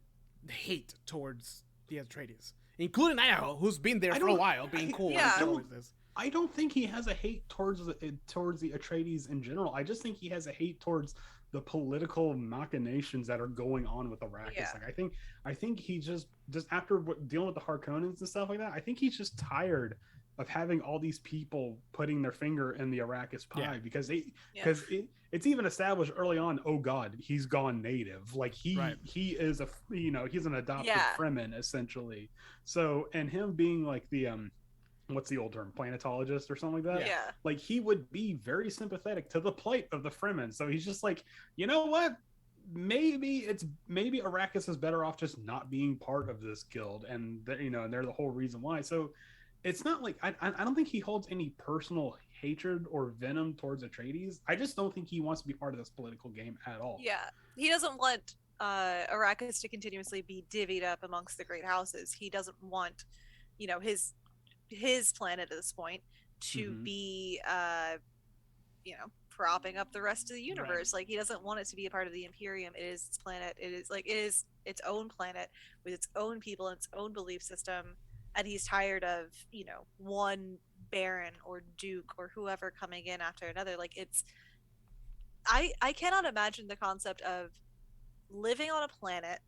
hate towards the Atreides, including Idaho, who's been there for a while, being cool. Yeah. And all this. I don't think he has a hate towards the Atreides in general. I just think he has a hate towards the political machinations that are going on with Arrakis. Yeah. Like I think he just after dealing with the Harkonnens and stuff like that, I think he's just tired of having all these people putting their finger in the Arrakis pie because it's even established early on. Oh God, he's gone native. Like he is he's an adopted Fremen essentially. So and him being like the what's the old term, planetologist or something like that. Yeah. Like he would be very sympathetic to the plight of the Fremen. So he's just like, you know what? Maybe Arrakis is better off just not being part of this guild, and they're the whole reason why. So it's not like I don't think he holds any personal hatred or venom towards Atreides. I just don't think he wants to be part of this political game at all. Yeah, he doesn't want Arrakis to continuously be divvied up amongst the great houses. He doesn't want, his planet at this point to be, propping up the rest of the universe. Like he doesn't want it to be a part of the Imperium. It is its planet. It is its own planet with its own people and its own belief system. And he's tired of, one baron or duke or whoever coming in after another. Like I cannot imagine the concept of living on a planet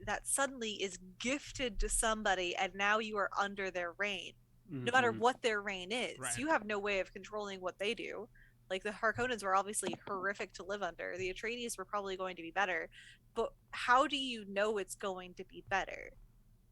that suddenly is gifted to somebody and now you are under their reign. No matter what their reign is. Right. You have no way of controlling what they do. Like the Harkonnens were obviously horrific to live under. The Atreides were probably going to be better. But how do you know it's going to be better?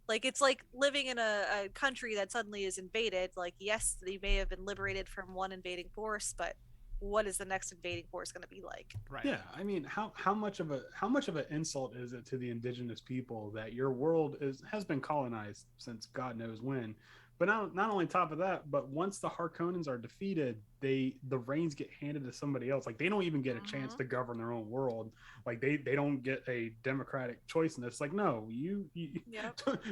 Like it's like living in a country that suddenly is invaded. Like yes, they may have been liberated from one invading force, but what is the next invading force going to be like? Right. Yeah, I mean, how much of an insult is it to the indigenous people that your world has been colonized since God knows when? But not only top of that, but once the Harkonnens are defeated, the reins get handed to somebody else. Like they don't even get a chance to govern their own world. Like they don't get a democratic choice. And it's like, no, you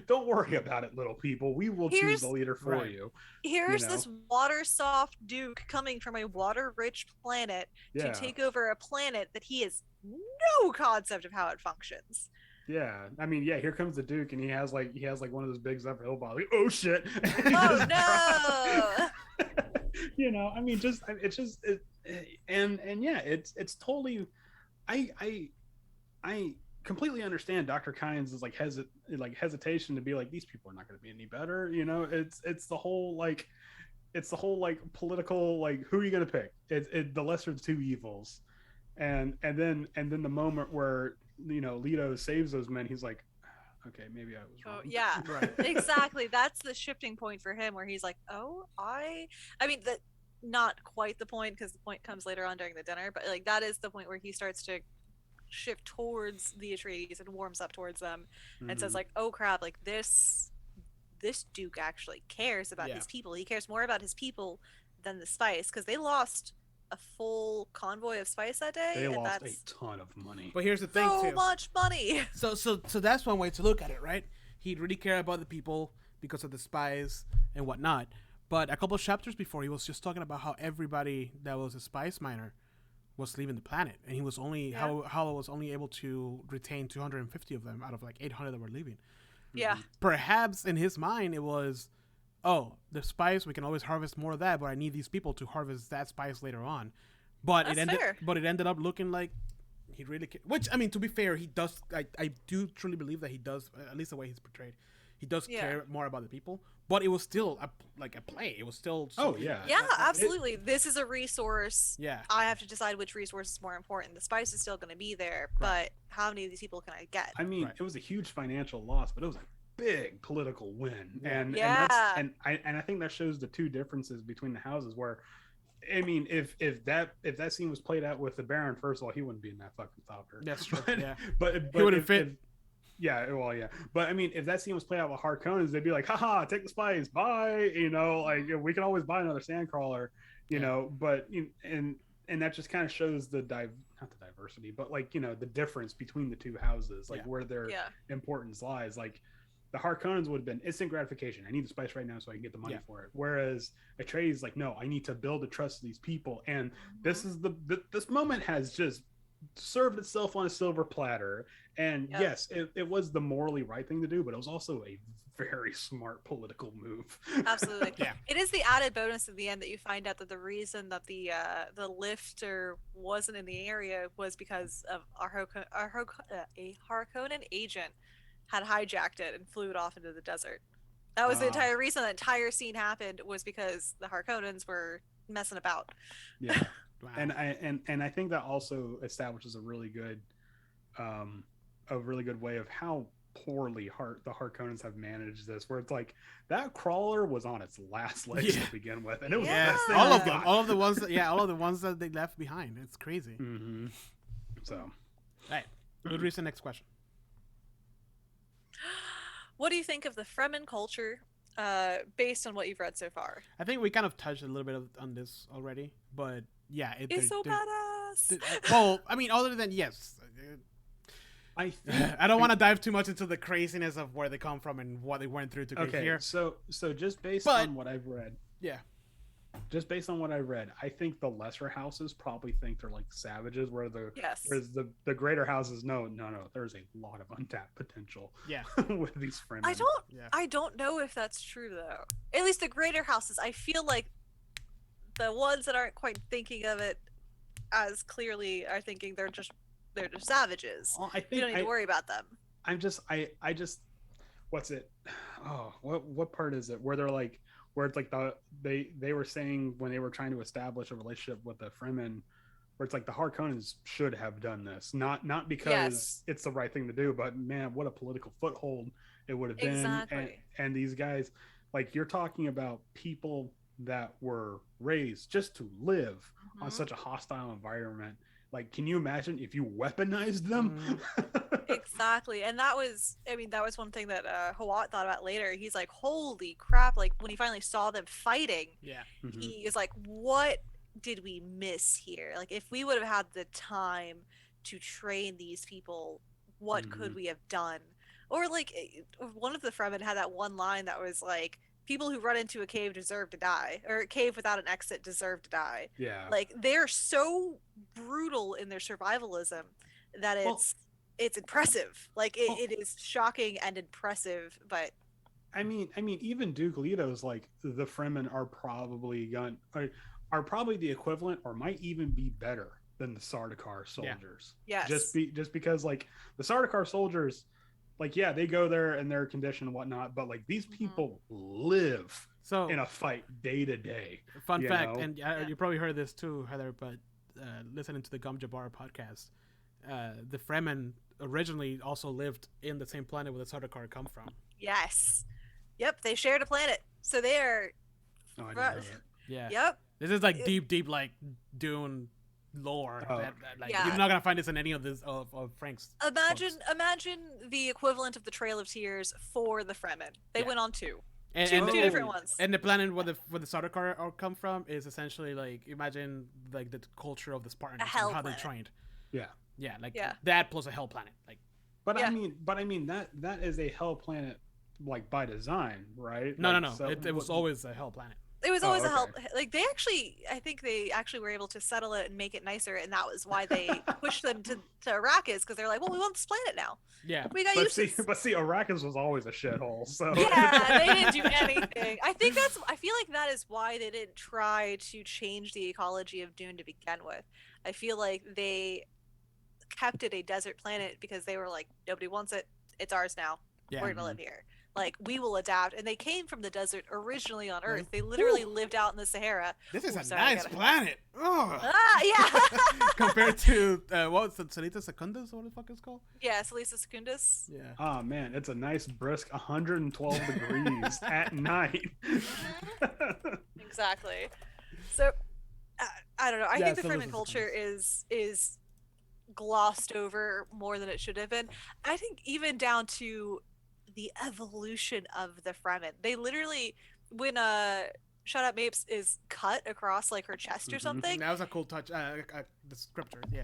don't worry about it, little people. We will choose the leader for you. Here's this water soft duke coming from a water rich planet to take over a planet that he has no concept of how it functions. Yeah, I mean, here comes the Duke, and he has like one of those big Zephyr Hill bottles. Like, oh shit! Oh no! I mean, it's totally. I completely understand Dr. Kynes' hesitation to be like, these people are not going to be any better. It's the whole like it's the whole like political like who are you gonna pick? The lesser of two evils, and then the moment where Leto saves those men, he's like, okay, maybe I was wrong. Oh, yeah, Right. exactly. That's the shifting point for him, where he's like, "Oh, I mean, that not quite the point because the point comes later on during the dinner, but like that is the point where he starts to shift towards the Atreides and warms up towards them, and says Mhm. like, "Oh crap, like this Duke actually cares about Yeah. his people. He cares more about his people than the spice because they lost a full convoy of spice that day, They and lost a that's ton of money. But here's the thing so too. much money." So that's one way to look at it, right? He'd really care about the people because of the spies and whatnot. But a couple of chapters before, he was just talking about how everybody that was a spice miner was leaving the planet, and he was only how was only able to retain 250 of them out of like 800 that were leaving. Yeah, Perhaps in his mind it was, oh, the spice, we can always harvest more of that, but I need these people to harvest that spice later on. But That's it fair. ended up looking like he really which, I mean, to be fair, he does. I do truly believe that he does, at least the way he's portrayed, he does Yeah. care more about the people. But it was still a play. It was still Oh, yeah. yeah, absolutely. This is a resource. Yeah. I have to decide which resource is more important. The spice is still going to be there, but how many of these people can I get? I mean, Right. it was a huge financial loss, but it was a big political win, and Yeah. I think that shows the two differences between the houses. Where, I mean, if that scene was played out with the Baron, first of all, he wouldn't be in that fucking chopper. That's true. But, Yeah. but He wouldn't fit. yeah, well, yeah, but I mean, if that scene was played out with Harkonnens, they'd be like, haha, take the spice, bye. Like we can always buy another sandcrawler, But and that just kind of shows not the diversity, but like the difference between the two houses, like where their Yeah. importance lies. Like the Harkonnens would have been instant gratification. I need the spice right now so I can get the money Yeah. for it. Whereas Atreides, like, no, I need to build a trust of these people, and this is this moment has just served itself on a silver platter. And Yep. yes, it was the morally right thing to do, but it was also a very smart political move. Absolutely. Yeah. It is the added bonus at the end that you find out that the reason that the lifter wasn't in the area was because of a Harkonnen agent had hijacked it and flew it off into the desert. That was the entire reason that entire scene happened, was because the Harkonnens were messing about. Yeah. Wow. And I think that also establishes a really good way of how poorly the Harkonnens have managed this, where it's like that crawler was on its last legs Yeah. to begin with, and it was Yeah. the best thing all they of them, got. all of the ones that they left behind. It's crazy. Mm-hmm. So All right, good reason. Next question. What do you think of the Fremen culture, based on what you've read so far? I think we kind of touched a little bit on this already, but yeah, It's so badass. well, I mean, other than yes, I think I don't want to dive too much into the craziness of where they come from and what they went through to get okay. here. So just based But- on what I've read, Yeah, I think the lesser houses probably think they're like savages, whereas Yes. the greater houses, no, there's a lot of untapped potential yeah, with these Fremen. yeah. I don't know if that's true though. At least the greater houses, I feel like the ones that aren't quite thinking of it as clearly are thinking they're just savages. Well, I You think don't need to worry about them. I just what's it? Oh, what part is it? Where they're like, where it's like they were saying when they were trying to establish a relationship with the Fremen, where it's like the Harkonnens should have done this, not because Yes. it's the right thing to do, but man, what a political foothold it would have been. Exactly. And these guys, like, you're talking about people that were raised just to live on Mhm. such a hostile environment. Like, can you imagine if you weaponized them? Exactly. And that was one thing that Hawat thought about later. He's like, holy crap, like when he finally saw them fighting, Yeah. Mhm. he is like, what did we miss here? Like, if we would have had the time to train these people, what could Mhm. we have done? Or like, one of the Fremen had that one line that was like, people who run into a cave deserve to die, or a cave without an exit deserve to die. Yeah. Like, they're so brutal in their survivalism that Well- it's impressive. Like, it, Well- it is shocking and impressive, but I mean, even Duke Leto's like, the Fremen are probably are probably the equivalent, or might even be better than the Sardaukar soldiers. yes. Just because, like, the Sardaukar soldiers, like, yeah, they go there and they're conditioned and whatnot, but like these Mhm. people live So in a fight day to day. fun you fact, know? and you probably heard this too, Heather, but listening to the Gum Jabbar podcast, the Fremen originally also lived in the same planet where the Sardaukar come from. Yes. Yep, they shared a planet. So they are. Oh, I didn't know that. Yeah. Yep. This is like deep like Dune lore. Oh, That, like Yeah. you're not gonna find this in any of this of Frank's. Imagine books. the equivalent of the Trail of Tears for the Fremen. They Yeah. went on two. And, Two and, different ones. And the planet where the Sardaukar are come from is essentially like imagine like the culture of the Spartans and hell how planet. they trained. Yeah. Yeah, like Yeah. that plus a hell planet. Like But Yeah. I mean that is a hell planet, like by design, right? no, Like, no. so It was what- always a hell planet. It was Oh, always a okay. help. Like I think they actually were able to settle it and make it nicer, and that was why they pushed them to Arrakis, because they're like, well, we want this planet now. Yeah. We got But used see, to. but see, Arrakis was always a shithole. So Yeah, they didn't do anything. I feel like that is why they didn't try to change the ecology of Dune to begin with. I feel like they kept it a desert planet because they were like, nobody wants it. It's ours now. Yeah. We're gonna live here. Like, we will adapt. And they came from the desert originally on Earth. Like, They literally lived out in the Sahara. This is Ooh, a sorry, I nice gotta- planet. Ugh. Ah, yeah. Compared to what was it, Salita Secundus? What the fuck it's called? Yeah, Salisa Secundus. Yeah. oh man, it's a nice brisk 112 degrees at night. Exactly. So, I don't know. I Yeah, think the Salisa Fremen culture Secundus. is glossed over more than it should have been. I think even down to the evolution of the Fremen. They literally, when Shut Up Mapes is cut across like her chest or Mhm. something, That was a cool touch. The scripture. Yeah.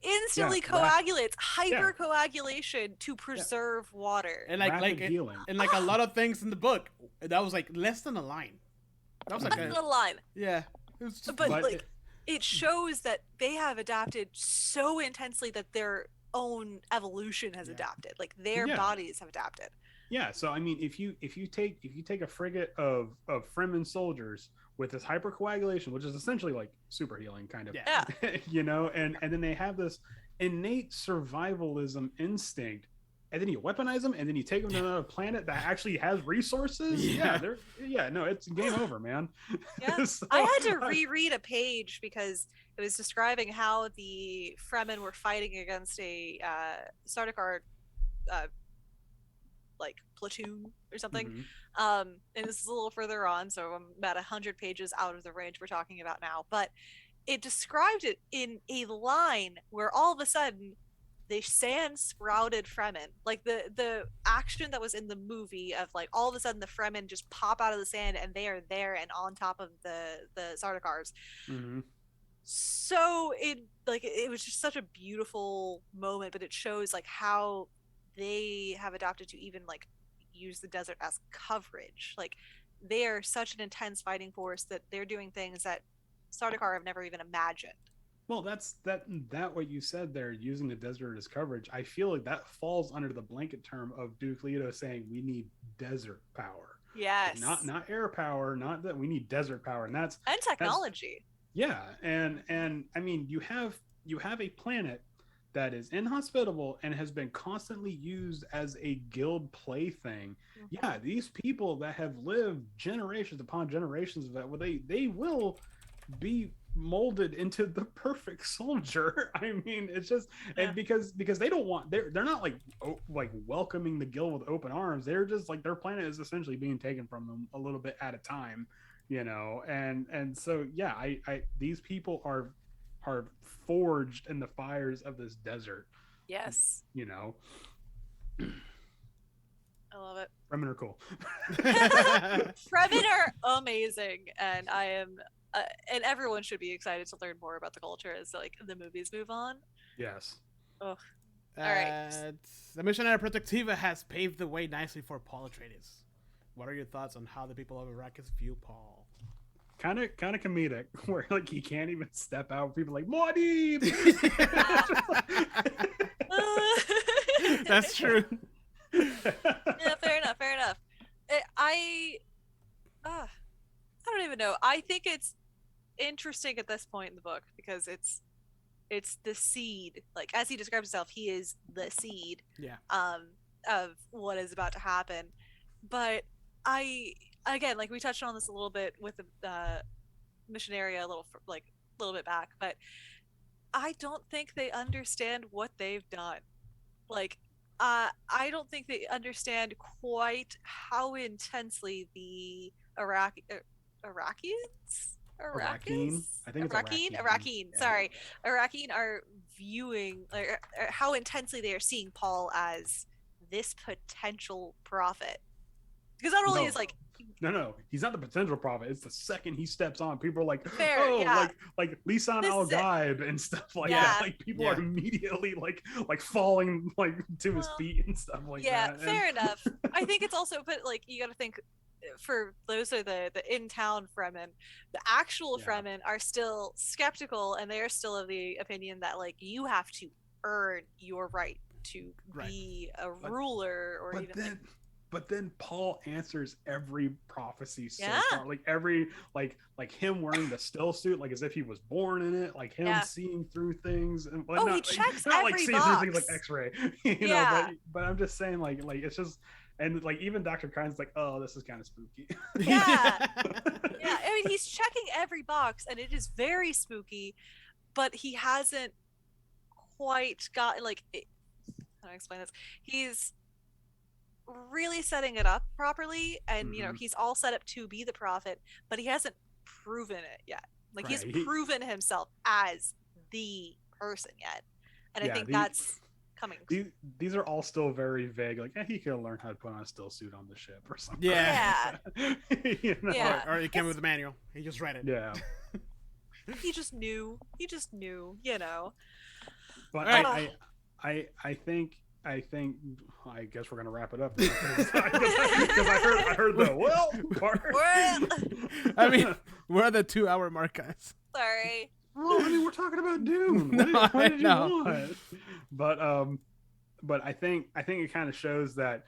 instantly Yeah, coagulates, hypercoagulation to preserve water. And like Rapid healing. and like a lot of things in the book, that was like less than a line. That was like That's a, the line. yeah. It was just But But like, it shows that they have adapted so intensely that their own evolution has Yeah. adapted. Like, their Yeah. bodies have adapted. Yeah, so I mean, if you take a frigate of Fremen soldiers with this hypercoagulation, which is essentially like super healing, kind of, Yeah. Yeah. you know, and then they have this innate survivalism instinct, and then you weaponize them, and then you take them to another planet that actually has resources. Yeah. No, it's game over, man. Yeah. So, I had to reread a page because it was describing how the Fremen were fighting against a Sardaukar like platoon or something. Mhm. And this is a little further on, so I'm about 100 pages out of the range we're talking about now. But it described it in a line where all of a sudden they sand sprouted Fremen. Like the action that was in the movie of like all of a sudden the Fremen just pop out of the sand and they are there and on top of the Sardaukars. Mhm. So it was just such a beautiful moment, but it shows like how they have adapted to even like use the desert as coverage. Like, they are such an intense fighting force that they're doing things that Sardaukar have never even imagined. Well, that's what you said there, using the desert as coverage. I feel like that falls under the blanket term of Duke Leto saying we need desert power, Yes. not air power, not that we need desert power, and that's And technology. yeah. And I mean, you have a planet that is inhospitable and has been constantly used as a guild plaything. Yeah, these people that have lived generations upon generations of that, well, they will be molded into the perfect soldier. I mean, it's just Yeah. and because they don't want they're not like welcoming the guild with open arms. They're just like their planet is essentially being taken from them a little bit at a time, you know. And so yeah, I these people are forged in the fires of this desert, Yes. you know. I love it. Fremen are cool. Fremen are amazing, and I am and everyone should be excited to learn more about the culture as like the movies move on. Yes. All right. The Missionary Protectiva has paved the way nicely for Paul Atreides. What are your thoughts on how the people of Arrakis view Paul? Kind of comedic, where like he can't even step out. People are like Muad'Dib. That's true. Yeah, fair enough. I don't even know. I think it's interesting at this point in the book because it's the seed. Like, as he describes himself, he is the seed. Yeah. Of what is about to happen. But I again, like we touched on this a little bit with the missionaria a little bit back, but I don't think they understand what they've done. Like, I don't think they understand quite how intensely the Iraqis? Arrakeen. I think it's Arrakeen. Arrakeen. Yeah. Sorry, Arrakeen are viewing how intensely they are seeing Paul as this potential prophet. Because not only is like no, he's not the potential prophet. It's the second he steps on, people are like, fair, oh, yeah. like Lisan Al Gaib and stuff like that. Like people are immediately like falling like to his feet and stuff like that. Yeah, fair enough. I think it's also, but like you got to think. For those are the in-town Fremen, the actual Fremen are still skeptical, and they are still of the opinion that like you have to earn your right to be a ruler, or but then Paul answers every prophecy so Yeah. far. Like every like him wearing the still suit, like as if he was born in it, like him seeing through things and Oh, he checks not every like seeing through things box. like X-ray. You know, but I'm just saying like it's just. And like even Dr. Kyne's like, oh, this is kind of spooky. Yeah. Yeah. I mean, he's checking every box, and it is very spooky, but he hasn't quite got like. How do I explain this? He's really setting it up properly, and you know he's all set up to be the prophet, but he hasn't proven it yet. Like he's proven himself as the person yet, and I think that's coming. These are all still very vague. Like, he could have learned how to put on a still suit on the ship or something. Yeah. You know? Or he came with the manual. He just read it. Yeah. He just knew. You know. But I think. I guess we're gonna wrap it up because I heard the well part. I mean, we're at the 2-hour mark, guys. Sorry. Well, I mean, we're talking about Dune. No, what did you want? But I think it kind of shows that,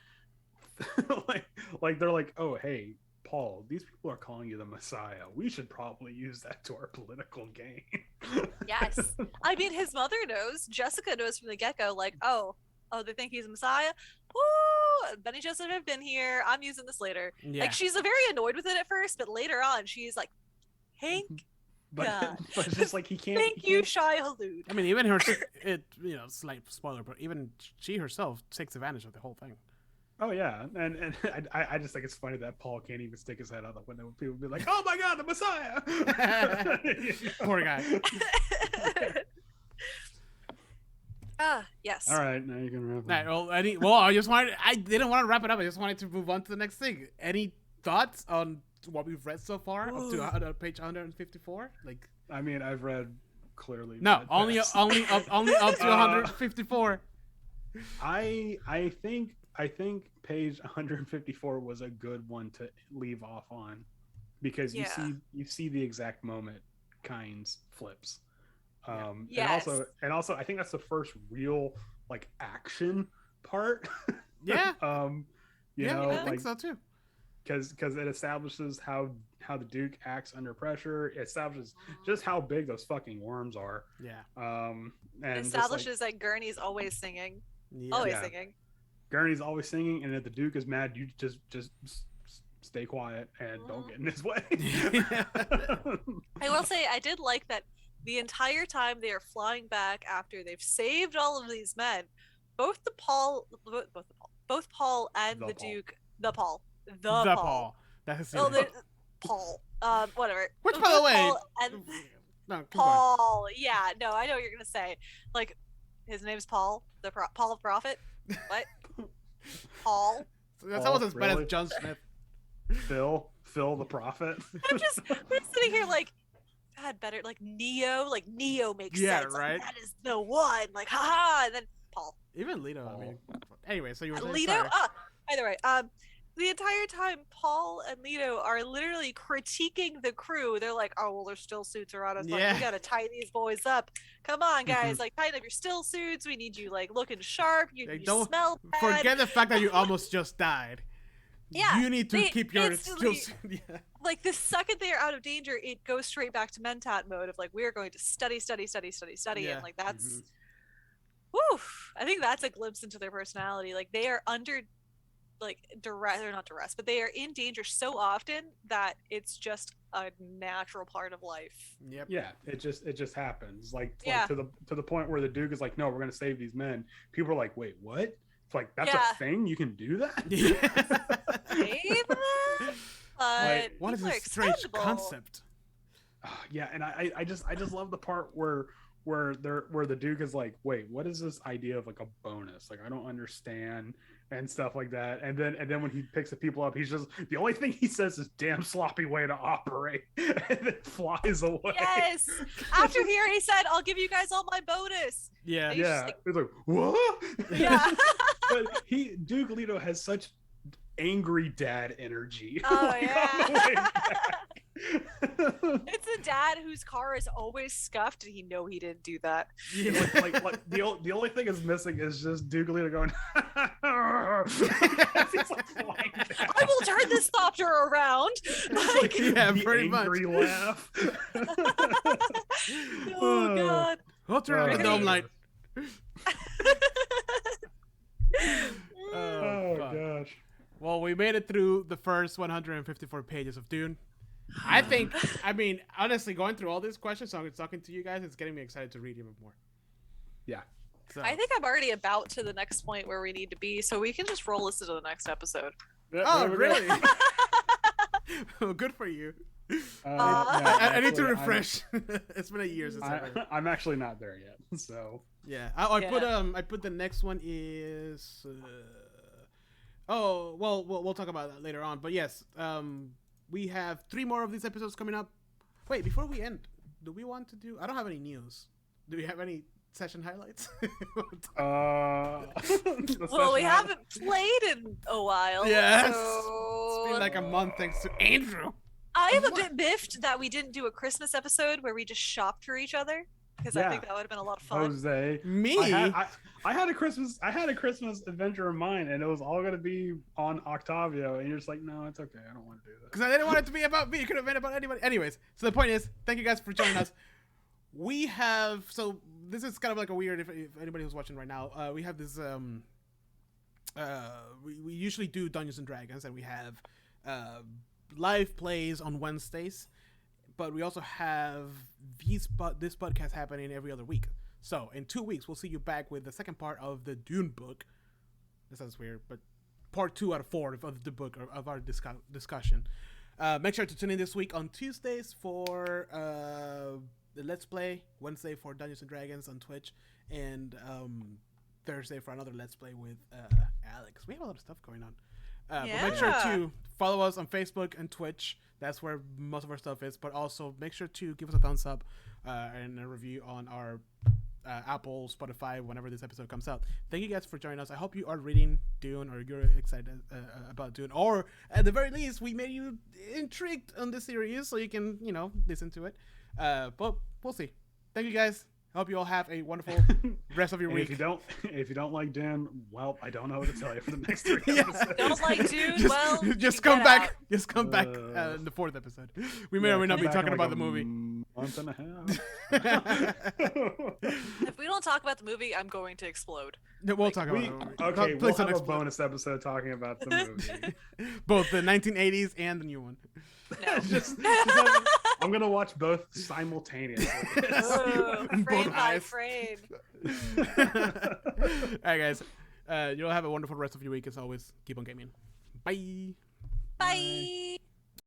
like they're like, oh, hey, Paul, these people are calling you the Messiah. We should probably use that to our political gain. Yes, I mean, his mother knows. Jessica knows from the get-go. Like, oh, they think he's a Messiah. Woo! Benny Joseph have been here. I'm using this later. Yeah. Like, she's very annoyed with it at first, but later on, she's like, Hank. But it's just like he can't. Thank you, Shai Hulud. I mean, even her, slight spoiler, but even she herself takes advantage of the whole thing. Oh yeah, and I just think it's funny that Paul can't even stick his head out the window. People be like, "Oh my God, the Messiah!" Poor guy. Yes. All right, now you can wrap it up. I didn't want to wrap it up. I just wanted to move on to the next thing. Any thoughts on what we've read so far up to page 154? Like, I mean, I've read clearly. No, only up to 154. I think page 154 was a good one to leave off on, because you see the exact moment Kynes flips. Yes. and also I think that's the first real like action part. Yeah. You know, I think so too. Because it establishes how the Duke acts under pressure. It establishes just how big those fucking worms are. Yeah. And it establishes that Gurney's always singing. Yeah. Always singing. Gurney's always singing, and if the Duke is mad, you just stay quiet and don't get in his way. I will say I did like that the entire time they are flying back after they've saved all of these men, both Paul and the Duke, the Paul. That's Paul. Whatever. Which, by the way, Paul and no, Paul. Yeah, no, I know what you're gonna say. Like, his name's Paul, Paul the Prophet. What? Paul. That's almost as bad as John Smith. Phil the Prophet. I'm sitting here like, God, better like Neo. Like Neo makes sense. Yeah, right. Like, that is the one. Like, haha. And then Paul. Even Leto. I mean, anyway, so you were saying Leto. Either way. The entire time, Paul and Leto are literally critiquing the crew. They're like, "Oh well, their still suits are on us. Like, we gotta tie these boys up. Come on, guys! Like, tighten up your still suits. We need you like looking sharp. You smell bad. Forget the fact that you almost just died. Yeah, you need to keep your still suit. Yeah. Like, the second they are out of danger, it goes straight back to Mentat mode of like, we are going to study, and like that's. Whew, I think that's a glimpse into their personality. Like, they are under like duress or not duress, but they are in danger so often that it's just a natural part of life. Yep. Yeah, it just happens. Like Yeah. to the point where the Duke is like, no, we're gonna save these men. People are like, wait, what? It's like that's Yeah. a thing. You can do that. Save them? But What is people are this strange expendable. concept? Yeah, and I just love the part where the Duke is like, wait, what is this idea of like a bonus? Like I don't understand and stuff like that. And then when he picks the people up, he's just the only thing he says is damn sloppy way to operate, and then flies away. Yes. After here, he said, "I'll give you guys all my bonus." Yeah. He's just Yeah, like- it's like what? Yeah. But Duke Leto has such angry dad energy. Oh Like, yeah. on the way back. It's a dad whose car is always scuffed, and he he didn't do that. Yeah. like the only thing is missing is just Duke Leto going. He's like flying down. I will turn this thopter around. It's like Yeah, the pretty much. angry laugh. Oh god. We'll turn on the dome light. Oh fuck. gosh. Well, we made it through the first 154 pages of Dune. I mean, honestly, going through all these questions, talking to you guys, it's getting me excited to read even more. Yeah. So, I think I'm already about to the next point where we need to be, so we can just roll this into the next episode. oh, There we go. really? Well, good for you. No, I need to actually, refresh. It's been a year since I've read it. I'm actually not there yet. So Yeah, I Yeah. put the next one is. We'll talk about that later on. But yes, we have 3 more of these episodes coming up. Wait, before we end, do we want to do? I don't have any news. Do we have any session highlights? Well, we haven't played in a while. Yes. So... It's been like a month thanks to Andrew. I am a bit miffed that we didn't do a Christmas episode where we just shopped for each other, because I Yeah. think that would have been a lot of fun. Jose. Me? I had a Christmas adventure in mind, and it was all gonna be on Octavio, and you're just like, no, it's okay, I don't want to do that. Because I didn't want it to be about me. It could have been about anybody. Anyways, so the point is, thank you guys for joining us. We have, so this is kind of like a weird, if anybody who's watching right now, we have this, we usually do Dungeons and Dragons, and we have live plays on Wednesdays, but we also have this podcast happening every other week. So in 2 weeks, we'll see you back with the second part of the Dune book. This sounds weird, but part 2 out of 4 of the book, of our discussion. Make sure to tune in this week on Tuesdays for the Let's Play, Wednesday for Dungeons and Dragons on Twitch, and Thursday for another Let's Play with Alex. We have a lot of stuff going on. But make sure to follow us on Facebook and Twitch. That's where most of our stuff is. But also make sure to give us a thumbs up and a review on our Apple, Spotify, whenever this episode comes out. Thank you guys for joining us. I hope you are reading Dune, or you're excited about Dune, or at the very least, we made you intrigued on this series so you can, listen to it. But we'll see. Thank you guys. I hope you all have a wonderful rest of your And week. if you don't like Dune, well, I don't know what to tell you for the next 3 Yeah. episodes. Don't like Dune? Just, Well, just you come get back. out. Just come back in the 4th episode. We may Yeah, or may not come be back talking in about like the movie. month and a half. If we don't talk about the movie, I'm going to explode. We'll talk about it. Okay, Please we'll don't have a explode. bonus episode talking about the movie. Both the 1980s and the new one. No. I'm gonna watch both simultaneously. Oh, In both frame by eyes. frame. All right, guys. You'll have a wonderful rest of your week. As always, keep on gaming. Bye. Bye.